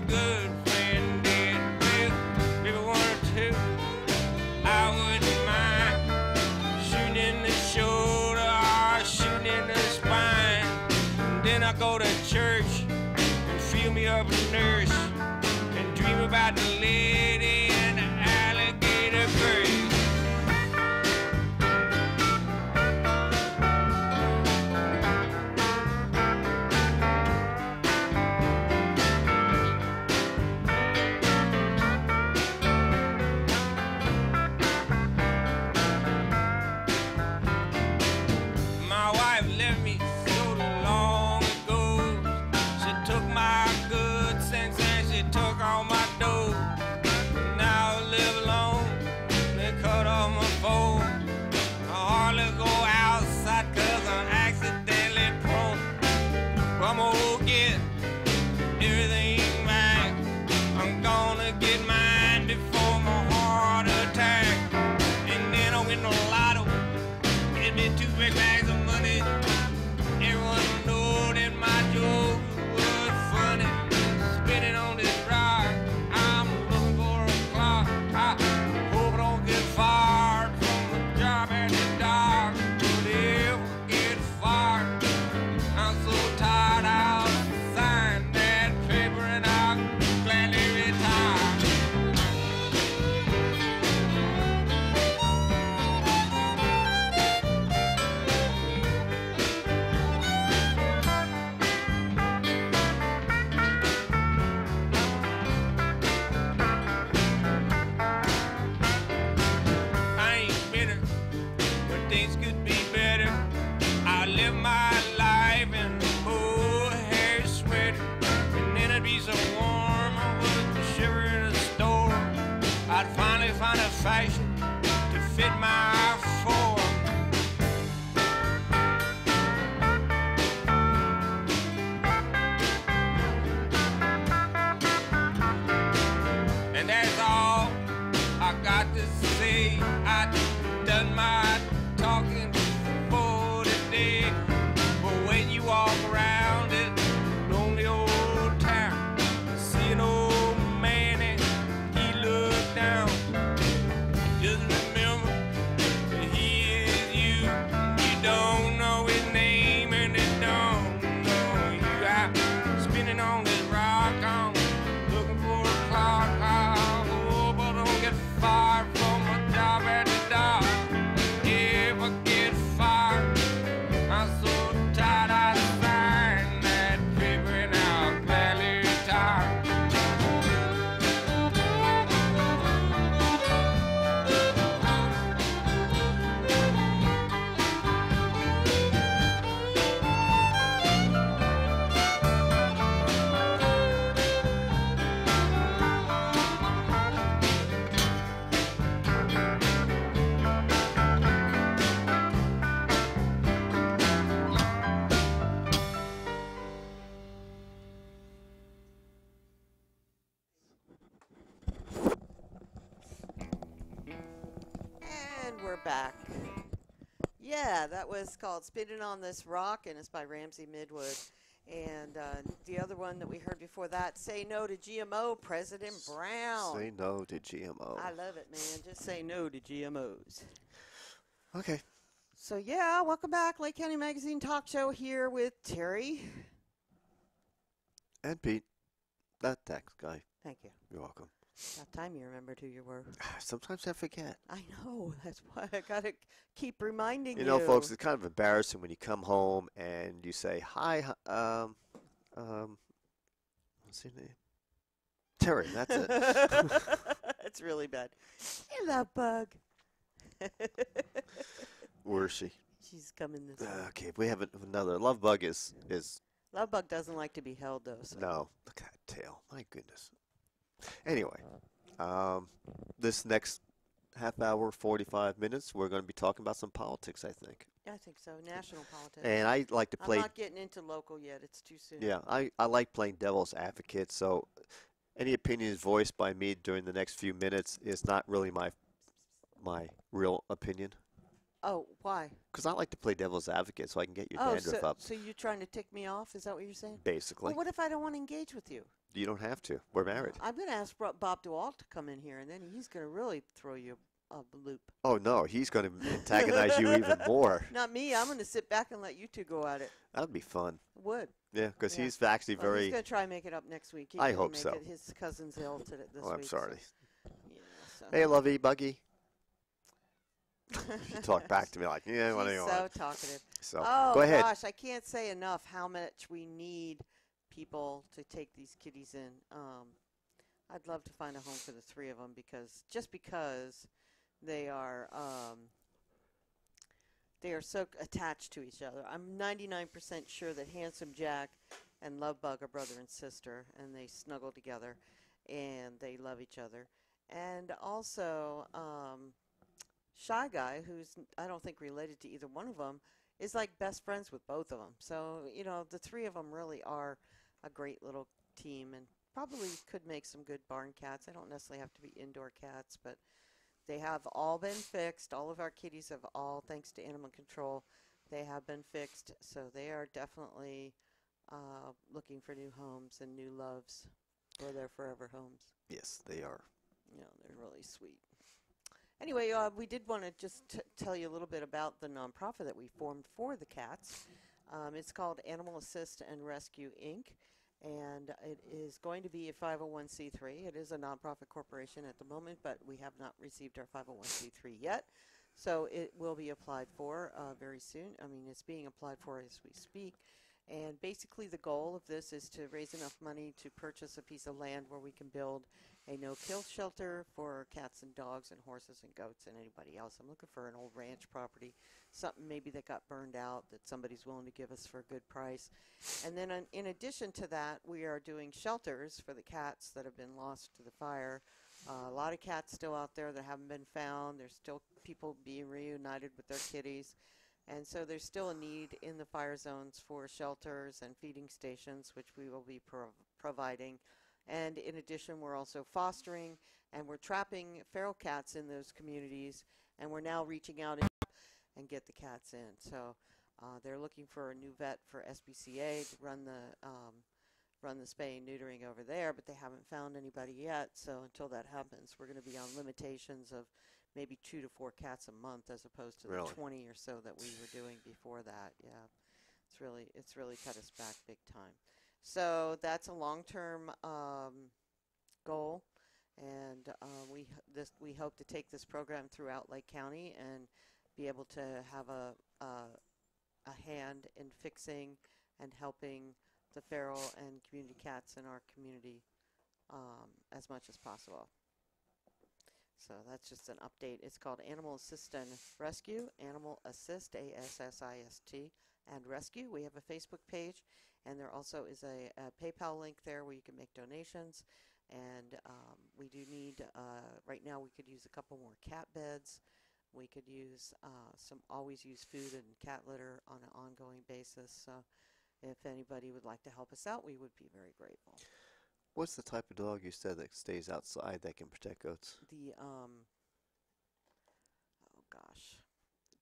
good friend did. Well, maybe one or two, I wouldn't mind shooting in the shoulder or shooting in the spine. And then I go to church and feel me up a nurse and dream about the lady and the alligator bird. My wife left me so long ago. She took my good sense and she took all my dough. Now I live alone. They cut off my phone. I hardly go outside 'cause I'm accidentally prone. I'm gonna get everything back. I'm gonna get mine before my heart attack. And then I'll win the lotto. Give me 2 big bags of money. Everyone know that my joke was funny. Spinning on this rock, I'm looking for a clock. I hope I don't get fired from the job at the dock. But if I get fired, I'm so tired I'll sign that paper and I'll gladly retire. I ain't bitter, but things could be better. I live my life in a mohair sweater, and then it'd be so warm I would shiver in a store. I'd finally find a fashion to fit my form. And that's all I got to say. I done my talking for today. But when you walk around it lonely old town, see an old man and he look down. Just remember that he is you. You don't know his name and they don't know you. I'm spinning on this rock. I'm looking for a clock. I hope I don't get fired from my job at the dock. If I get fired, I'm so tired I'd sign that paper and I'll gladly retire. And we're back. Yeah, that was called Spinning on This Rock, and it's by Ramsey Midwood. And the other one that we heard before that, Say No to GMO, President Brown. Say no to GMO. I love it, man. Just say no to GMOs. Okay. So, yeah, welcome back. Lake County Magazine Talk Show here with Terry. And Pete, that tax guy. Thank you. You're welcome. About time you remembered who you were. Sometimes I forget. I know. That's why I got to keep reminding you. You know, folks, it's kind of embarrassing when you come home and you say, hi, what's your name? Terry, that's it. That's really bad. Hello, Bug. Where is she? She's coming this way. Okay, we have another. Love Bug is Love Bug doesn't like to be held, though. So. no, look at that tail. My goodness. Anyway, this next half hour, 45 minutes, we're going to be talking about some politics, I think. Yeah, I think so. National politics. And I like to play. I'm not getting into local yet. It's too soon. Yeah, I like playing devil's advocate. So any opinions voiced by me during the next few minutes is not really my real opinion. Oh, why? Because I like to play devil's advocate so I can get your dandruff up. So you're trying to tick me off? Is that what you're saying? Basically. Well, what if I don't want to engage with you? You don't have to. We're married. I'm going to ask Bob DeWalt to come in here, and then he's going to really throw you a loop. Oh, no. He's going to antagonize you even more. Not me. I'm going to sit back and let you two go at it. That would be fun. Would. Yeah, because Yeah. he's actually Well, very... he's going to try and make it up next week. He I couldn't hope make so. it. His cousin's ill today, this Oh, week. I'm sorry. Yeah, so. Hey, Lovey, Buggy. She talked back to me like, yeah, what do you She's want? so talkative. So, Oh, go ahead. gosh, I can't say enough how much we need people to take these kitties in. I'd love to find a home for the three of them because they are so attached to each other. I'm 99% sure that Handsome Jack and Lovebug are brother and sister, and they snuggle together, and they love each other. And also, Shy Guy, who's I don't think related to either one of them, is like best friends with both of them. So, the three of them really are a great little team and probably could make some good barn cats. They don't necessarily have to be indoor cats, but they have all been fixed. All of our kitties have all, thanks to animal control, they have been fixed. So they are definitely looking for new homes and new loves for their forever homes. Yes, they are. They're really sweet. Anyway, we did want to just tell you a little bit about the nonprofit that we formed for the cats. It's called Animal Assist and Rescue, Inc., and it is going to be a 501c3. It is a nonprofit corporation at the moment, but we have not received our 501c3 yet, so it will be applied for very soon. I mean, it's being applied for as we speak. And basically the goal of this is to raise enough money to purchase a piece of land where we can build a no-kill shelter for cats and dogs and horses and goats and anybody else. I'm looking for an old ranch property, something maybe that got burned out that somebody's willing to give us for a good price. And then in addition to that, we are doing shelters for the cats that have been lost to the fire. A lot of cats still out there that haven't been found. There's still people being reunited with their kitties. And so there's still a need in the fire zones for shelters and feeding stations, which we will be providing. And in addition, we're also fostering and we're trapping feral cats in those communities. And we're now reaching out and get the cats in. So they're looking for a new vet for SPCA to run the spay and neutering over there, but they haven't found anybody yet. So until that happens, we're going to be on limitations of maybe 2 to 4 cats a month as opposed to Really? the 20 or so that we were doing before that. Yeah, it's really cut us back big time. So that's a long-term goal, and we hope to take this program throughout Lake County and be able to have a hand in fixing and helping the feral and community cats in our community as much as possible. So that's just an update. It's called Animal Assist and Rescue, Animal Assist, ASSIST, and Rescue. We have a Facebook page, and there also is a PayPal link there where you can make donations. And we do need, right now we could use a couple more cat beds. We could use always use food and cat litter on an ongoing basis. So if anybody would like to help us out, we would be very grateful. What's the type of dog you said that stays outside that can protect goats? The, oh gosh,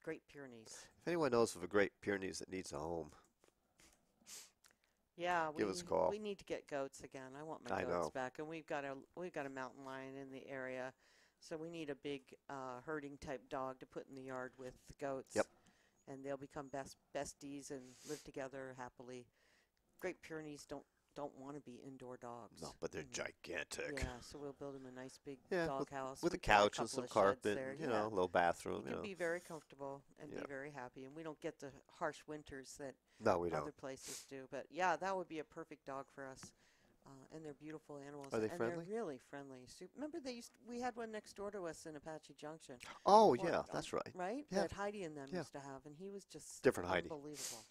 Great Pyrenees. If anyone knows of a Great Pyrenees that needs a home, Yeah, give us a call. We need to get goats again. I want my I goats know. back, and we've got a mountain lion in the area, so we need a big herding type dog to put in the yard with the goats. Yep. And they'll become besties and live together happily. Great Pyrenees don't want to be indoor dogs. No, but they're gigantic. Yeah, so we'll build them a nice big Yeah, dog with, house with a We've got couch and couple some of sheds carpet, there. and, Yeah. a little bathroom. You can be very comfortable and be very happy, and we don't get the harsh winters that No, we other don't. places do. But yeah, that would be a perfect dog for us. And they're beautiful animals. Are they and friendly? They're really friendly. Remember, we had one next door to us in Apache Junction. Oh, yeah, that's right. Right? Yeah. That Heidi and them Yeah. used to have, and he was just Different Heidi. unbelievable.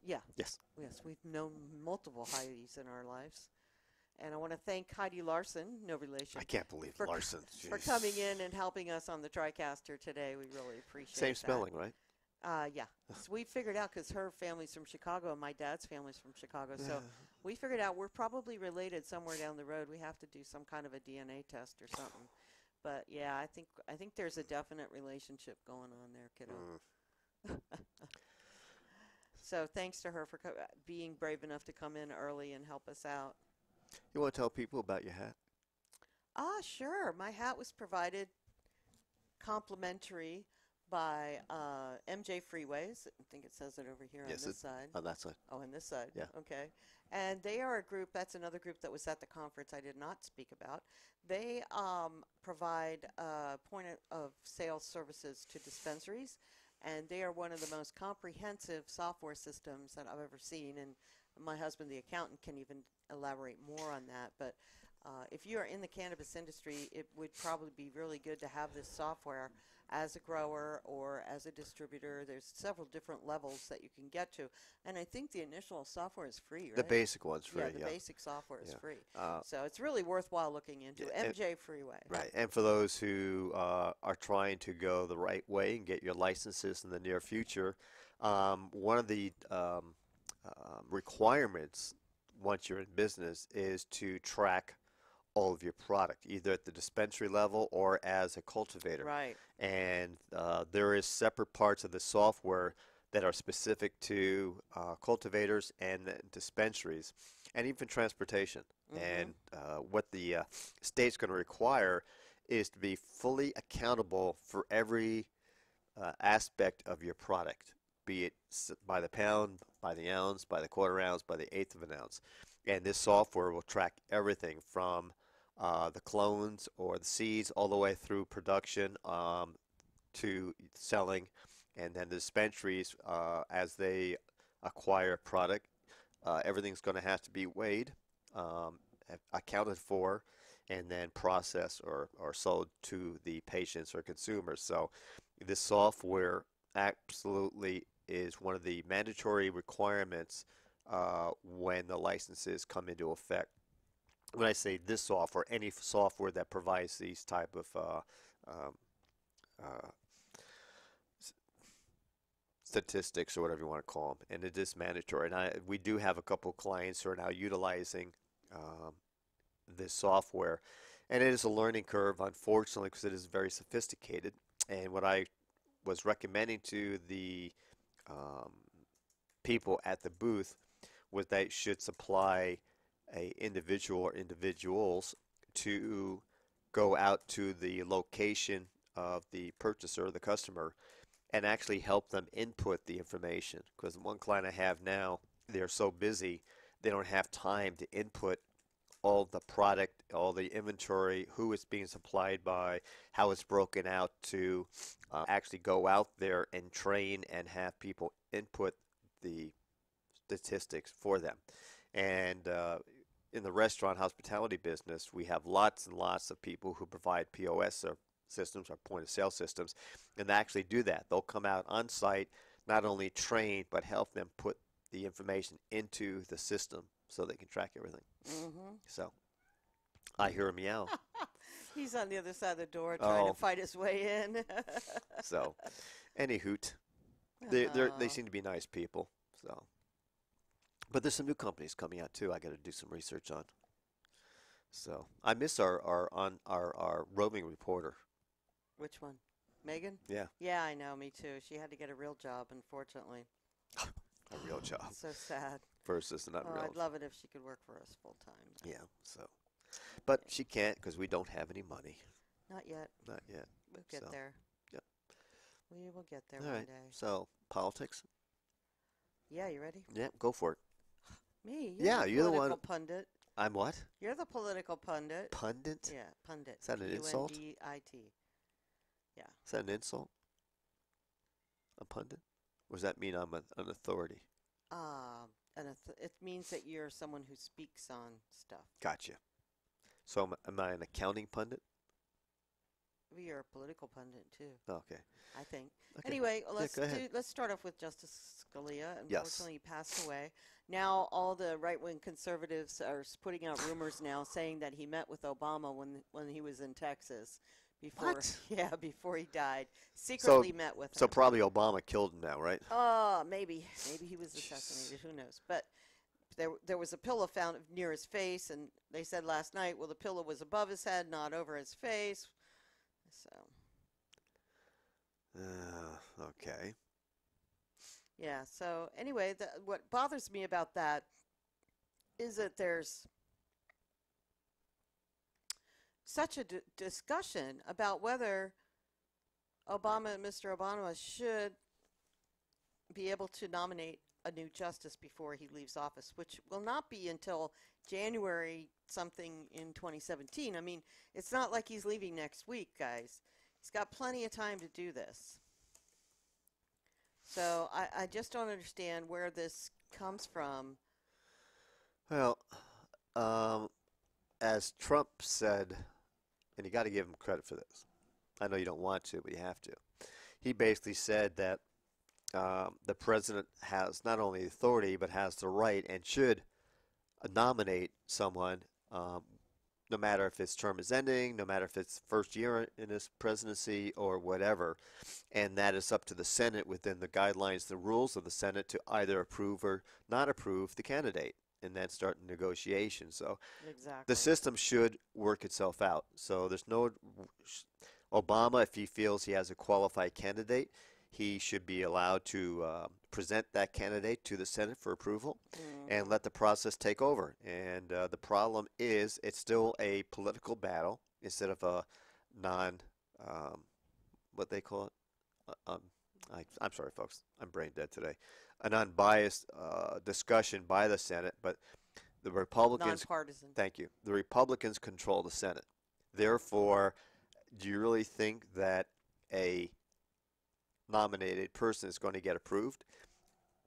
Yeah. Yes. Yes, we've known multiple Heidis in our lives. And I want to thank Heidi Larsen, no relation. I can't believe Larsen. For Jeez. coming in and helping us on the TriCaster today. We really appreciate Same that. spelling, right? Yeah. So we figured out, because her family's from Chicago and my dad's family's from Chicago. So we figured out we're probably related somewhere down the road. We have to do some kind of a DNA test or something. But yeah, I think there's a definite relationship going on there, kiddo. So thanks to her for being brave enough to come in early and help us out. You want to tell people about your hat? Sure. My hat was provided complimentary by MJ Freeways. I think it says it over here on this side. On that side. Oh, on this side. Yeah. Okay. And they are a group, that's another group that was at the conference I did not speak about. They provide point of sale services to dispensaries, and they are one of the most comprehensive software systems that I've ever seen. And my husband, the accountant, can even elaborate more on that. But if you are in the cannabis industry, it would probably be really good to have this software as a grower or as a distributor. There's several different levels that you can get to. And I think the initial software is free, right? The basic one's free. Yeah, the basic software is free. Uh, So it's really worthwhile looking into. MJ Freeway. Right. And for those who are trying to go the right way and get your licenses in the near future, one of the requirements once you're in business is to track all of your product, either at the dispensary level or as a cultivator. Right. And there is separate parts of the software that are specific to cultivators and dispensaries, and even transportation. And what the state's going to require is to be fully accountable for every aspect of your product, be it by the pound, by the ounce, by the quarter ounce, by the eighth of an ounce. And this software will track everything from the clones or the seeds all the way through production to selling, and then the dispensaries as they acquire product, everything's going to have to be weighed, accounted for, and then processed or sold to the patients or consumers. So this software absolutely is one of the mandatory requirements when the licenses come into effect. When I say this software, any software that provides these type of statistics or whatever you want to call them, and it is mandatory. And we do have a couple of clients who are now utilizing this software, and it is a learning curve, unfortunately, because it is very sophisticated. And what I was recommending to the people at the booth was they should supply a individual or individuals to go out to the location of the purchaser, the customer, and actually help them input the information. Because one client I have now, they're so busy, they don't have time to input all the product, all the inventory, who it's being supplied by, how it's broken out, to actually go out there and train and have people input the statistics for them. And in the restaurant hospitality business, we have lots and lots of people who provide POS systems or point of sale systems, and they actually do that. They'll come out on site, not only train, but help them put the information into the system so they can track everything. So I hear a meow. He's on the other side of the door trying to fight his way in. So, any hoot. They seem to be nice people. So, but there's some new companies coming out too. I got to do some research on. So I miss our roving reporter. Which one? Megan? Yeah. Yeah, I know. Me too. She had to get a real job, unfortunately. A real job. So sad. Versus not real. I'd love it if she could work for us full time. Yeah. So, but she can't because we don't have any money. Not yet. Not yet. We'll get there. Yep. We will get there All one right. day. So politics. Yeah, you ready? Yeah, go for it. Me? You're the one. Political pundit. I'm what? You're the political pundit. Pundit? Yeah, pundit. Is that an insult? P-U-N-D-I-T. Yeah. Is that an insult? A pundit? Or does that mean I'm an authority? It means that you're someone who speaks on stuff. Gotcha. So am I an accounting pundit? You're a political pundit too. Okay. I think. Okay. Anyway, go ahead. let's start off with Justice Scalia. Yes. Unfortunately, he passed away. Now, all the right-wing conservatives are putting out rumors now saying that he met with Obama when he was in Texas. What? Yeah, before he died. Secretly met with him. So probably Obama killed him now, right? Maybe he was assassinated. Who knows? But there was a pillow found near his face, and they said last night, well, the pillow was above his head, not over his face. So. Okay. Yeah. So anyway, what bothers me about that is that there's such a discussion about whether Mr. Obama should be able to nominate a new justice before he leaves office, which will not be until January something in 2017. I mean, it's not like he's leaving next week, guys. He's got plenty of time to do this. So I just don't understand where this comes from. Well, as Trump said, and you got to give him credit for this. I know you don't want to, but you have to. He basically said that the president has not only authority but has the right and should nominate someone, no matter if his term is ending, no matter if it's first year in his presidency or whatever, and that is up to the Senate within the guidelines, the rules of the Senate to either approve or not approve the candidate, and then start negotiations. So the system should work itself out. So there's no Obama, if he feels he has a qualified candidate, he should be allowed to present that candidate to the Senate for approval and let the process take over. And the problem is it's still a political battle instead of a what they call it? I'm sorry, folks. I'm brain dead today. A non-biased discussion by the Senate, but the Republicans. Nonpartisan. Thank you. The Republicans control the Senate. Therefore, do you really think that a nominated person is going to get approved?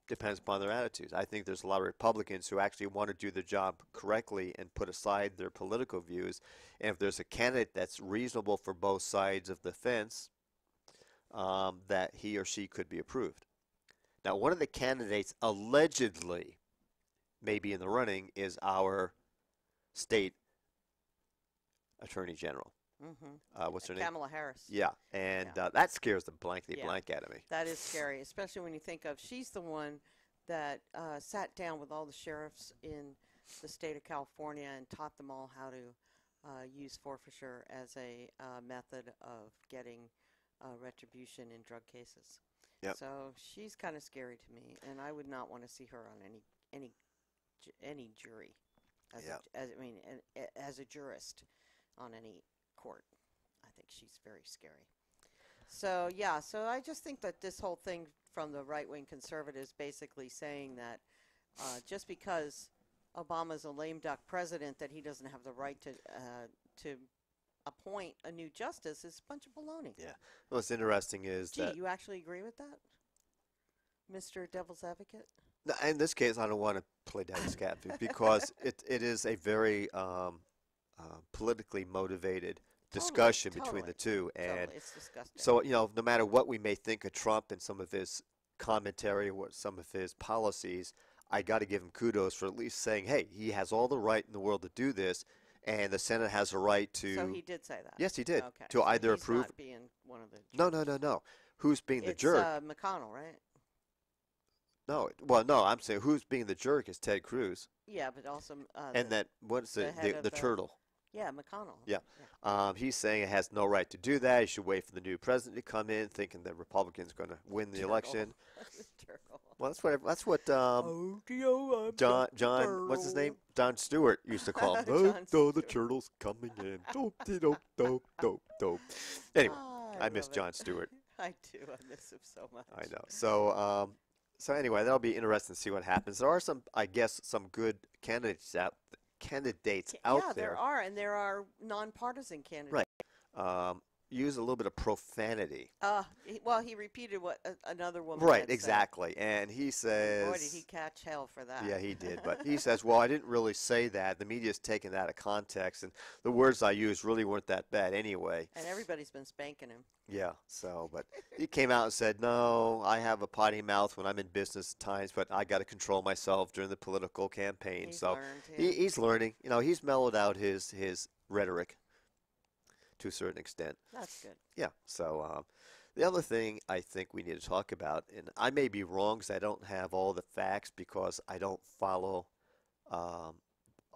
Depends upon their attitudes. I think there's a lot of Republicans who actually want to do the job correctly and put aside their political views. And if there's a candidate that's reasonable for both sides of the fence, that he or she could be approved. Now, one of the candidates allegedly may be in the running is our state attorney general. What's her name? Kamala Harris. Yeah, and that scares the blankety blank out of me. That is scary, especially when you think of she's the one that sat down with all the sheriffs in the state of California and taught them all how to use forfeiture as a method of getting retribution in drug cases. Yep. So she's kind of scary to me, and I would not want to see her on any jury as a jurist on any court. I think she's very scary. So so I just think that this whole thing from the right-wing conservatives basically saying that just because Obama's a lame duck president that he doesn't have the right to appoint a new justice is a bunch of baloney. Yeah. What's interesting is that you actually agree with that, Mr. Devil's Advocate? No, in this case, I don't want to play devil's advocate because it is a very politically motivated discussion between the two, and it's disgusting. so no matter what we may think of Trump and some of his commentary or some of his policies, I got to give him kudos for at least saying, hey, he has all the right in the world to do this, and the Senate has a right to. So he did say that. Yes, he did. Okay. To So either he's approve. Not being one of the No. Who's being the it's, jerk? McConnell, right? No, well, no. I'm saying who's being the jerk is Ted Cruz. Yeah, but also. And that what's the head of the turtle? Yeah, McConnell. Yeah. He's saying it has no right to do that. He should wait for the new president to come in, thinking that Republicans going to win the election. Well, that's what John, what's his name? John Stewart used to call him. The turtle's coming in. Anyway, I miss John Stewart. I do. I miss him so much. I know. So anyway, that'll be interesting to see what happens. There are some good candidates out Yeah, there are, and there are nonpartisan candidates. Right. Use a little bit of profanity. Well, he repeated what another woman Right, had exactly. And he says... Boy, did he catch hell for that. Yeah, he did. But he says, well, I didn't really say that. The media's taken that out of context, and the words I used really weren't that bad anyway. And everybody's been spanking him. Yeah, but he came out and said, no, I have a potty mouth when I'm in business times, but I got to control myself during the political campaign. He's so learned, he's learning. He's mellowed out his rhetoric to a certain extent. That's good. Yeah. So the other thing I think we need to talk about, and I may be wrong because I don't have all the facts because I don't follow a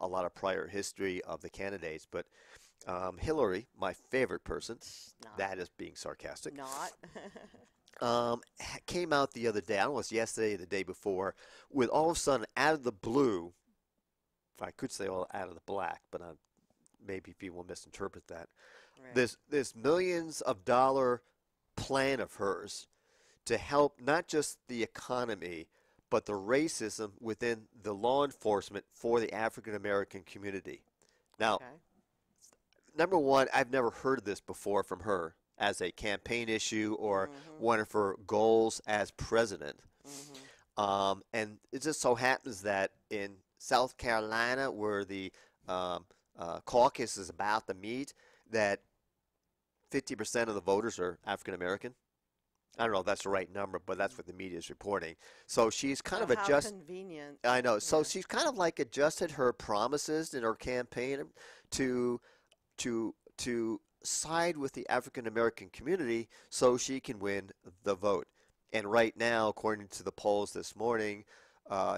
lot of prior history of the candidates, but Hillary, my favorite person, that is being sarcastic. Not. Came out the other day, I don't know if it was yesterday or the day before, with all of a sudden out of the blue, I could say all out of the black, but I'm maybe people misinterpret that. Right. This millions of dollar plan of hers to help not just the economy, but the racism within the law enforcement for the African American community. Now, Okay. number one, I've never heard this before from her as a campaign issue or one of her goals as president. And it just so happens that in South Carolina, where the caucus is about to meet, that 50% of the voters are African American. I don't know if that's the right number, but that's what the media is reporting. So she's kind of How adjusted. convenient. I know. So Yeah. she's kind of like adjusted her promises in her campaign to side with the African American community so she can win the vote. And right now, according to the polls this morning,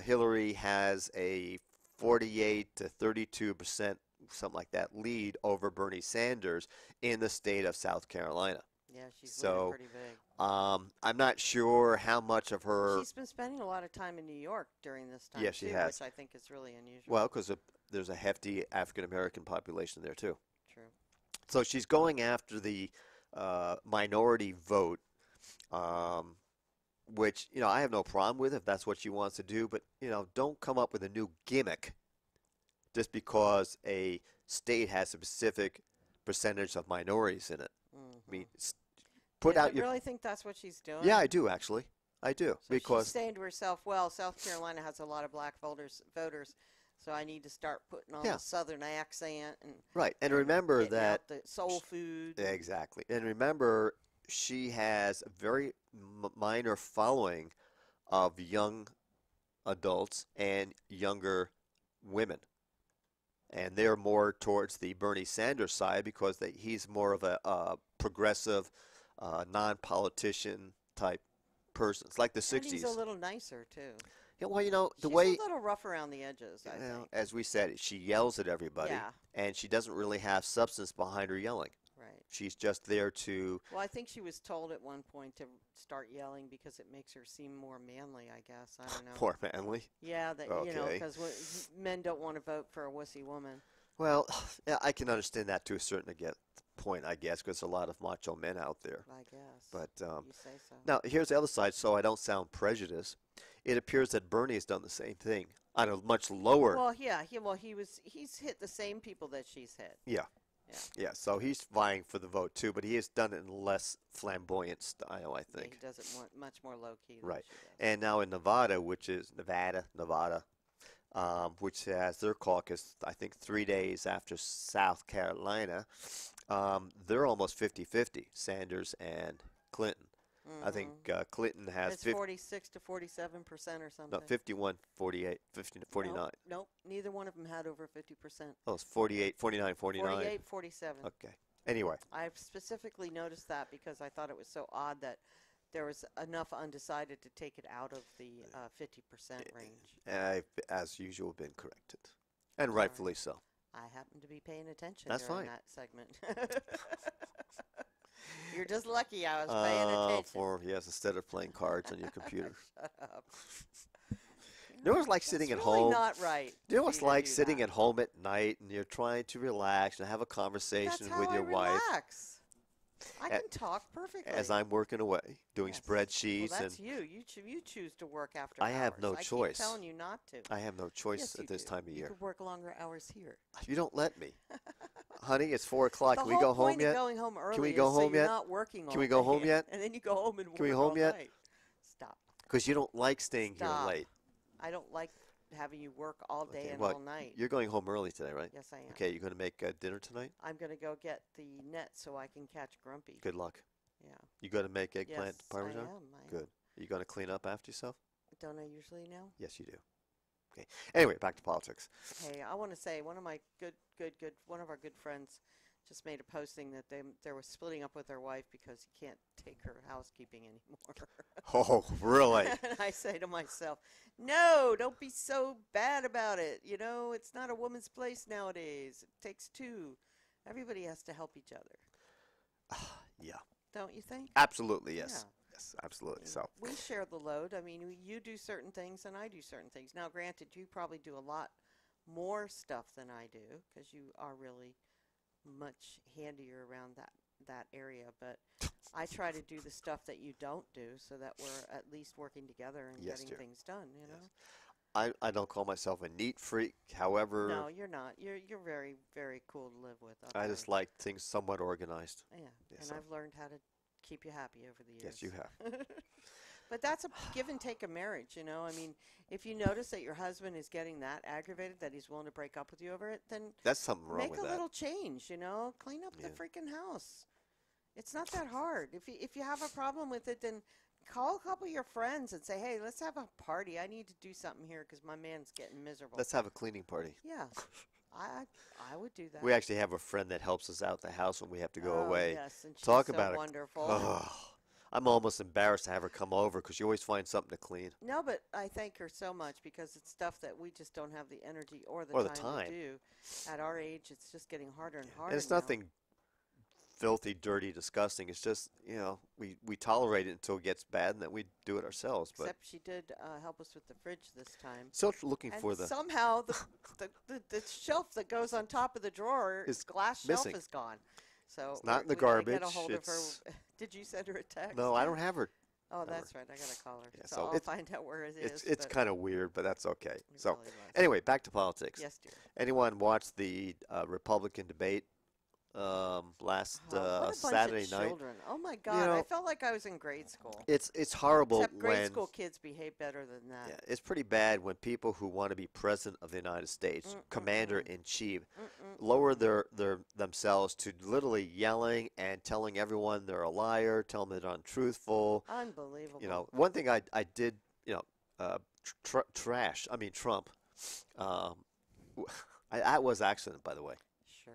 Hillary has a 48 to 32%, something like that, lead over Bernie Sanders in the state of South Carolina. Yeah, she's winning So pretty big. I'm not sure how much of her. She's been spending a lot of time in New York during this time, Yes, she too, has. which I think is really unusual. Well, because there's a hefty African American population there too. True. So she's going after the minority vote, which I have no problem with if that's what she wants to do. But don't come up with a new gimmick just because a state has a specific percentage of minorities in it. I mean, put out I your. really think that's what she's doing. Yeah, I do actually. I do So because she's saying to herself, well, South Carolina has a lot of black voters, so I need to start putting on Yeah. a Southern accent and right. And remember getting that out the soul food. exactly. And remember, she has a very minor following of young adults and younger women. And they're more towards the Bernie Sanders side because he's more of a progressive, non-politician type person. It's like the 60s. And he's a little nicer, too. Yeah, well, the She's way, a little rough around the edges, I think. as we said, she yells at everybody, Yeah. and she doesn't really have substance behind her yelling. Right. She's just there to. Well, I think she was told at one point to start yelling because it makes her seem more manly, I guess. I don't know. More manly. Yeah, that Okay. because men don't want to vote for a wussy woman. Well, yeah, I can understand that to a certain point, I guess, because a lot of macho men out there. I guess. But you say so. now, here's the other side, so I don't sound prejudiced. It appears that Bernie has done the same thing on a much lower. Well, yeah, he's hit the same people that she's hit. Yeah. Yeah. Yeah, so he's vying for the vote too, but he has done it in less flamboyant style, I Yeah, think. he does it much more low key. Than Right. she does. And now in Nevada, which is Nevada, which has their caucus, I think 3 days after South Carolina, they're almost 50-50, Sanders and Clinton. I think Clinton has It's 46 to 47% or something. no, 51, 48, 50, 49. Nope, neither one of them had over 50%. Oh, it's 48, 49, 49. 48, 47. Okay. Anyway, I've specifically noticed that because I thought it was so odd that there was enough undecided to take it out of the 50% range. I've, as usual, been corrected. And rightfully so. I happen to be paying attention That's during fine. that segment. You're just lucky I was paying attention. Yes, instead of playing cards on your computer. Shut up. You know what it's like sitting That's at really home? not right. You know what it's for you to like do sitting that. at home at night and you're trying to relax and have a conversation That's how with your I wife relax. I can talk perfectly. as I'm working away, doing Yes. spreadsheets, Well, that's and you. You choose to work after I have hours. no I choice. keep telling you not to. I have no choice Yes, you at this do. time of You year. could work longer hours here. You don't let me. Honey, it's 4 o'clock. The Can we whole go home point yet? of going home early Can we is go so home you're yet? not working all Can we go day, home yet? And then you go home and work Can we home all yet? night. Stop. Because you don't like staying Stop. here late. I don't like having you work all day Okay, and well, all night. You're going home early today, right? Yes, I am. Okay, you're going to make dinner tonight? I'm going to go get the net so I can catch Grumpy. Good luck. Yeah. You going to make eggplant Yes, parmesan? I am. Good. Are you going to clean up after yourself? Don't I usually know? Yes, you do. Okay. Anyway, back to politics. Hey, I want to say one of my one of our good friends just made a posting that they were splitting up with their wife because he can't take her housekeeping anymore. Oh, really? And I say to myself, no, don't be so bad about it. You know, it's not a woman's place nowadays. It takes two. Everybody has to help each other. Yeah. Don't you think? Absolutely, yes. Yeah. Yes, absolutely. So, We share the load. I mean, you do certain things and I do certain things. Now, granted, you probably do a lot more stuff than I do because you are really much handier around that area. But I try to do the stuff that you don't do, so that we're at least working together and Yes, getting dear. things done. You know. I don't call myself a neat freak. However, No, you're not. You're very, very cool to live with. I just like things somewhat organized. Yeah, Yeah, and so- I've learned how to keep you happy over the years. Yes, you have. But that's a give and take of marriage, you know. I mean, if you notice that your husband is getting that aggravated that he's willing to break up with you over it, then That's something wrong make with a that. little change, you know. Clean up the Yeah. freaking house. It's not that hard. If you have a problem with it, then call a couple of your friends and say, "Hey, let's have a party. I need to do something here because my man's getting miserable." Let's have a cleaning party. Yeah, I would do that. We actually have a friend that helps us out the house when we have to go Oh, away. yes, and she's Talk so about it. wonderful. Oh, I'm almost embarrassed to have her come over because you always find something to clean. No, but I thank her so much because it's stuff that we just don't have the energy or the, Or the time, time. to do. At our age, it's just getting harder and harder. And it's now. nothing filthy, dirty, disgusting. It's just, we tolerate it until it gets bad and then we do it ourselves. But Except she did help us with the fridge this time. still looking And for the somehow the shelf that goes on top of the drawer, Is glass missing. shelf, is gone. So It's not in the we gotta get a garbage, hold of her. it's- Did you send her a text? No, I don't have her. Oh, number. that's right. I gotta call her. Yeah, so so I'll it's- find out where it is. It's but kind of weird, but that's okay. it So really was. anyway, back to politics. Yes, dear. Anyone watched the Republican debate last Oh, what a bunch Saturday of night? children. Oh my God! I know, felt like I was in grade school. It's horrible Except grade when school kids behave better than that. yeah, it's pretty bad when people who want to be president of the United States, commander in chief, lower their themselves to literally yelling and telling everyone they're a liar, telling them they're untruthful. Unbelievable. One thing I did, trash. I mean Trump. That was accident, by the way. Sure.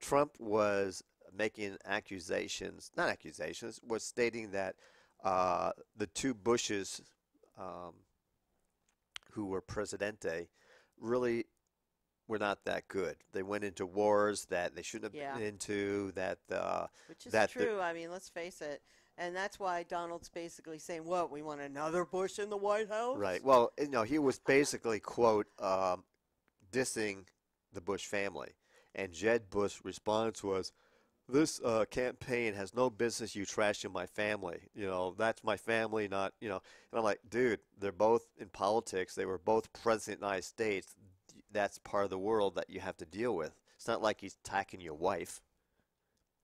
Trump was making not accusations, was stating that the two Bushes who were presidente really were not that good. They went into wars that they shouldn't have been into, Which is that the- true. I mean, let's face it. And that's why Donald's basically saying, what, we want another Bush in the White House? Right. Well, he was basically, quote, dissing the Bush family. And Jeb Bush's response was, this campaign has no business you trashing my family. That's my family, not. And I'm like, dude, they're both in politics. They were both president of the United States. That's part of the world that you have to deal with. It's not like he's attacking your wife.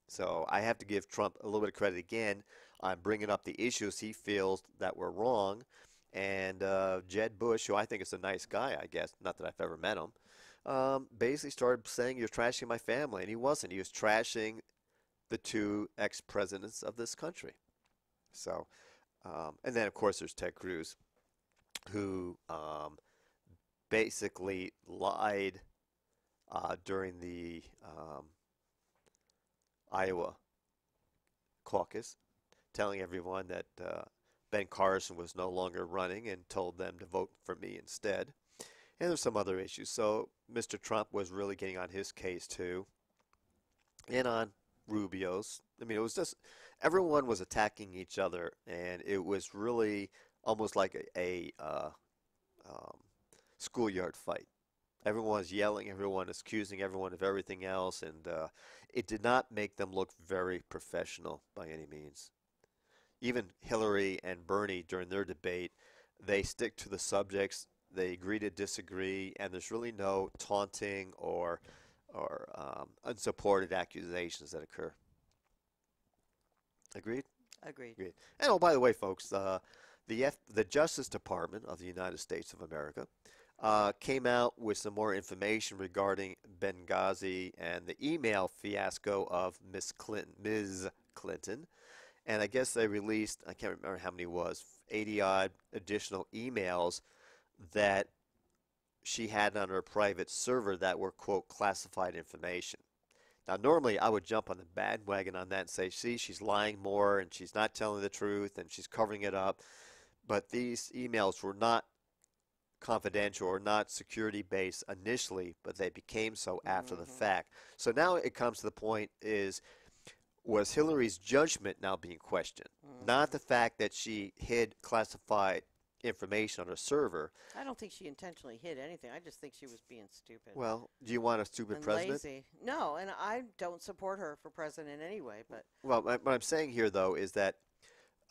So I have to give Trump a little bit of credit again on bringing up the issues he feels that were wrong. And Jeb Bush, who I think is a nice guy, I guess, not that I've ever met him, basically started saying, you're trashing my family. And he wasn't. He was trashing the two ex-presidents of this country. So, and then, of course, there's Ted Cruz, who basically lied during the Iowa caucus, telling everyone that Ben Carson was no longer running and told them to vote for me instead. And there's some other issues. So Mr. Trump was really getting on his case too, and on Rubio's. I mean, it was just everyone was attacking each other, and it was really almost like a schoolyard fight. Everyone was yelling, everyone is accusing everyone of everything else, and it did not make them look very professional by any means. Even Hillary and Bernie, during their debate, they stick to the subjects, they agree to disagree, and there's really no taunting or unsupported accusations that occur. Agreed? Agreed. Agreed. And oh, by the way, folks, the Justice Department of the United States of America came out with some more information regarding Benghazi and the email fiasco of Ms. Clinton. And I guess they released, I can't remember how many it was, 80-odd additional emails that she had on her private server that were, quote, classified information. Now, normally I would jump on the bandwagon on that and say, see, she's lying more and she's not telling the truth and she's covering it up. But these emails were not confidential or not security based initially, but they became so after the fact. So now it comes to the point was Hillary's judgment now being questioned? Not the fact that she hid classified information on her server. I don't think she intentionally hid anything. I just think she was being stupid. Well, do you want a stupid and president? lazy. No, and I don't support her for president anyway, but Well, what I'm saying here, though, is that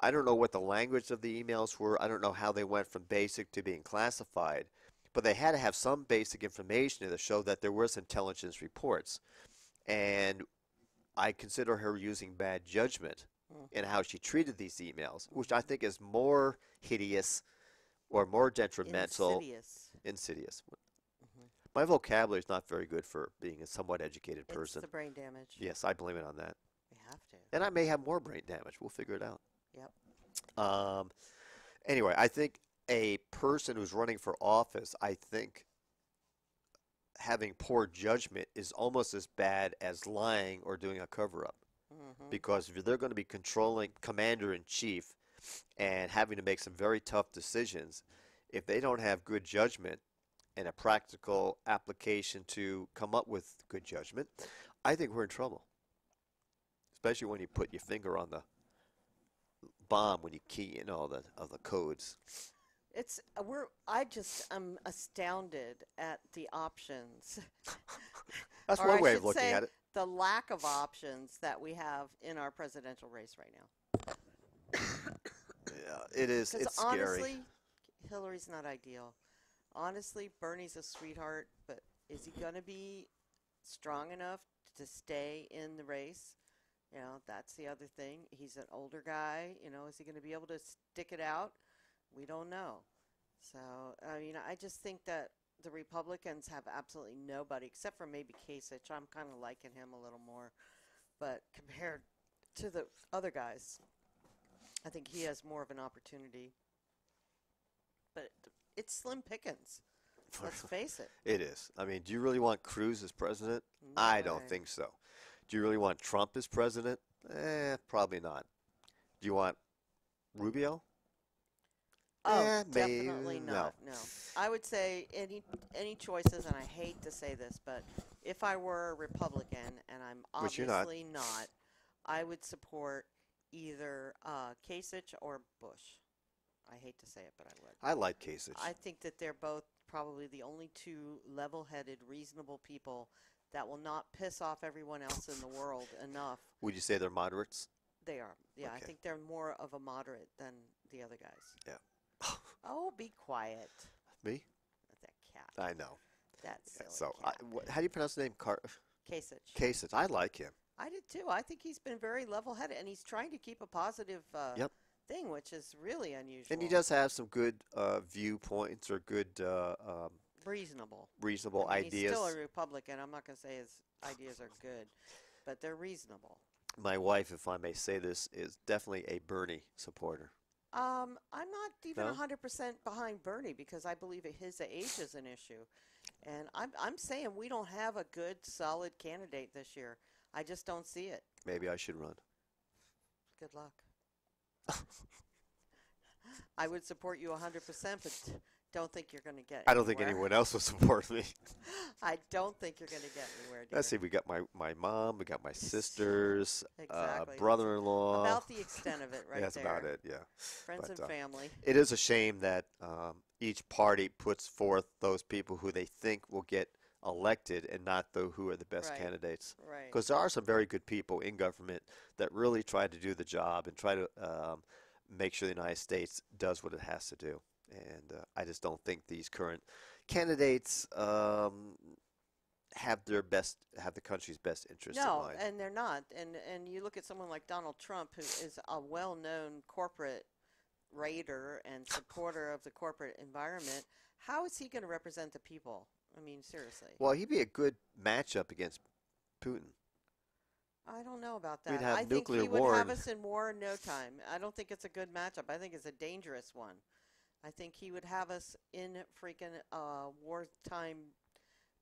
I don't know what the language of the emails were. I don't know how they went from basic to being classified, but they had to have some basic information to show that there was intelligence reports. And I consider her using bad judgment in how she treated these emails, which I think is more hideous or more detrimental. Insidious. My vocabulary is not very good for being a somewhat educated person. it's the brain damage. Yes, I blame it on that. We have to. And I may have more brain damage. We'll figure it out. Yep. Anyway, I think a person who's running for office, I think having poor judgment is almost as bad as lying or doing a cover-up. Because if they're going to be controlling commander-in-chief and having to make some very tough decisions, if they don't have good judgment and a practical application to come up with good judgment, I think we're in trouble. Especially when you put your finger on the bomb when you key in all the codes. I'm astounded at the options. That's Or one I way should of looking say at it. the lack of options that we have in our presidential race right now. Yeah, it is. It's scary. Honestly, Hillary's not ideal. Honestly, Bernie's a sweetheart, but is he going to be strong enough to stay in the race? You know, that's the other thing. He's an older guy. You know, is he going to be able to stick it out? We don't know. So, I mean, I just think that the Republicans have absolutely nobody, except for maybe Kasich. I'm kind of liking him a little more. But compared to the other guys, I think he has more of an opportunity. But it's slim pickings. Let's face it. It is. I mean, do you really want Cruz as president? No I don't way. think so. Do you really want Trump as president? Probably not. Do you want Rubio? Oh, maybe definitely no. not. No. I would say any choices, and I hate to say this, but if I were a Republican, and I'm Which you're not. obviously not, I would support either Kasich or Bush. I hate to say it, but I would. I like Kasich. I think that they're both probably the only two level-headed, reasonable people that will not piss off everyone else in the world enough. Would you say they're moderates? They are. Yeah, I Okay. think they're more of a moderate than the other guys. Yeah. Oh, be quiet. Me? That cat. I know. That Yeah, silly so, cat. how do you pronounce the name? Kasich. Kasich. I like him. I did too. I think he's been very level-headed, and he's trying to keep a positive Yep. thing, which is really unusual. And he does have some good viewpoints or good reasonable. reasonable I mean, ideas. He's still a Republican. I'm not going to say his ideas are good, but they're reasonable. My wife, if I may say this, is definitely a Bernie supporter. I'm not even No? 100% behind Bernie because I believe that his age is an issue. And I'm saying we don't have a good, solid candidate this year. I just don't see it. Maybe I should run. Good luck. I would support you 100%, but don't think you're going to get I don't think anywhere. anyone else will support me. I don't think you're going to get anywhere, dear. Let's see. We got my mom. We got my sisters. Exactly. Brother-in-law. About the extent of it right That's there. about it. Yeah. Friends But, and family. It is a shame that each party puts forth those people who they think will get elected and not who are the best Right. candidates. Right. Because there are some very good people in government that really try to do the job and try to make sure the United States does what it has to do. And I just don't think these current candidates have the country's best interest in No, mind. and they're not. And you look at someone like Donald Trump, who is a well-known corporate raider and supporter of the corporate environment. How is he going to represent the people? I mean, seriously. Well, he'd be a good matchup against Putin. I don't know about We'd that. have I think nuclear he would war have and- us in war in no time. I don't think it's a good matchup. I think it's a dangerous one. I think he would have us in freaking wartime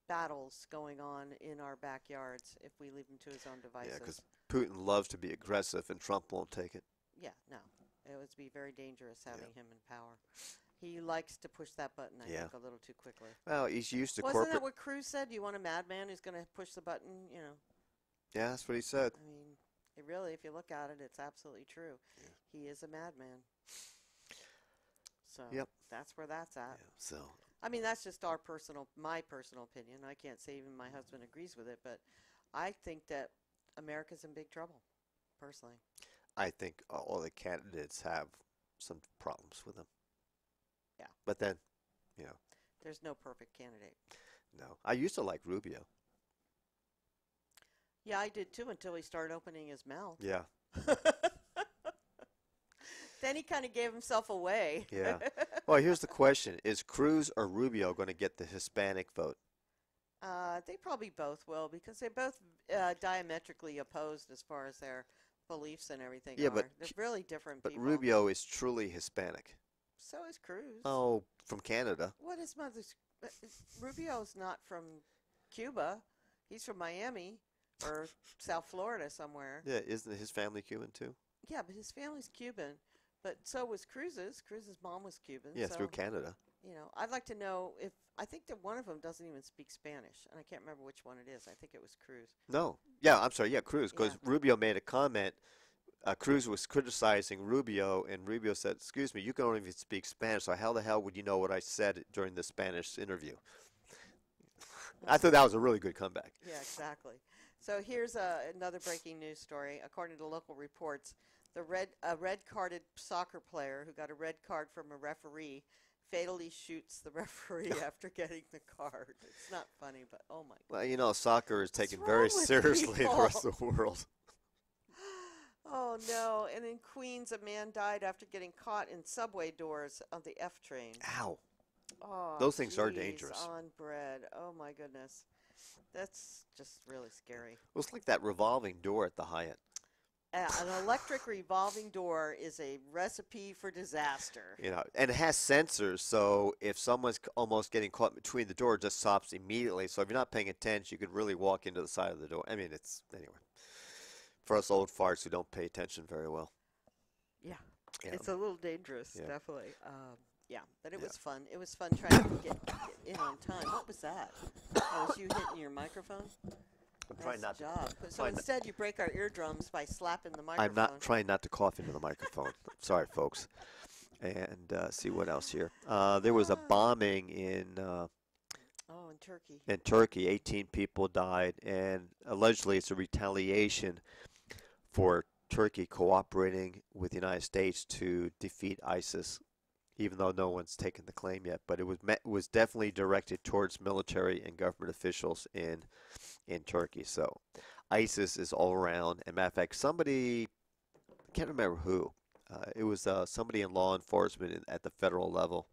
battles going on in our backyards if we leave him to his own devices. Yeah, because Putin loves to be aggressive, and Trump won't take it. Yeah, no. It would be very dangerous having him in power. He likes to push that button, I think, a little too quickly. Well, he's used to Wasn't corporate. that what Cruz said? You want a madman who's going to push the button, you know? Yeah, that's what he said. I mean, it really, if you look at it, it's absolutely true. He is a madman. So Yep. that's where that's at. Yeah, so I mean, that's just my personal opinion. I can't say even my husband agrees with it, but I think that America's in big trouble, personally. I think all the candidates have some problems with them. Yeah. But then, you know, There's no perfect candidate. no. I used to like Rubio. Yeah, I did too until he started opening his mouth. Yeah. Then he kind of gave himself away. Yeah. Well, here's the question. Is Cruz or Rubio going to get the Hispanic vote? They probably both will because they're both diametrically opposed as far as their beliefs and everything Yeah, are. but They're really different But people. Rubio is truly Hispanic. So is Cruz. Oh, from Canada. What is mother's? Rubio's not from Cuba. He's from Miami or South Florida somewhere. Yeah, isn't his family Cuban too? Yeah, but his family's Cuban. But so was Cruz's. Cruz's mom was Cuban. Yeah, so, through Canada. You know, I'd like to know if I think that one of them doesn't even speak Spanish, and I can't remember which one it is. I think it was Cruz. No. Yeah, I'm sorry. Yeah, Cruz. Because Yeah. Rubio made a comment. Cruz was criticizing Rubio, and Rubio said, "Excuse me, you don't even speak Spanish, so how the hell would you know what I said during the Spanish interview?" I thought that was a really good comeback. Yeah, exactly. So here's another breaking news story. According to local reports, a red-carded soccer player who got a red card from a referee fatally shoots the referee after getting the card. It's not funny, but oh my God. Well, you know, soccer is taken wrong very with seriously in the rest people? of the world. Oh no! And in Queens, a man died after getting caught in subway doors of the F train. Ow. Oh, Those things are geez, dangerous. On bread. Oh my goodness, that's just really scary. It was like that revolving door at the Hyatt. An electric revolving door is a recipe for disaster. You know, and it has sensors, so if someone's almost getting caught between the door, it just stops immediately. So if you're not paying attention, you could really walk into the side of the door. I mean, it's anyway. For us old farts who don't pay attention very well. Yeah, Yeah. it's a little dangerous, Yeah. definitely. Yeah, but it Yeah. was fun. It was fun trying to get in on time. What was that? Oh, was you hitting your microphone? I'm trying not Nice job. So trying not- instead, you break our eardrums by slapping the microphone. I'm not trying not to cough into the microphone. Sorry, folks. And see what else here. There was a bombing in Oh, in Turkey. in Turkey. 18 people died, and allegedly it's a retaliation for Turkey cooperating with the United States to defeat ISIS, even though no one's taken the claim yet. But it was definitely directed towards military and government officials in Turkey. So ISIS is all around. And matter of fact, somebody, I can't remember who, it was somebody in law enforcement at the federal level,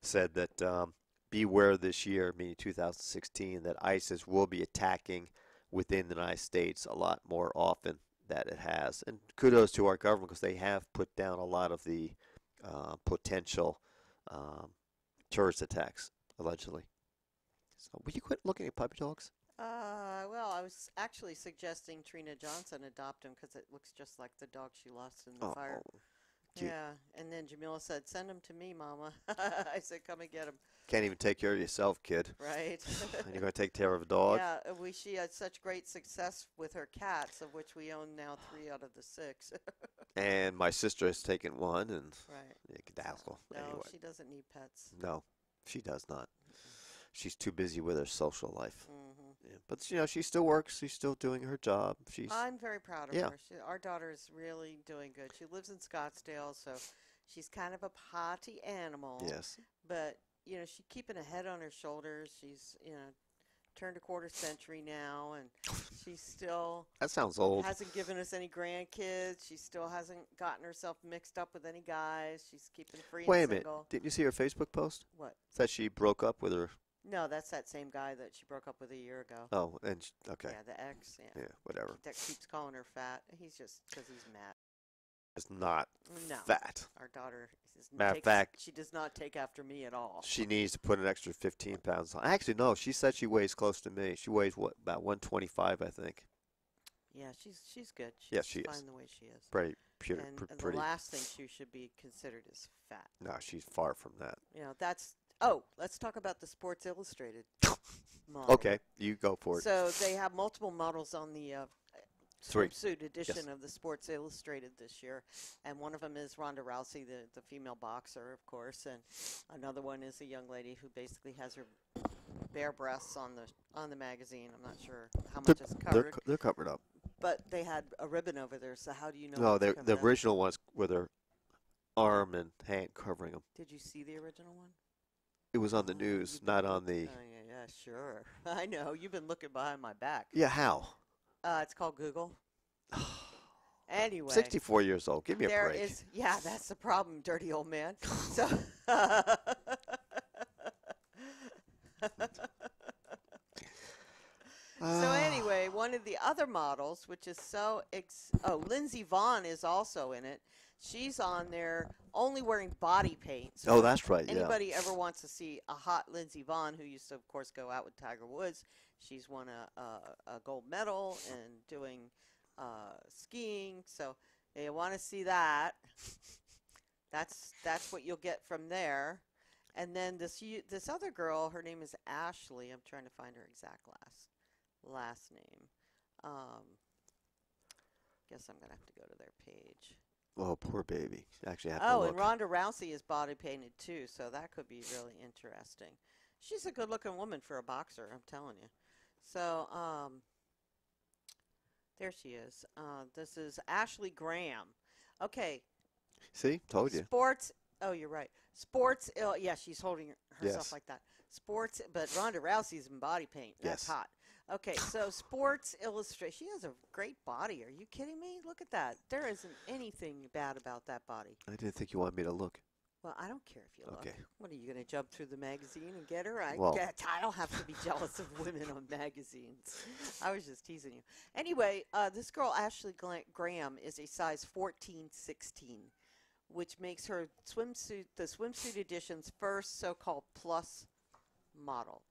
said that beware this year, meaning 2016, that ISIS will be attacking within the United States a lot more often than it has. And kudos to our government because they have put down a lot of the potential terrorist attacks, allegedly. So, will you quit looking at puppy dogs? Well, I was actually suggesting Trina Johnson adopt him because it looks just like the dog she lost in the fire. cute. Yeah, and then Jamila said, "Send him to me, Mama." I said, "Come and get him." Can't even take care of yourself, kid. Right. And you're going to take care of a dog? Yeah, she had such great success with her cats, of which we own now 3 out of the 6. And my sister has taken one, and Right. dazzle. No, Anyway. she doesn't need pets. No, she does not. She's too busy with her social life. Yeah. But you know, she still works. She's still doing her job. I'm very proud of Yeah. her. Our daughter is really doing good. She lives in Scottsdale, so she's kind of a potty animal. Yes. But you know, she's keeping a head on her shoulders. She's turned a quarter century now, and she still That sounds old. hasn't given us any grandkids. She still hasn't gotten herself mixed up with any guys. She's keeping free Wait a and minute. single. Didn't you see her Facebook post? What? That she broke up with her. No, that's that same guy that she broke up with a year ago. Oh, and okay. Yeah, the ex. Yeah. Yeah, whatever. That keeps calling her fat. He's just because he's mad. It's not No. fat. Our daughter Matter of fact, she does not take after me at all. she needs to put an extra 15 pounds on. Actually, no. She said she weighs close to me. She weighs about 125, I think. Yeah, she's good. She's Yes, she fine is. the way she is. Pretty, And the pretty. last thing she should be considered is fat. No, she's far from that. You know, that's. Oh, let's talk about the Sports Illustrated model. Okay, you go for it. So they have multiple models on the 3. swimsuit edition Yes. of the Sports Illustrated this year, and one of them is Ronda Rousey, the female boxer, of course, and another one is a young lady who basically has her bare breasts on the magazine. I'm not sure how much is covered, They're covered up. but they had a ribbon over there. So how do you know? No, what's the covered up? original ones with her arm and hand covering them. Did you see the original one? It was on the news, You've not been on the. Oh yeah, sure. I know you've been looking behind my back. Yeah, how? It's called Google. Anyway, 64 years old. Give me a there break. is, yeah, that's the problem, dirty old man. So, so anyway, one of the other models, which is Lindsey Vonn is also in it. She's on there only wearing body paint. So Oh, that's right, yeah. Anybody ever wants to see a hot Lindsey Vonn, who used to, of course, go out with Tiger Woods, she's won a gold medal and doing skiing. So you want to see that. That's what you'll get from there. And then this other girl, her name is Ashley. I'm trying to find her exact last name. Guess I'm gonna have to go to their page. Oh, poor baby. Actually, I have to Oh, look. and Ronda Rousey is body painted too, so that could be really interesting. She's a good-looking woman for a boxer, I'm telling you. So, there she is. This is Ashley Graham. Okay. See, told you. Sports. Oh, you're right. Sports. Yeah, she's holding herself Yes. like that. Sports, but Ronda Rousey's in body paint. That's Yes. hot. Okay, so Sports Illustrated. She has a great body. Are you kidding me? Look at that. There isn't anything bad about that body. I didn't think you wanted me to look. Well, I don't care if you look. Okay. What, are you going to jump through the magazine and get her? Well- I don't have to be jealous of women on magazines. I was just teasing you. Anyway, this girl, Ashley Graham, is a size 14-16, which makes her the swimsuit edition's first so-called plus model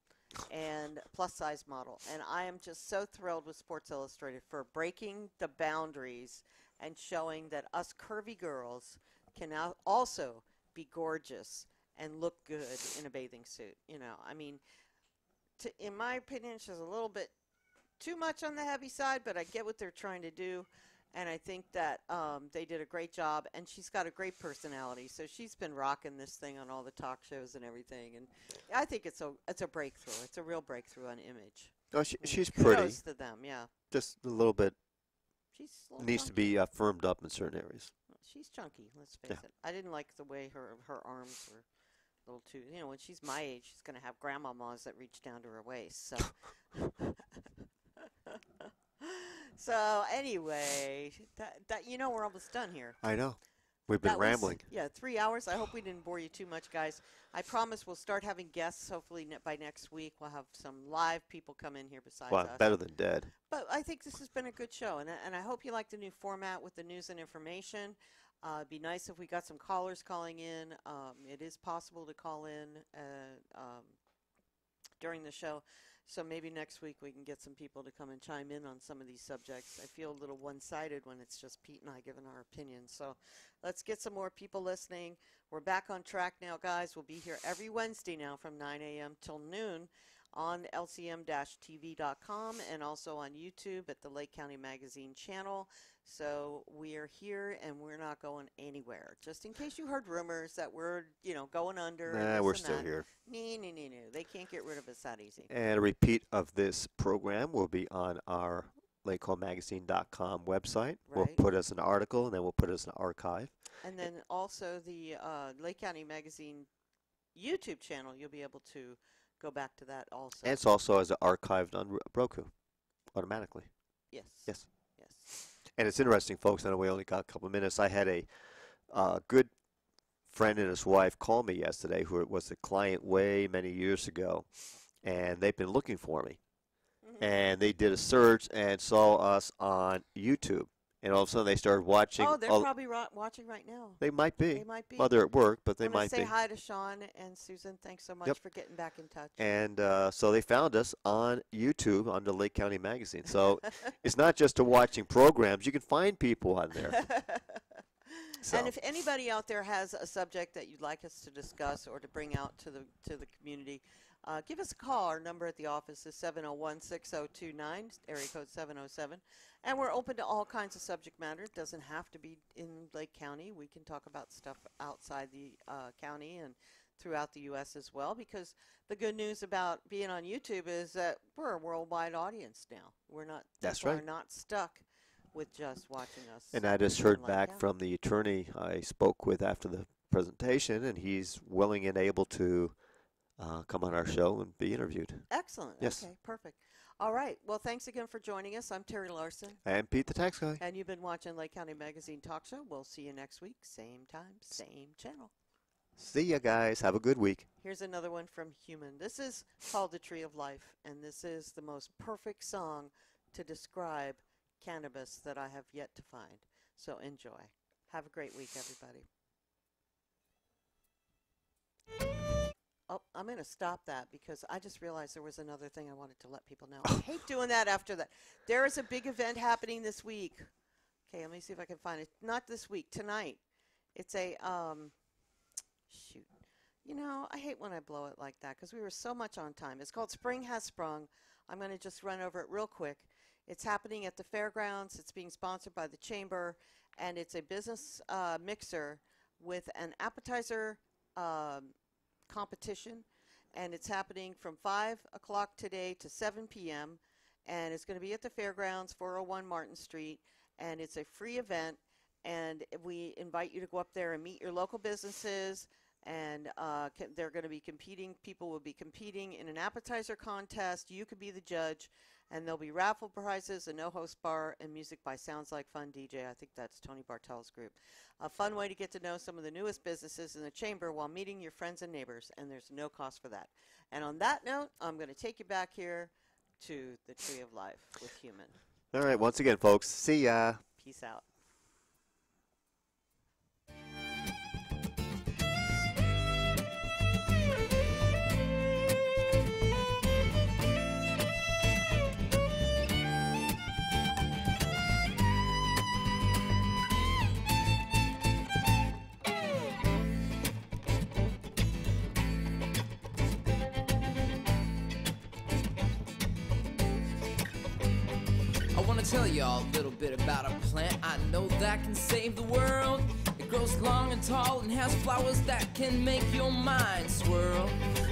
and plus size model. And I am just so thrilled with Sports Illustrated for breaking the boundaries and showing that us curvy girls can now also be gorgeous and look good in a bathing suit. You know, I mean, in my opinion, she's a little bit too much on the heavy side, but I get what they're trying to do. And I think that they did a great job, and she's got a great personality. So she's been rocking this thing on all the talk shows and everything. And I think it's a breakthrough. It's a real breakthrough on image. Oh, she's Kudos pretty. to them, yeah. Just a little bit. She's a little Needs to chunky. be firmed up in certain areas. She's chunky, let's face Yeah. it. I didn't like the way her arms were a little too, you know, when she's my age, she's going to have grandmamas that reach down to her waist. So, so anyway, that you know, we're almost done here. I know. We've been That was- rambling. Yeah, 3 hours. I hope we didn't bore you too much, guys. I promise we'll start having guests. Hopefully by next week, we'll have some live people come in here besides Well, us. better than dead. But I think this has been a good show, and I hope you like the new format with the news and information. It'd be nice if we got some callers calling in. It is possible to call in during the show, so maybe next week we can get some people to come and chime in on some of these subjects. I feel a little one-sided when it's just Pete and I giving our opinions. So let's get some more people listening. We're back on track now, guys. We'll be here every Wednesday now from 9 a.m. till noon on LCM-TV.com and also on YouTube at the Lake County Magazine channel. So we are here and we're not going anywhere. Just in case you heard rumors that we're, going under. and Nah, this we're and still that. here. No. They can't get rid of us that easy. And a repeat of this program will be on our LakeHomeMagazine.com website. We'll Right. put as an article, and then we'll put it as an archive. And then also the Lake County Magazine YouTube channel, you'll be able to go back to that also. And it's also as archived on Roku automatically. Yes. Yes. Yes. And it's interesting, folks. I know we only got a couple of minutes. I had a good friend and his wife call me yesterday who was a client way many years ago, and they've been looking for me. And they did a search and saw us on YouTube. And all of a sudden they started watching. Oh, they're probably watching right now. They might be. They might be. Well, they're at work, but they I wanna might say be. hi to Sean and Susan. Thanks so much Yep. for getting back in touch. And so they found us on YouTube on the Lake County Magazine. So it's not just to watching programs. You can find people on there. So. And if anybody out there has a subject that you'd like us to discuss or to bring out to the community, give us a call. Our number at the office is 701-6029, area code 707. And we're open to all kinds of subject matter. It doesn't have to be in Lake County. We can talk about stuff outside the county and throughout the U.S. as well, because the good news about being on YouTube is that we're a worldwide audience now. We're not, That's people right. are not stuck with just watching us. And I just in heard Lake back County. from the attorney I spoke with after the presentation, and he's willing and able to come on our show and be interviewed. Excellent. Yes. Okay, perfect. All right. Well, thanks again for joining us. I'm Terri Larsen. And Pete the Tax Guy. And you've been watching Lake County Magazine Talk Show. We'll see you next week. Same time, same channel. See ya, guys. Have a good week. Here's another one from Human. This is called The Tree of Life, and this is the most perfect song to describe cannabis that I have yet to find. So enjoy. Have a great week, everybody. Oh, I'm going to stop that because I just realized there was another thing I wanted to let people know. I hate doing that after that. There is a big event happening this week. Okay, let me see if I can find it. Not this week, tonight. It's a, shoot. You know, I hate when I blow it like that because we were so much on time. It's called Spring Has Sprung. I'm going to just run over it real quick. It's happening at the fairgrounds. It's being sponsored by the Chamber, and it's a business mixer with an appetizer competition, and it's happening from 5 o'clock today to 7 p.m., and it's going to be at the fairgrounds, 401 Martin Street, and it's a free event, and we invite you to go up there and meet your local businesses, and they're going to be competing. People will be competing in an appetizer contest. You could be the judge, and there'll be raffle prizes, a no-host bar, and music by Sounds Like Fun DJ. I think that's Tony Bartel's group. A fun way to get to know some of the newest businesses in the Chamber while meeting your friends and neighbors, and there's no cost for that. And on that note, I'm going to take you back here to the Tree of Life with Human. All right. Once again, folks, see ya. Peace out. Tell y'all a little bit about a plant I know that can save the world. It grows long and tall and has flowers that can make your mind swirl.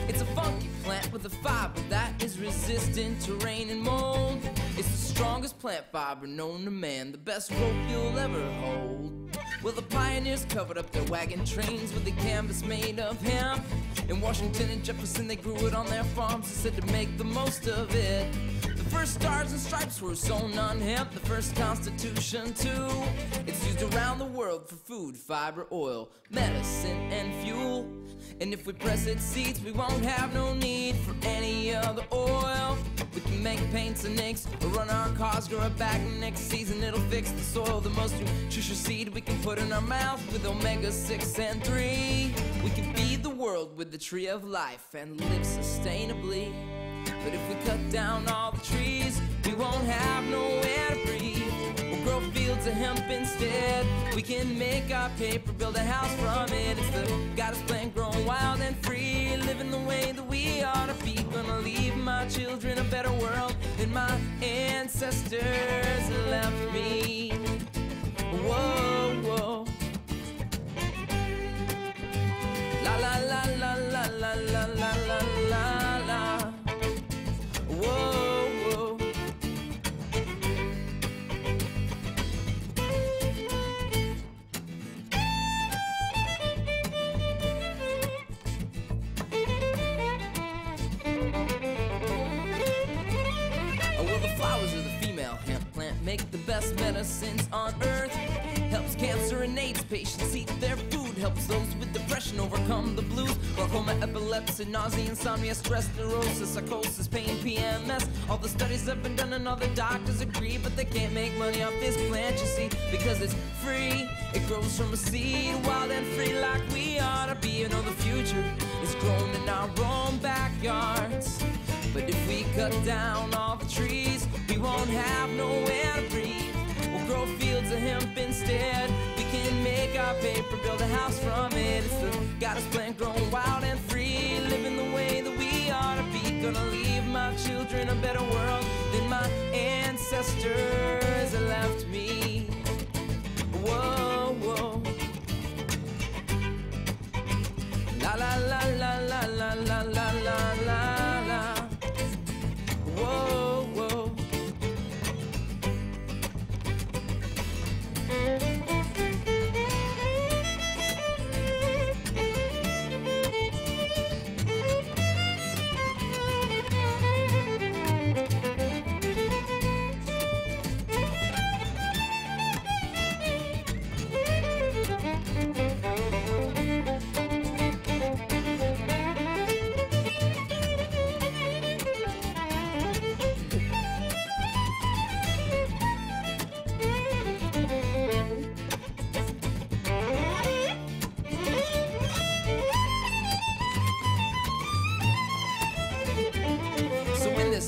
It's a funky plant with a fiber that is resistant to rain and mold. It's the strongest plant fiber known to man, the best rope you'll ever hold. Well, the pioneers covered up their wagon trains with a canvas made of hemp. In Washington and Jefferson, they grew it on their farms and said to make the most of it. The first stars and stripes were sewn on hemp, the first Constitution too. It's used around the world for food, fiber, oil, medicine, and fuel. And if we press its seeds, we won't have no need for any other oil. We can make paints and inks, or run our cars, grow it back next season. It'll fix the soil, the most nutritious seed we can put in our mouth with omega-6 and 3. We can feed the world with the tree of life and live sustainably. But if we cut down all the trees, we won't have nowhere to breathe. We'll grow fields of hemp instead. We can make our paper, build a house from it. It's the goddess plant growing wild and free, living the way that we ought to be. Gonna leave my children a better world than my ancestors left me. Whoa, whoa. La la la la la la la la la la la. Whoa, whoa. Well, the flowers of the female hemp plant make the best medicines on earth. Helps cancer and AIDS patients eat their food. Helps those with depression overcome the blues. Glaucoma, epilepsy, nausea, insomnia, stress, neurosis, psychosis, pain, PMS. All the studies have been done and all the doctors agree, but they can't make money off this plant, you see, because it's free. It grows from a seed, wild and free like we ought to be. You know the future is grown in our own backyards. But if we cut down all the trees, we won't have nowhere to breathe. We'll grow fields of hemp instead. We can make our our paper, build a house from it. It's the goddess plant growing wild and free, living the way that we ought to be. Gonna leave my children a better world than my ancestors left me. Whoa, whoa. La la la la la la la la la la la. Whoa, whoa.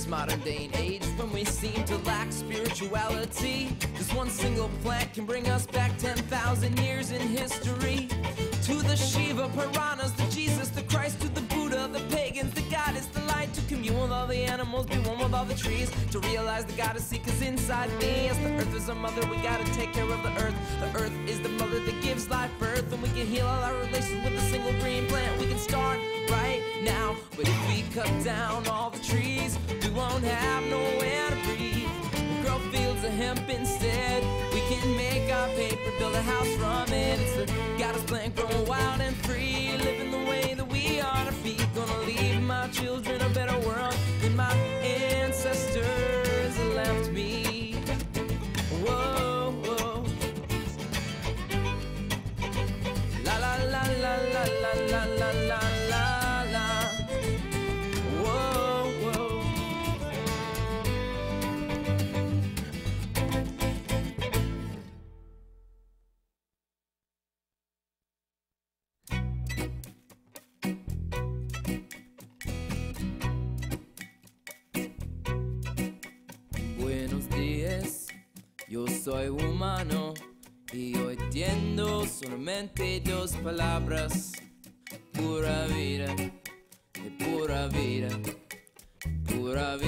Modern day and age, when we seem to lack spirituality, this one single plant can bring us back 10,000 years in history. To the Shiva, piranhas, the Jesus, the Christ, to the Buddha, the pagans, the goddess, the light, to commune with all the animals, be one with all the trees, to realize the goddess seekers inside me. As the earth is a mother, we gotta take care of the earth. The earth is the mother that gives life birth, and we can heal all our relations with a single green plant. We can start right now, but if we cut down all the trees, we won't have nowhere to breathe. We'll grow fields of hemp instead. We can make our paper, build a house from it. It's the goddess plant growing wild and free, living the way that we ought to be. Gonna leave my children a better world than my ancestors left me. Whoa, whoa. La la la la la la la la la la. Whoa, whoa. Buenos días, yo soy humano y yo entiendo solamente dos palabras: pura vida, pura vida, pura vida.